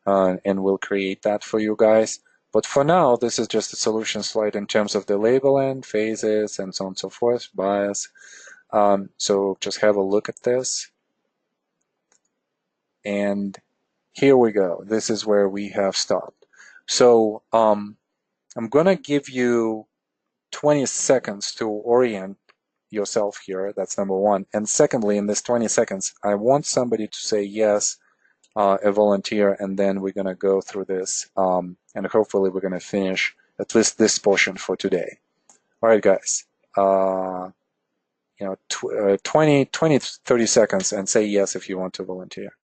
and we'll create that for you guys. But for now, this is just a solution slide in terms of the labeling, phases, and so on and so forth, bias. So just have a look at this. And here we go. This is where we have stopped. So I'm going to give you 20 seconds to orient yourself here. That's number 1. And secondly, in this 20 seconds, I want somebody to say yes, a volunteer, and then we're going to go through this. And hopefully we're going to finish at least this portion for today. All right, guys. You know, 20, 30 seconds, and say yes if you want to volunteer.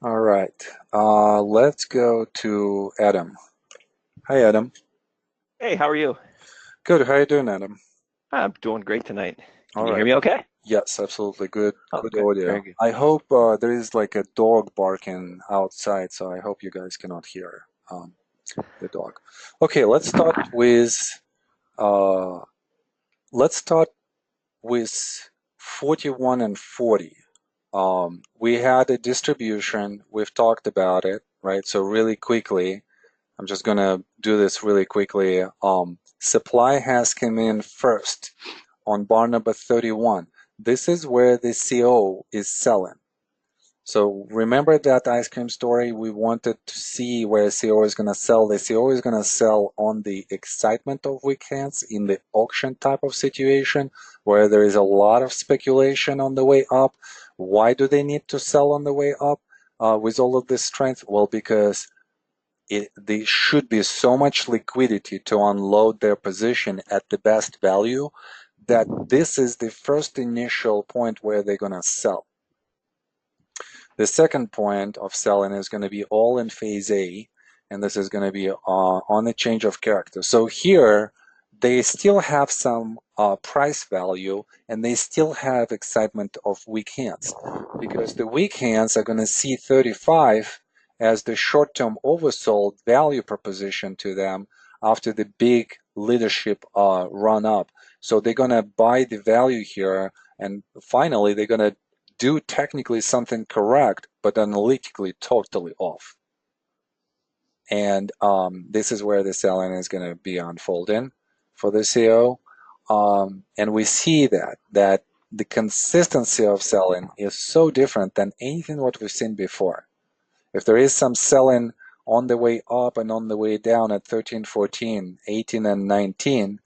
All right. Let's go to Adam. Hi, Adam. Hey, how are you? Good. How you doing, Adam? I'm doing great tonight. Can All you hear right. me okay? Yes, absolutely. Good. Oh, Good good. Very audio. good. I hope there is like a dog barking outside, so I hope you guys cannot hear the dog. Okay. Uh, let's start with 41 and 40. We had a distribution. We've talked about it, right? So really quickly, I'm just gonna do this really quickly. Supply has come in first on bar number 31. This is where the CO is selling. So remember that ice cream story? We wanted to see where CO is going to sell. The CO is going to sell on the excitement of weak hands in the auction type of situation where there is a lot of speculation on the way up. Why do they need to sell on the way up with all of this strength? Well, because there should be so much liquidity to unload their position at the best value that this is the first initial point where they're going to sell. The second point of selling is going to be all in phase A, and this is going to be on the change of character. So here, they still have some price value, and they still have excitement of weak hands, because the weak hands are going to see 35 as the short-term oversold value proposition to them after the big leadership run up. So they're going to buy the value here, and finally, they're going to do technically something correct, but analytically totally off. And this is where the selling is going to be unfolding for the CO. And we see that the consistency of selling is so different than anything what we've seen before. If there is some selling on the way up and on the way down at 13, 14, 18, and 19,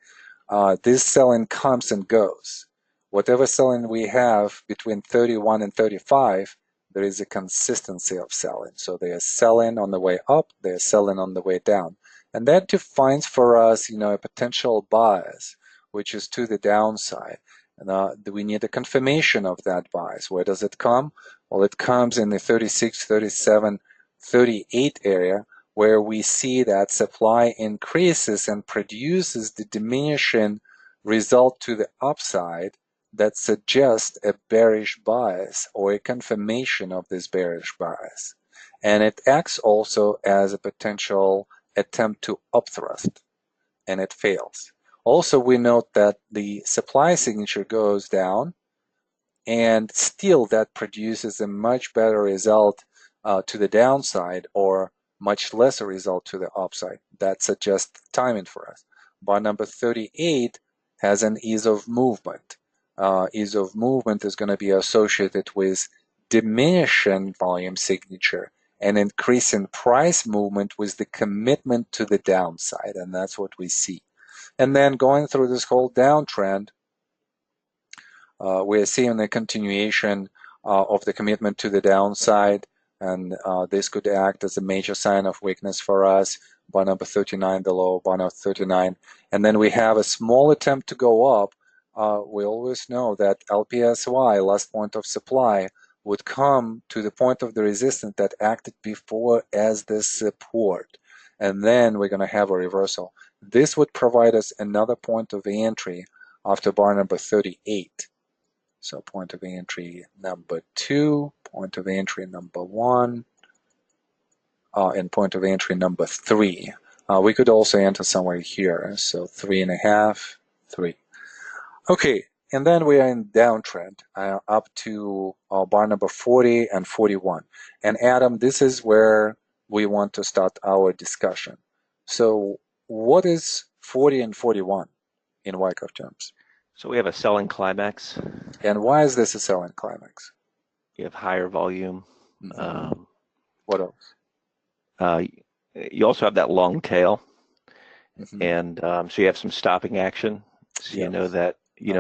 this selling comes and goes. Whatever selling we have between 31 and 35, there is a consistency of selling. So they are selling on the way up, they are selling on the way down. And that defines for us, a potential bias, which is to the downside. And we need a confirmation of that bias. Where does it come? Well, it comes in the 36, 37, 38 area, where we see that supply increases and produces the diminishing result to the upside that suggests a bearish bias or a confirmation of this bearish bias. And it acts also as a potential attempt to upthrust, and it fails. Also, we note that the supply signature goes down, and still that produces a much better result to the downside or much lesser result to the upside. That suggests timing for us. Bar number 38 has an ease of movement. Ease of movement is going to be associated with diminishing volume signature and increasing price movement with the commitment to the downside, and that's what we see. And then going through this whole downtrend, we're seeing a continuation of the commitment to the downside, and this could act as a major sign of weakness for us. Bar number 39, the low, bar number 39. And then we have a small attempt to go up. We always know that LPSY, last point of supply, would come to the point of the resistance that acted before as the support. And then we're going to have a reversal. This would provide us another point of entry after bar number 38. So point of entry number 2, point of entry number 1, and point of entry number 3. We could also enter somewhere here, so 3.5, 3. Okay, and then we are in downtrend up to bar number 40 and 41. And Adam, this is where we want to start our discussion. So what is 40 and 41 in Wyckoff terms? So we have a selling climax. And why is this a selling climax? You have higher volume. What else? You also have that long tail, Mhm. and so you have some stopping action. So Yes. you know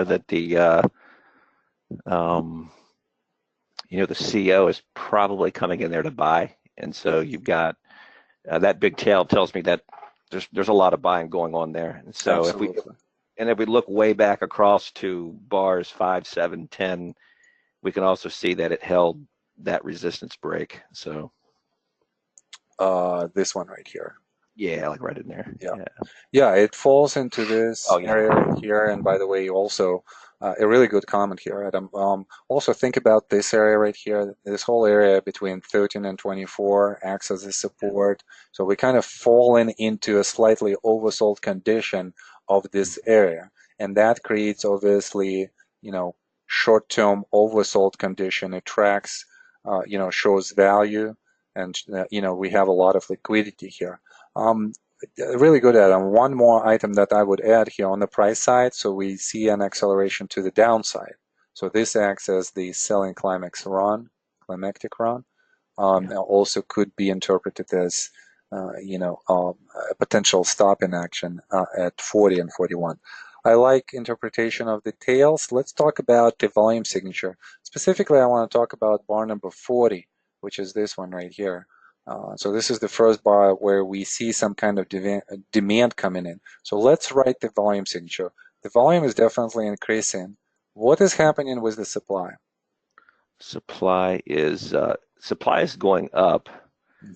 that the CO is probably coming in there to buy, and so you've got that big tail tells me that there's a lot of buying going on there. And so Absolutely. if we look way back across to bars 5, 7, 10, we can also see that it held that resistance break. So this one right here. yeah, like right in there. Yeah, it falls into this Oh, yeah. area right here. And by the way, also a really good comment here, Adam. Also think about this area right here. This whole area between 13 and 24 acts as a support. So we kind of fallen into a slightly oversold condition of this area, and that creates obviously, short-term oversold condition. It tracks, shows value, and we have a lot of liquidity here. Really good, Adam. One more item that I would add here on the price side. So we see an acceleration to the downside. So this acts as the selling climactic run. Also could be interpreted as a potential stop in action at 40 and 41. I like interpretation of the tails. Let's talk about the volume signature. Specifically, I want to talk about bar number 40, which is this one right here. So this is the first bar where we see some kind of demand coming in. So let's write the volume signature. The volume is definitely increasing. What is happening with the supply? Supply is going up,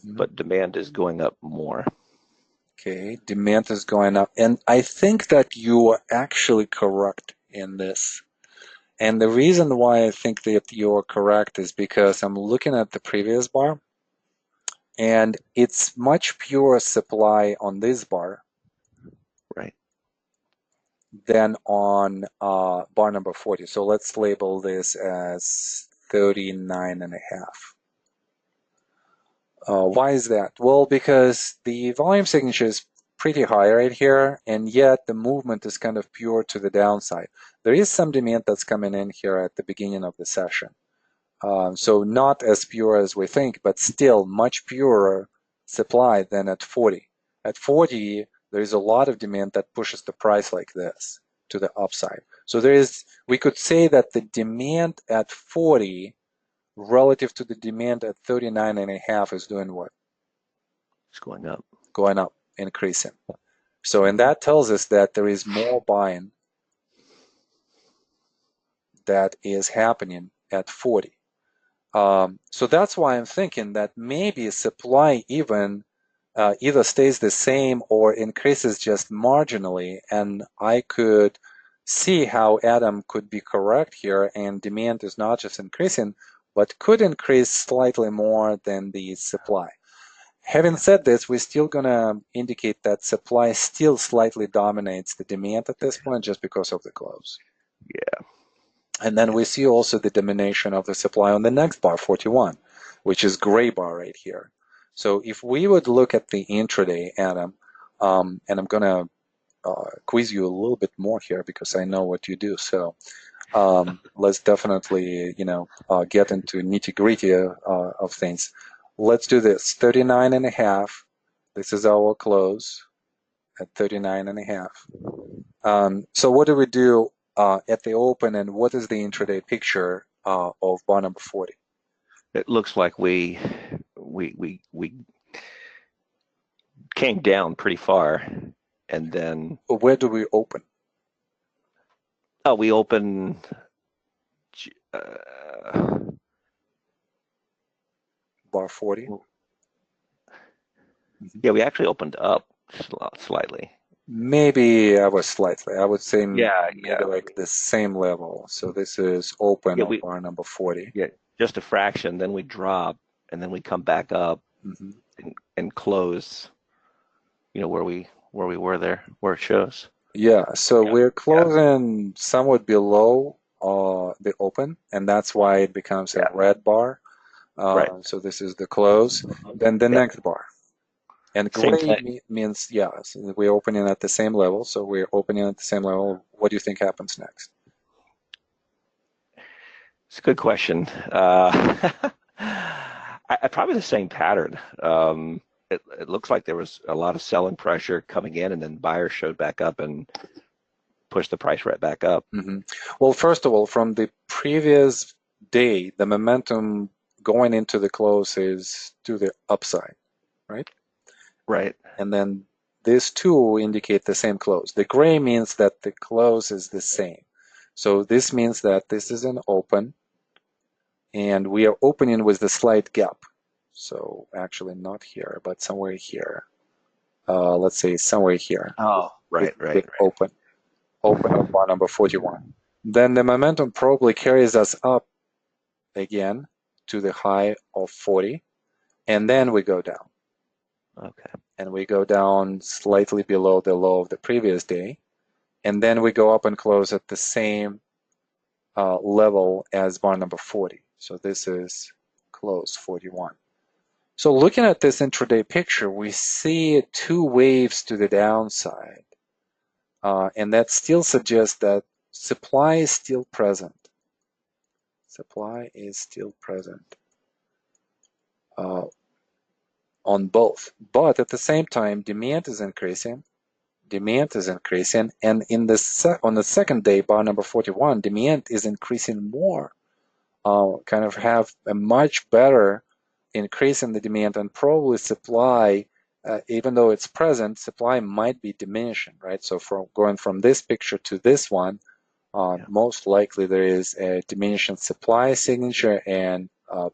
but demand is going up more. Okay, demand is going up. And I think that you are actually correct in this. And the reason why I think that you're correct is because I'm looking at the previous bar, and it's much purer supply on this bar Right. than on bar number 40. So let's label this as 39 and a half. Why is that? Well, because the volume signature is pretty high right here, and yet the movement is kind of pure to the downside. There is some demand that's coming in here at the beginning of the session. So not as pure as we think, but still much purer supply than at 40. At 40, there is a lot of demand that pushes the price like this to the upside. So we could say that the demand at 40 relative to the demand at 39 and a half is doing what? It's going up. Going up, increasing. So, and that tells us that there is more buying that is happening at 40. So that's why I'm thinking that maybe supply either stays the same or increases just marginally, and I could see how Adam could be correct here, and demand is not just increasing, but could increase slightly more than the supply. Having said this, we're still going to indicate that supply still slightly dominates the demand at this point just because of the close. Yeah. And then we see also the domination of the supply on the next bar, 41, which is gray bar right here. So if we would look at the intraday, Adam, and I'm going to quiz you a little bit more here because I know what you do. So let's definitely, get into nitty-gritty of things. Let's do this. 39 and a half. This is our close at 39 and a half. So what do we do at the open, and what is the intraday picture of bar number 40? It looks like we came down pretty far, and then Where do we open? we open Bar 40? Yeah, we actually opened up slightly. Maybe I was slightly. I would say maybe Yeah. like the same level. So this is open of bar number 40. Yeah, just a fraction. Then we drop, and then we come back up and close. Where we were there, where it shows. Yeah, so we're closing somewhat below the open, and that's why it becomes a red bar. Right. So this is the close. Then the next bar. And gray means, so we're opening at the same level. So we're opening at the same level. What do you think happens next? It's a good question. Probably the same pattern. It looks like there was a lot of selling pressure coming in, and then buyers showed back up and pushed the price right back up. Well, first of all, from the previous day, the momentum going into the close is to the upside, right? Right. And then these two indicate the same close. The gray means that the close is the same. So this means that this is an open, and we are opening with the slight gap. So actually not here, but somewhere here. Let's say somewhere here. Oh, right. Open of bar number 41. Then the momentum probably carries us up again to the high of 40, and then we go down. Okay. And we go down slightly below the low of the previous day, and then we go up and close at the same level as bar number 40. So this is close 41. So looking at this intraday picture, we see two waves to the downside, and that still suggests that supply is still present. Supply is still present on both, but at the same time, demand is increasing. Demand is increasing, and on the second day, bar number 41, demand is increasing more. Kind of have a much better increase in the demand, and probably supply, even though it's present, supply might be diminishing, right? So from going from this picture to this one, most likely there is a diminishing supply signature and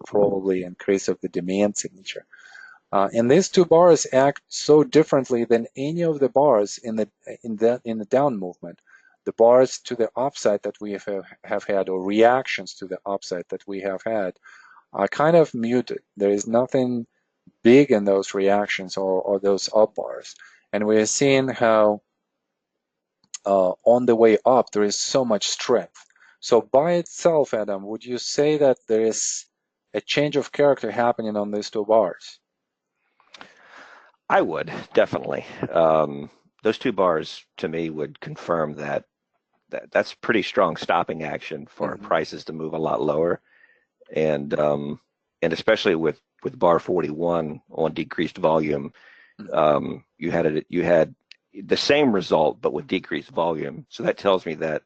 probably increase of the demand signature. And these two bars act so differently than any of the bars in the down movement. The bars to the upside that we have had, or reactions to the upside that we have had, are kind of muted. There is nothing big in those reactions or those up bars. And we are seeing how on the way up there is so much strength. So by itself, Adam, would you say that there is a change of character happening on these two bars? I would, definitely. Those two bars to me would confirm that, that's pretty strong stopping action for prices to move a lot lower. And especially with bar 41 on decreased volume, you had the same result but with decreased volume. So that tells me that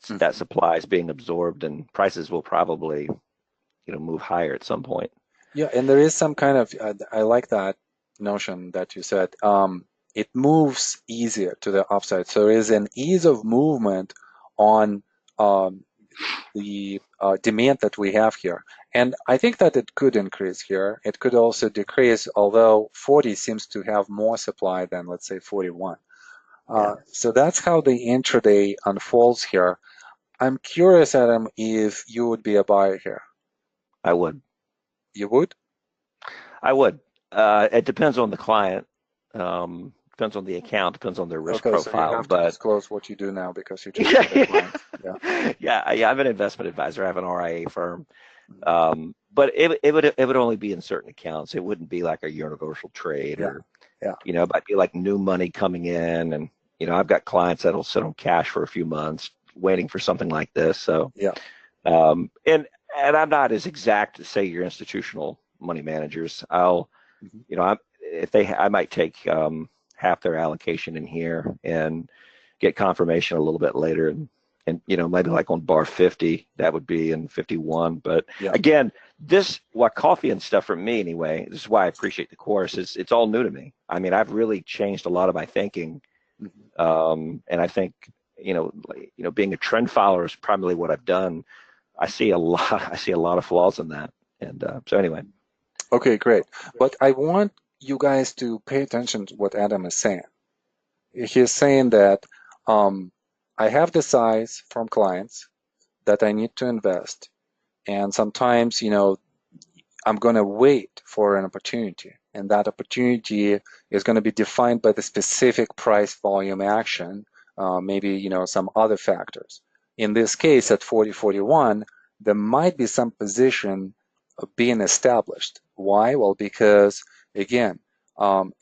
that supply is being absorbed and prices will probably move higher at some point. Yeah, and there is some kind of I like that notion that you said. It moves easier to the upside, so there is an ease of movement on the demand that we have here. And I think that it could increase here. It could also decrease, although 40 seems to have more supply than, let's say, 41. So that's how the intraday unfolds here. I'm curious, Adam, if you would be a buyer here. I would. You would? I would. It depends on the client. Depends on the account. Depends on their risk profile. So you have to disclose what you do now because you just had a client. Yeah. I'm an investment advisor. I have an RIA firm. But it would only be in certain accounts. It wouldn't be like a universal trade or it might be like new money coming in, and I've got clients that'll sit on cash for a few months waiting for something like this. So and I'm not as exact as say your institutional money managers. I might take half their allocation in here and get confirmation a little bit later, and maybe like on bar 50, that would be in 51. But again, what coffee and stuff for me anyway, this is why I appreciate the course. It's all new to me. I mean, I've really changed a lot of my thinking, and I think being a trend follower is probably what I've done. I see a lot of flaws in that, and so anyway. Okay, great. But I want you guys to pay attention to what Adam is saying. He's saying that I have the size from clients that I need to invest, and sometimes, I'm going to wait for an opportunity, and that opportunity is going to be defined by the specific price volume action, maybe, some other factors. In this case, at 40.41, there might be some position being established. Why? Well, because again,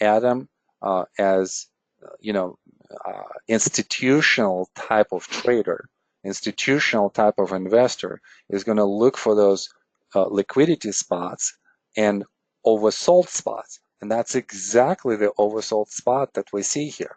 Adam, as institutional type of trader, institutional type of investor, is going to look for those liquidity spots and oversold spots, and that's exactly the oversold spot that we see here.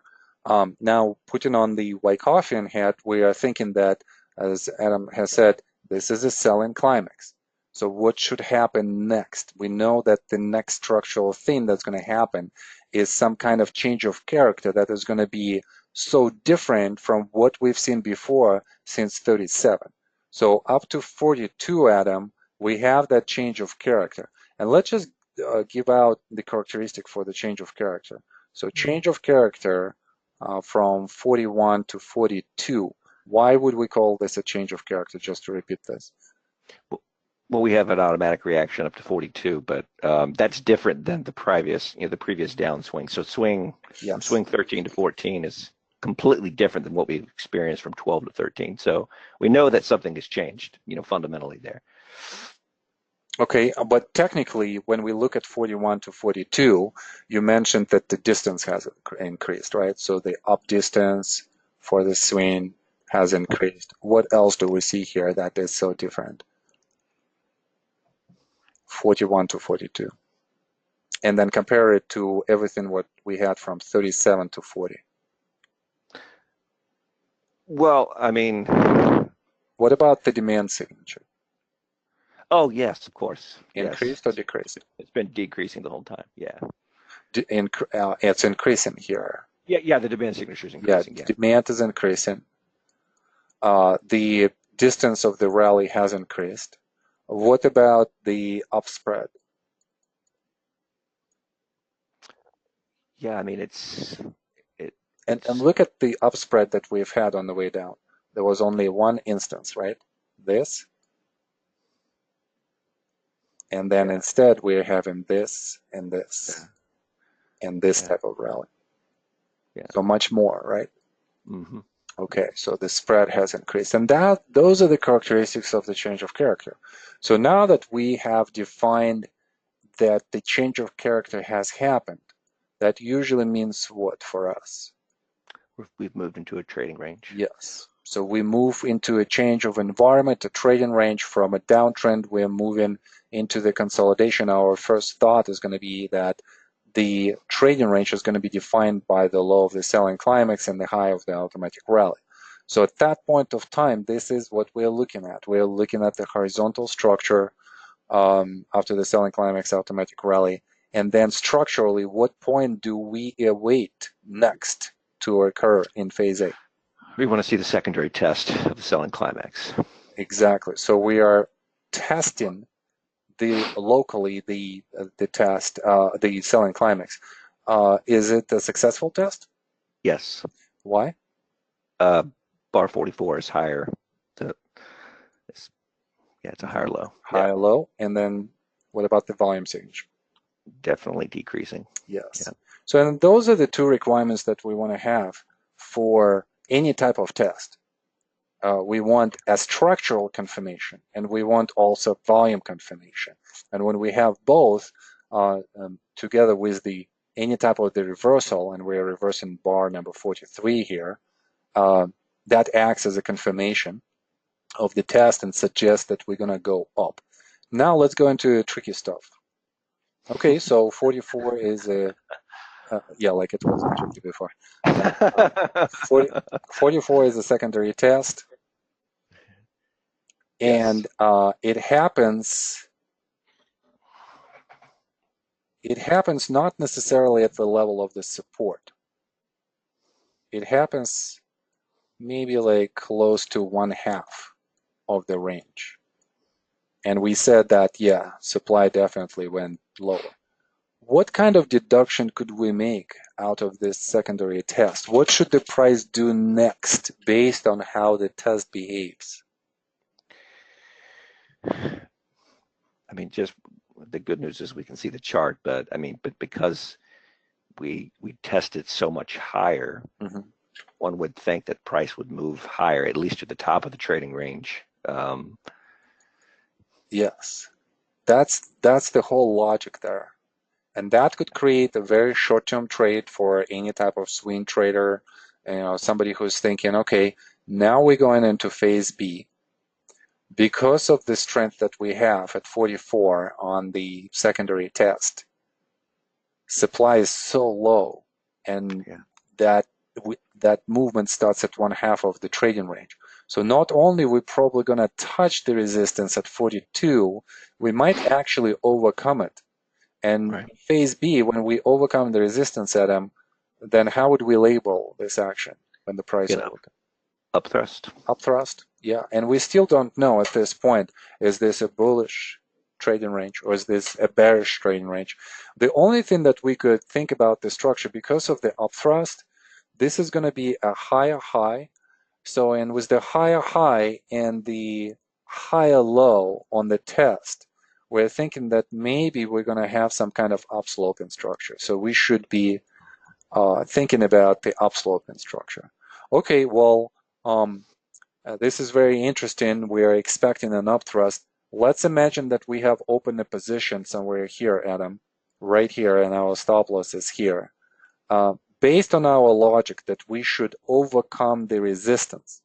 Now, putting on the Wyckoffean hat, we are thinking that, as Adam has said, this is a selling climax. So what should happen next? We know that the next structural thing that's going to happen is some kind of change of character that is going to be so different from what we've seen before since 37. So up to 42, Adam, we have that change of character. And let's just give out the characteristic for the change of character. So change of character from 41 to 42. Why would we call this a change of character? Just to repeat this. Well, we have an automatic reaction up to 42, but that's different than the previous downswing. So swing 13 to 14 is completely different than what we experienced from 12 to 13. So we know that something has changed, fundamentally there. Okay, but technically, when we look at 41 to 42, you mentioned that the distance has increased, right? So the up distance for the swing has increased. What else do we see here that is so different? 41 to 42. And then compare it to everything what we had from 37 to 40. Well, I mean, What about the demand signature? oh, yes, of course. Yes. Increased or decreased? It's been decreasing the whole time. Yeah. It's increasing here. Yeah, the demand signature is Yeah, increasing. the Yeah. demand is increasing. The distance of the rally has increased. What about the up spread? Yeah, I mean, And it's look at the up spread that we've had on the way down. There was only one instance, right? This. And then yeah, instead we're having this and this and this yeah, type of rally. yeah. So much more, right? Hmm. Okay, so the spread has increased. And those are the characteristics of the change of character. So now that we have defined that the change of character has happened, that usually means what for us? We've moved into a trading range. Yes. So we move into a change of environment, a trading range. From a downtrend, we're moving into the consolidation. Our first thought is going to be that the trading range is going to be defined by the low of the selling climax and the high of the automatic rally. So at that point of time, this is what we're looking at. We're looking at the horizontal structure after the selling climax automatic rally. And then structurally, what point do we await next to occur in phase A? We want to see the secondary test of the selling climax. Exactly. So we are testing locally the test, the selling climax. Is it a successful test? Yes. Why? Uh, bar 44 is higher. The, it's a higher Mhm. low. Yeah, High, low, and then what about the volume signature? definitely decreasing. Yes. Yeah. So and those are the two requirements that we want to have for any type of test. We want a structural confirmation, and we want also volume confirmation. And when we have both together with the any type of the reversal, and we're reversing bar number 43 here, uh, that acts as a confirmation of the test and suggests that we're going to go up. Now let's go into tricky stuff. Okay, so 44 is a yeah, like it wasn't tricky before. Yeah, 40, 44 is a secondary test. Yes. And it happens not necessarily at the level of the support. It happens maybe like close to one half of the range. And we said that, yeah, supply definitely went lower. What kind of deduction could we make out of this secondary test? What should the price do next based on how the test behaves? I mean, just the good news is we can see the chart, but I mean, but because we tested so much higher, Mm-hmm. one would think that price would move higher, at least to the top of the trading range. Yes, that's the whole logic there. And that could create a very short-term trade for any type of swing trader, somebody who's thinking, okay, now we're going into phase B. Because of the strength that we have at 44 on the secondary test, supply is so low, and Yeah. that that movement starts at one half of the trading range. So not only we're probably going to touch the resistance at 42, we might actually overcome it. And Right. phase B, when we overcome the resistance at M, then how would we label this action when the price overcomes? Up thrust. Upthrust? Yeah. And we still don't know at this point, is this a bullish trading range or is this a bearish trading range? The only thing that we could think about the structure, because of the upthrust, this is going to be a higher high. So, and with the higher high and the higher low on the test, we're thinking that maybe we're going to have some kind of upslope in structure. So we should be thinking about the upsloping structure. Okay, well, this is very interesting. We are expecting an upthrust. Let's imagine that we have opened a position somewhere here, Adam, right here, and our stop loss is here. Based on our logic that we should overcome the resistance,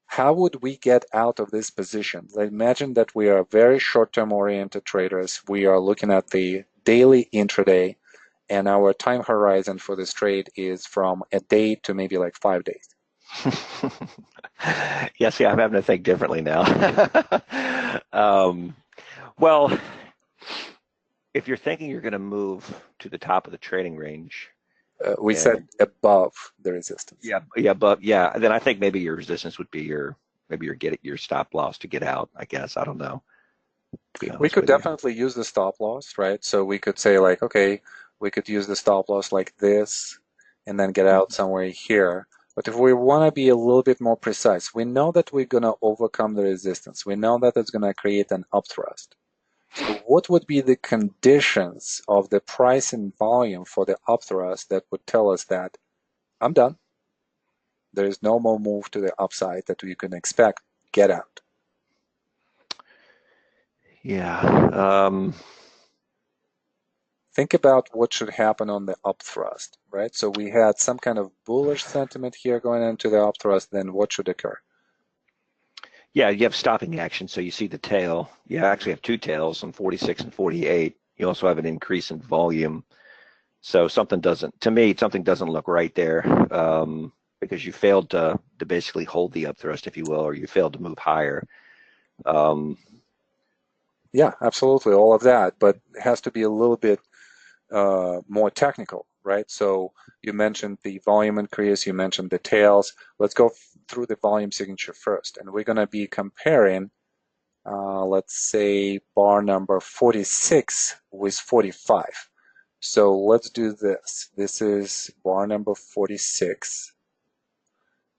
how would we get out of this position? Imagine that we are very short-term oriented traders. We are looking at the daily intraday, and our time horizon for this trade is from a day to maybe like 5 days. Yeah, see, I'm having to think differently now. Well, if you're thinking you're going to move to the top of the trading range, We and said above the resistance. then I think maybe your resistance would be your stop loss to get out. I guess I don't know. To be We honest could with you. definitely use the stop loss, right? So we could say like, okay, we could use the stop loss like this and then get out somewhere here. But if we want to be a little bit more precise, we know that we're going to overcome the resistance. We know that it's going to create an upthrust. So what would be the conditions of the price and volume for the upthrust that would tell us that I'm done? There is no more move to the upside that we can expect. Get out. Yeah. Think about what should happen on the upthrust, right? So we had some kind of bullish sentiment here going into the upthrust, then what should occur? Yeah, you have stopping action, so you see the tail. You actually have two tails on 46 and 48. You also have an increase in volume. So something doesn't look right there, because you failed to basically hold the upthrust, if you will, or you failed to move higher. Yeah, absolutely, all of that, but it has to be a little bit more technical, right? So you mentioned the volume increase, you mentioned the tails. Let's go through the volume signature first, and we're going to be comparing, let's say, bar number 46 with 45. So let's do this. This is bar number 46,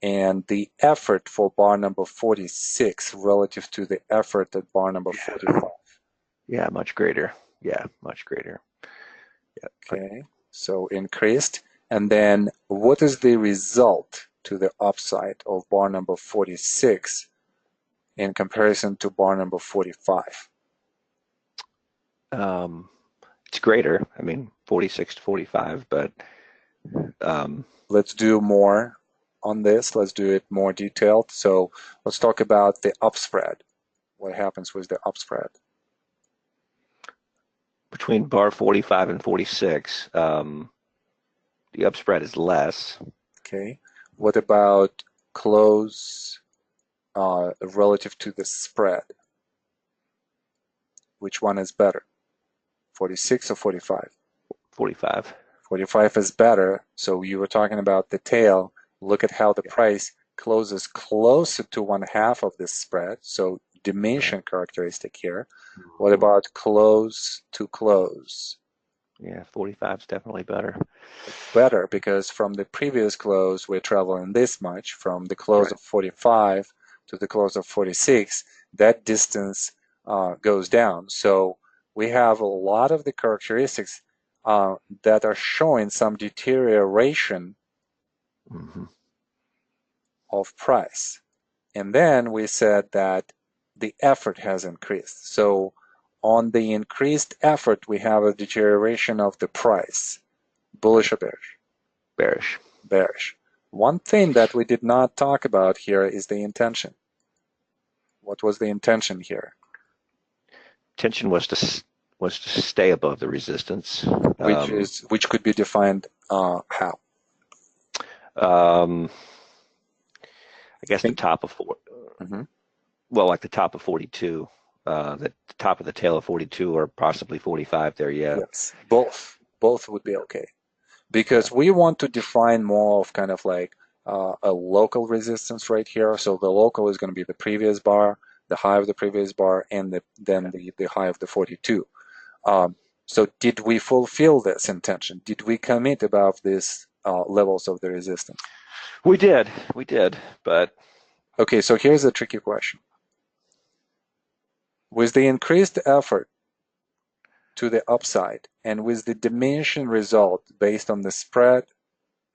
and the effort for bar number 46 relative to the effort at bar number 45. Yeah, much greater. Yeah, much greater. Yeah. Okay, so increased. And then what is the result to the upside of bar number 46 in comparison to bar number 45? It's greater. I mean, 46 to 45, but Let's do more on this. Let's do it more detailed. So let's talk about the upspread. What happens with the upspread? between bar 45 and 46, the upspread is less. Okay. What about close relative to the spread? Which one is better? 46 or 45? 45. 45 is better. So you were talking about the tail. Look at how the Yeah. price closes closer to one half of this spread. So diminishing characteristic here. What Mhm. about close to close? Yeah, 45 is definitely better. Better, because from the previous close we're traveling this much. From the close Right. of 45 to the close of 46, that distance goes down. So we have a lot of the characteristics that are showing some deterioration Mm-hmm. of price. And then we said that the effort has increased. So on the increased effort, we have a deterioration of the price. Bullish Right. or bearish? Bearish. Bearish. One thing that we did not talk about here is the intention. What was the intention here? Tension was to stay above the resistance. Which could be defined how? Um, I guess the Think. top of four. Mhm. Well, like the top of 42, the top of the tail of 42, or possibly 45 there. Yeah. Yes, both would be okay, Yeah. because we want to define more of kind of like a local resistance right here. So the local is going to be the previous bar, the high of the previous bar, and then the high of the 42. So did we fulfill this intention? Did we commit above these levels of the resistance? We did. We did. But Okay, so here's a tricky question. With the increased effort to the upside, and with the diminishing result based on the spread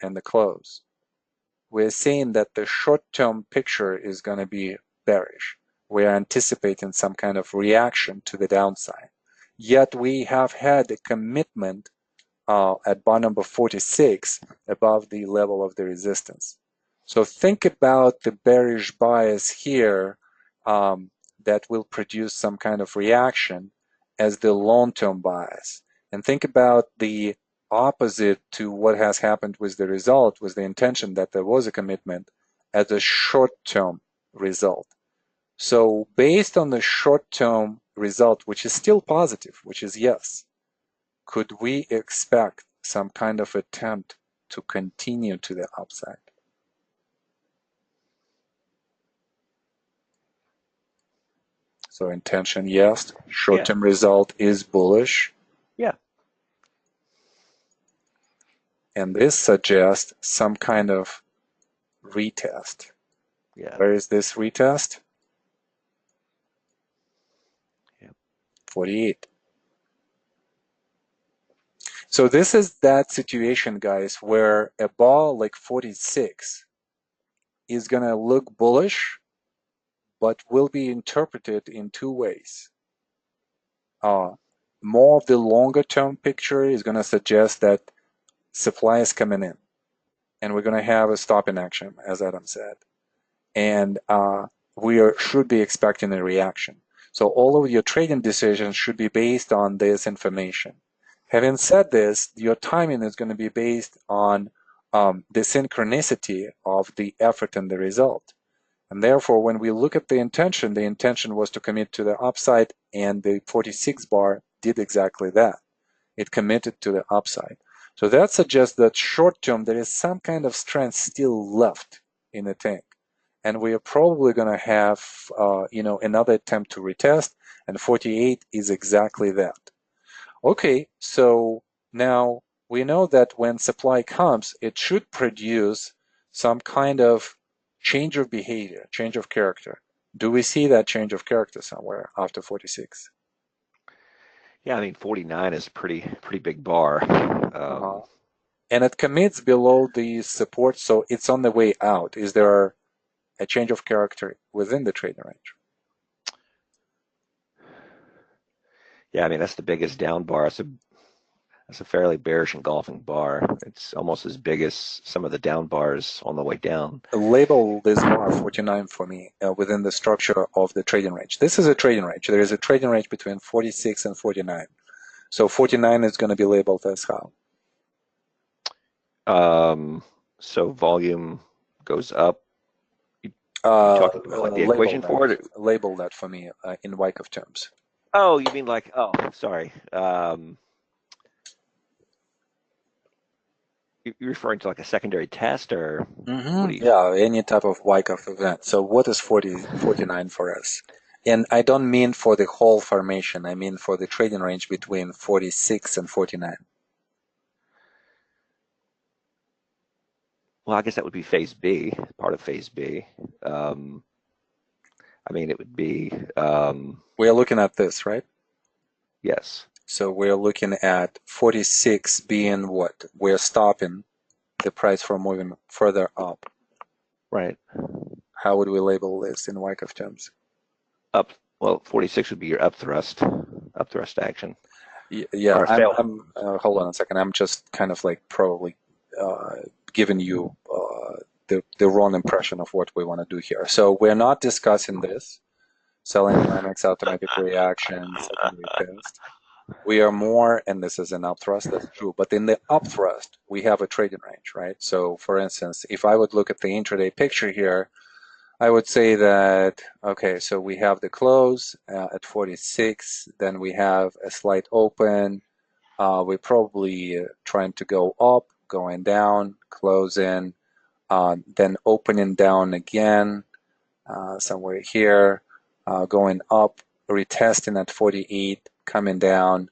and the close, we're seeing that the short-term picture is going to be bearish. We're anticipating some kind of reaction to the downside. Yet we have had a commitment at bar number 46 above the level of the resistance. So think about the bearish bias here that will produce some kind of reaction as the long-term bias. And think about the opposite to what has happened with the result, was the intention that there was a commitment as a short-term result. So based on the short-term result, which is still positive, which is yes, could we expect some kind of attempt to continue to the upside? So intention, yes. Short-term result is bullish. Yeah. And this suggests some kind of retest. Yeah. Where is this retest? Yeah. 48. So this is that situation, guys, where a ball like 46 is going to look bullish, but will be interpreted in two ways. More of the longer term picture is going to suggest that supply is coming in, and we're going to have a stop in action, as Adam said. And should be expecting a reaction. So all of your trading decisions should be based on this information. Having said this, your timing is going to be based on the synchronicity of the effort and the result. And therefore, when we look at the intention was to commit to the upside, and the 46 bar did exactly that. It committed to the upside. So that suggests that short term, there is some kind of strength still left in the tank. And we are probably going to have, another attempt to retest, and 48 is exactly that. Okay, so now we know that when supply comes, it should produce some kind of change of behavior, change of character. Do we see that change of character somewhere after 46? Yeah, I mean, 49 is pretty big bar. And it commits below the support, so it's on the way out. Is there a change of character within the trading range? Yeah, I mean, that's the biggest down bar. That's a fairly bearish engulfing bar. It's almost as big as some of the down bars on the way down. Label this bar 49 for me within the structure of the trading range. This is a trading range. There is a trading range between 46 and 49. So 49 is going to be labeled as how? So volume goes up. You're talking about like the equation for it? Label that for me in Wyckoff terms. Oh, you mean like, oh, sorry. You're referring to like a secondary test, or Yeah, any type of Wyckoff event. So what is 49 for us? And I don't mean for the whole formation. I mean for the trading range between 46 and 49. Well, I guess that would be phase B, part of phase B. I mean, it would be. We are looking at this, right? Yes. So we're looking at 46 being what? We're stopping the price from moving further up. Right. How would we label this in Wyckoff terms? Up. Well, 46 would be your up thrust action. Yeah, I'm hold on a second. I'm just kind of like probably giving you the wrong impression of what we want to do here. So we're not discussing this. Selling dynamics, automatic reactions, secondary test. We are more, and this is an upthrust, that's true, but in the upthrust, we have a trading range, right? So for instance, if I would look at the intraday picture here, I would say that, okay, so we have the close at 46, then we have a slight open. We're probably trying to go up, going down, closing, then opening down again, somewhere here, going up, retesting at 48, coming down,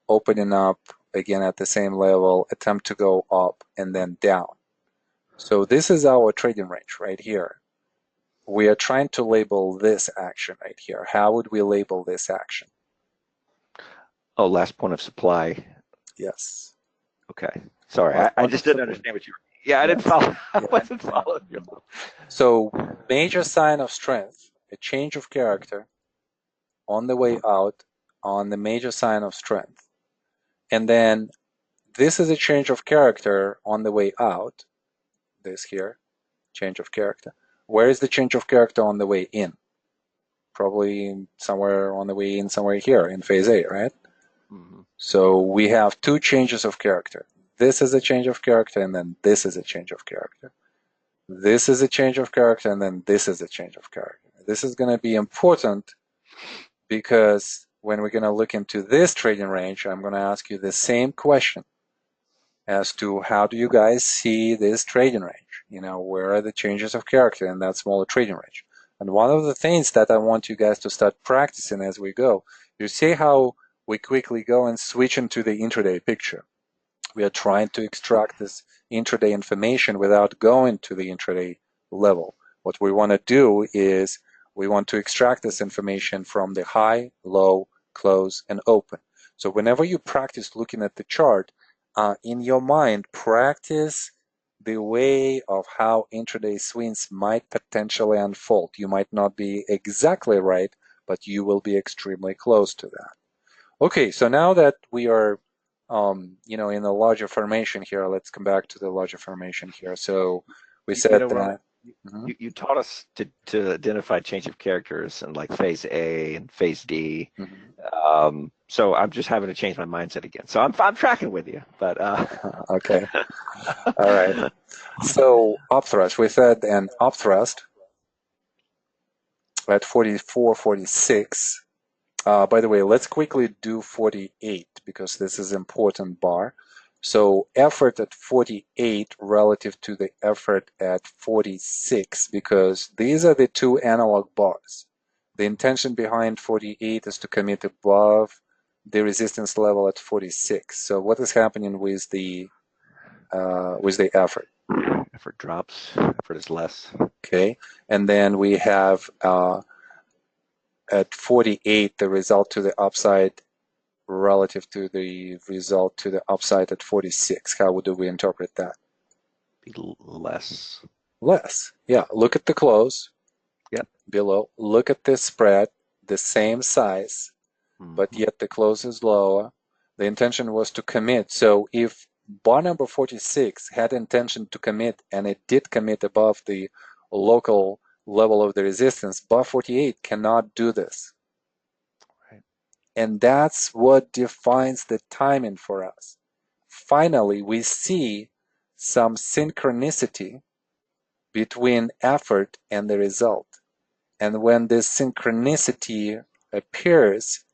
opening up again at the same level, attempt to go up and then down. So this is our trading range right here. We are trying to label this action right here. How would we label this action? Oh, last point of supply. Yes. Okay. Sorry, Last I point just of didn't support. understand what you were. Yeah, I didn't Yes. follow. I Yeah. wasn't following you. So major sign of strength, a change of character on the way out on the major sign of strength. And then this is a change of character on the way out. This here, change of character. Where is the change of character on the way in? Probably somewhere on the way in, somewhere here in phase A, right? Mm-hmm. So we have two changes of character. This is a change of character, and then this is a change of character. This is a change of character, and then this is a change of character. This is going to be important because when we're going to look into this trading range, I'm going to ask you the same question as to how do you guys see this trading range? You know, where are the changes of character in that smaller trading range? And one of the things that I want you guys to start practicing as we go, you see how we quickly go and switch into the intraday picture. We are trying to extract this intraday information without going to the intraday level. What we want to do is we want to extract this information from the high, low, close, and open. So whenever you practice looking at the chart, in your mind, practice the way of how intraday swings might potentially unfold. You might not be exactly right, but you will be extremely close to that. Okay, so now that we are, in the larger formation here, let's come back to the larger formation here. So we You said know, Ron, that. Mhm, you taught us to identify change of characters and like phase A and phase D. mhm. So I'm just having to change my mindset again. So I'm tracking with you, but Okay, all right. So upthrust, we said an upthrust at 44, 46. By the way, let's quickly do 48 because this is important bar. So effort at 48 relative to the effort at 46 because these are the two analog bars. The intention behind 48 is to commit above the resistance level at 46. So what is happening with the effort? effort drops, effort is less. Okay, and then we have at 48 the result to the upside relative to the result to the upside at 46. How do we interpret that? Be less. Less. Yeah, look at the close Yep. below. Look at this spread, the same size, but Mm-hmm. yet the close is lower. The intention was to commit. So if bar number 46 had intention to commit and it did commit above the local level of the resistance, bar 48 cannot do this. Right. And that's what defines the timing for us. Finally, we see some synchronicity between effort and the result. And when this synchronicity appears,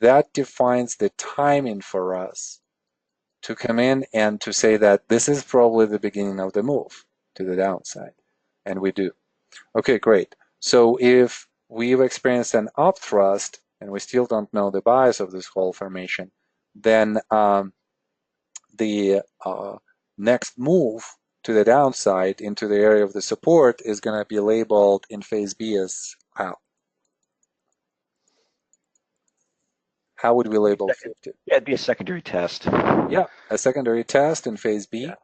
that defines the timing for us to come in and to say that this is probably the beginning of the move to the downside. And we do. Okay, great. So if we've experienced an upthrust and we still don't know the bias of this whole formation, then the next move to the downside into the area of the support is going to be labeled in phase B as how? How would we label 50? Yeah, it'd be a secondary test. Yeah, a secondary test in phase Yeah. B.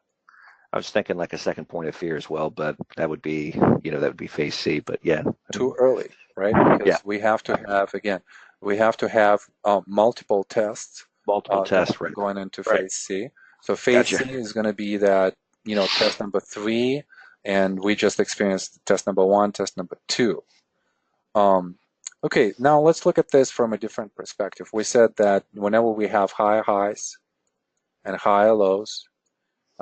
I was thinking like a second point of fear as well, but that would be, that would be phase C. But yeah, I Too mean, early, right? yeah, Because we have to have, again, we have to have multiple tests multiple tests, right? going into Right. phase C. So phase Gotcha. C is going to be that, test number 3, and we just experienced test number 1, test number 2. Um, okay, now let's look at this from a different perspective. We said that whenever we have high highs and high lows,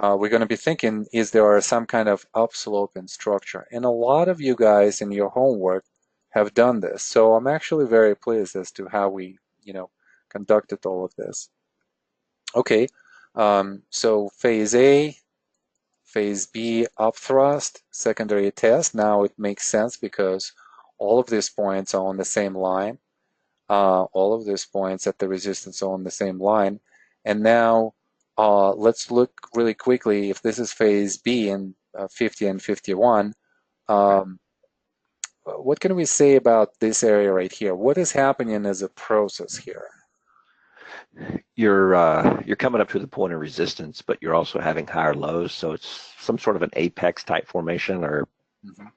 we're going to be thinking, is there some kind of upslope in structure? And a lot of you guys in your homework have done this. So I'm actually very pleased as to how we, conducted all of this. Okay, so phase A, phase B, upthrust, secondary test. Now it makes sense because all of these points are on the same line. All of these points at the resistance are on the same line. And now let's look really quickly if this is phase B in 50 and 51. Um, what can we say about this area right here? What is happening as a process here? you're coming up to the point of resistance, but you're also having higher lows, so it's some sort of an apex type formation or Mhm.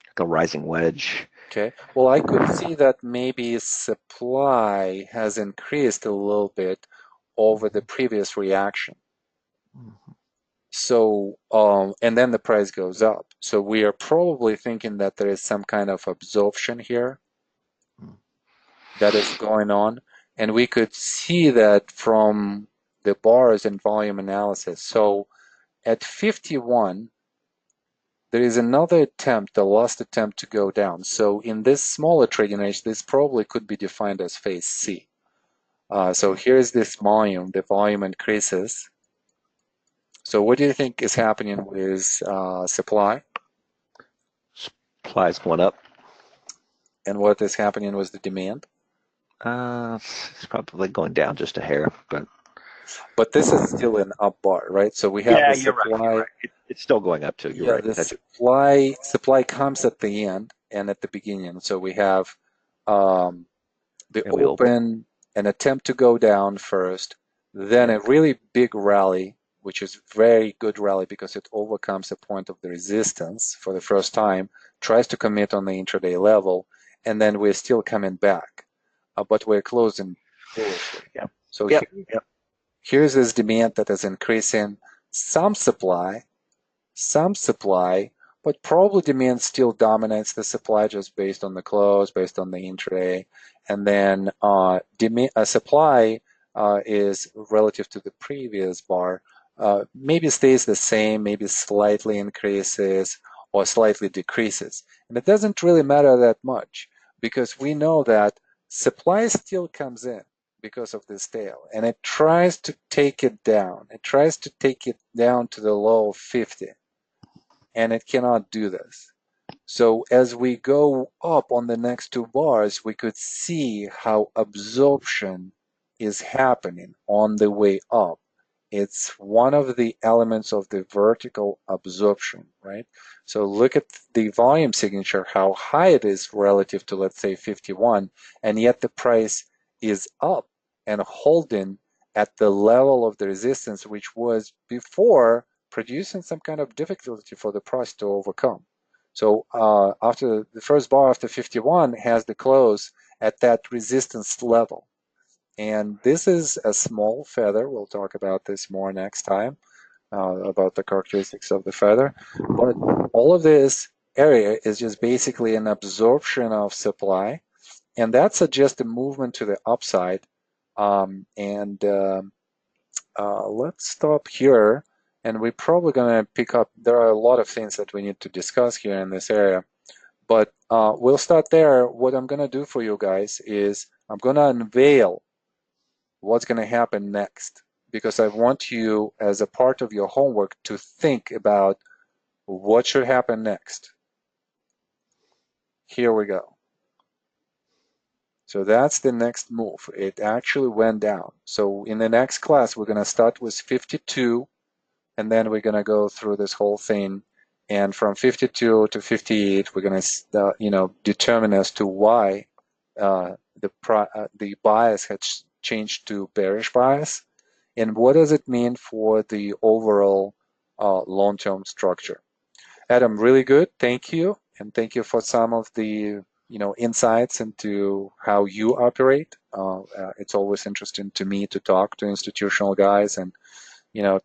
like a rising wedge. Okay. Well, I could see that maybe supply has increased a little bit over the previous reaction. So, and then the price goes up. So we are probably thinking that there is some kind of absorption here that is going on. And we could see that from the bars and volume analysis. So at 51, there is another attempt, the last attempt to go down. So in this smaller trading range, this probably could be defined as phase C. So here's this volume. The volume increases. So what do you think is happening with supply? Supply's going up. And what is happening with the demand? It's probably going down just a hair, but But this is still an up bar, right? So we have yeah, the you're right. You're supply. right. It's still going up too. You're Yeah, right. the That's supply comes at the end and at the beginning. So we have um, the and we open. open, an attempt to go down first, then Yep. a really big rally, which is very good rally because it overcomes a point of the resistance for the first time, tries to commit on the intraday level, and then we're still coming back, but we're closing bullishly. Yep. So Yep. Yep. here's this demand that is increasing, some supply, some supply, but probably demand still dominates the supply just based on the close, based on the intraday. And then supply is relative to the previous bar, maybe stays the same, maybe slightly increases or slightly decreases. And it doesn't really matter that much because we know that supply still comes in because of this tail and it tries to take it down. It tries to take it down to the low of 50 and it cannot do this. So as we go up on the next two bars, we could see how absorption is happening on the way up. It's one of the elements of the vertical absorption, right? So look at the volume signature, how high it is relative to, let's say, 51, and yet the price is up and holding at the level of the resistance, which was before producing some kind of difficulty for the price to overcome. So after the first bar after 51 has the close at that resistance level. And this is a small feather. We'll talk about this more next time, about the characteristics of the feather. But all of this area is just basically an absorption of supply. And that suggests a movement to the upside. Let's stop here. And we're probably going to pick up, there are a lot of things that we need to discuss here in this area. But we'll start there. What I'm going to do for you guys is I'm going to unveil what's going to happen next because I want you, as a part of your homework, to think about what should happen next. Here we go. So that's the next move. It actually went down. So in the next class, we're going to start with 52, and then we're going to go through this whole thing. And from 52 to 58, we're going to, determine as to why the bias has changed to bearish bias, and what does it mean for the overall long-term structure. Adam, really good. Thank you, and thank you for some of the insights into how you operate. It's always interesting to me to talk to institutional guys and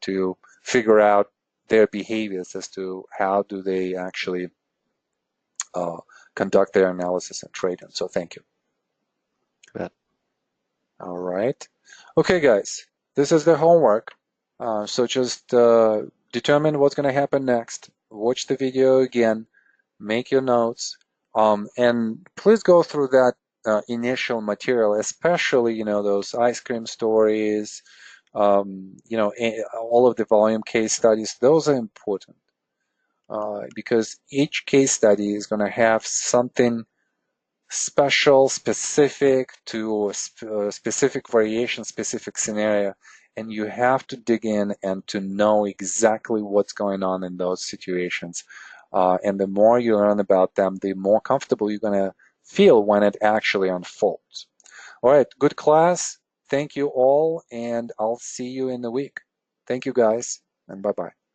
to figure out their behaviors as to how do they actually conduct their analysis and trading. So thank you. Yeah. All right. Okay, guys, this is the homework. So just determine what's going to happen next. Watch the video again, make your notes, and please go through that initial material, especially, those ice cream stories, all of the volume case studies. Those are important because each case study is going to have something special, specific to a specific variation, specific scenario, and you have to dig in and to know exactly what's going on in those situations. And the more you learn about them, the more comfortable you're going to feel when it actually unfolds. All right, good class. Thank you all, and I'll see you in the week. Thank you guys, and bye-bye.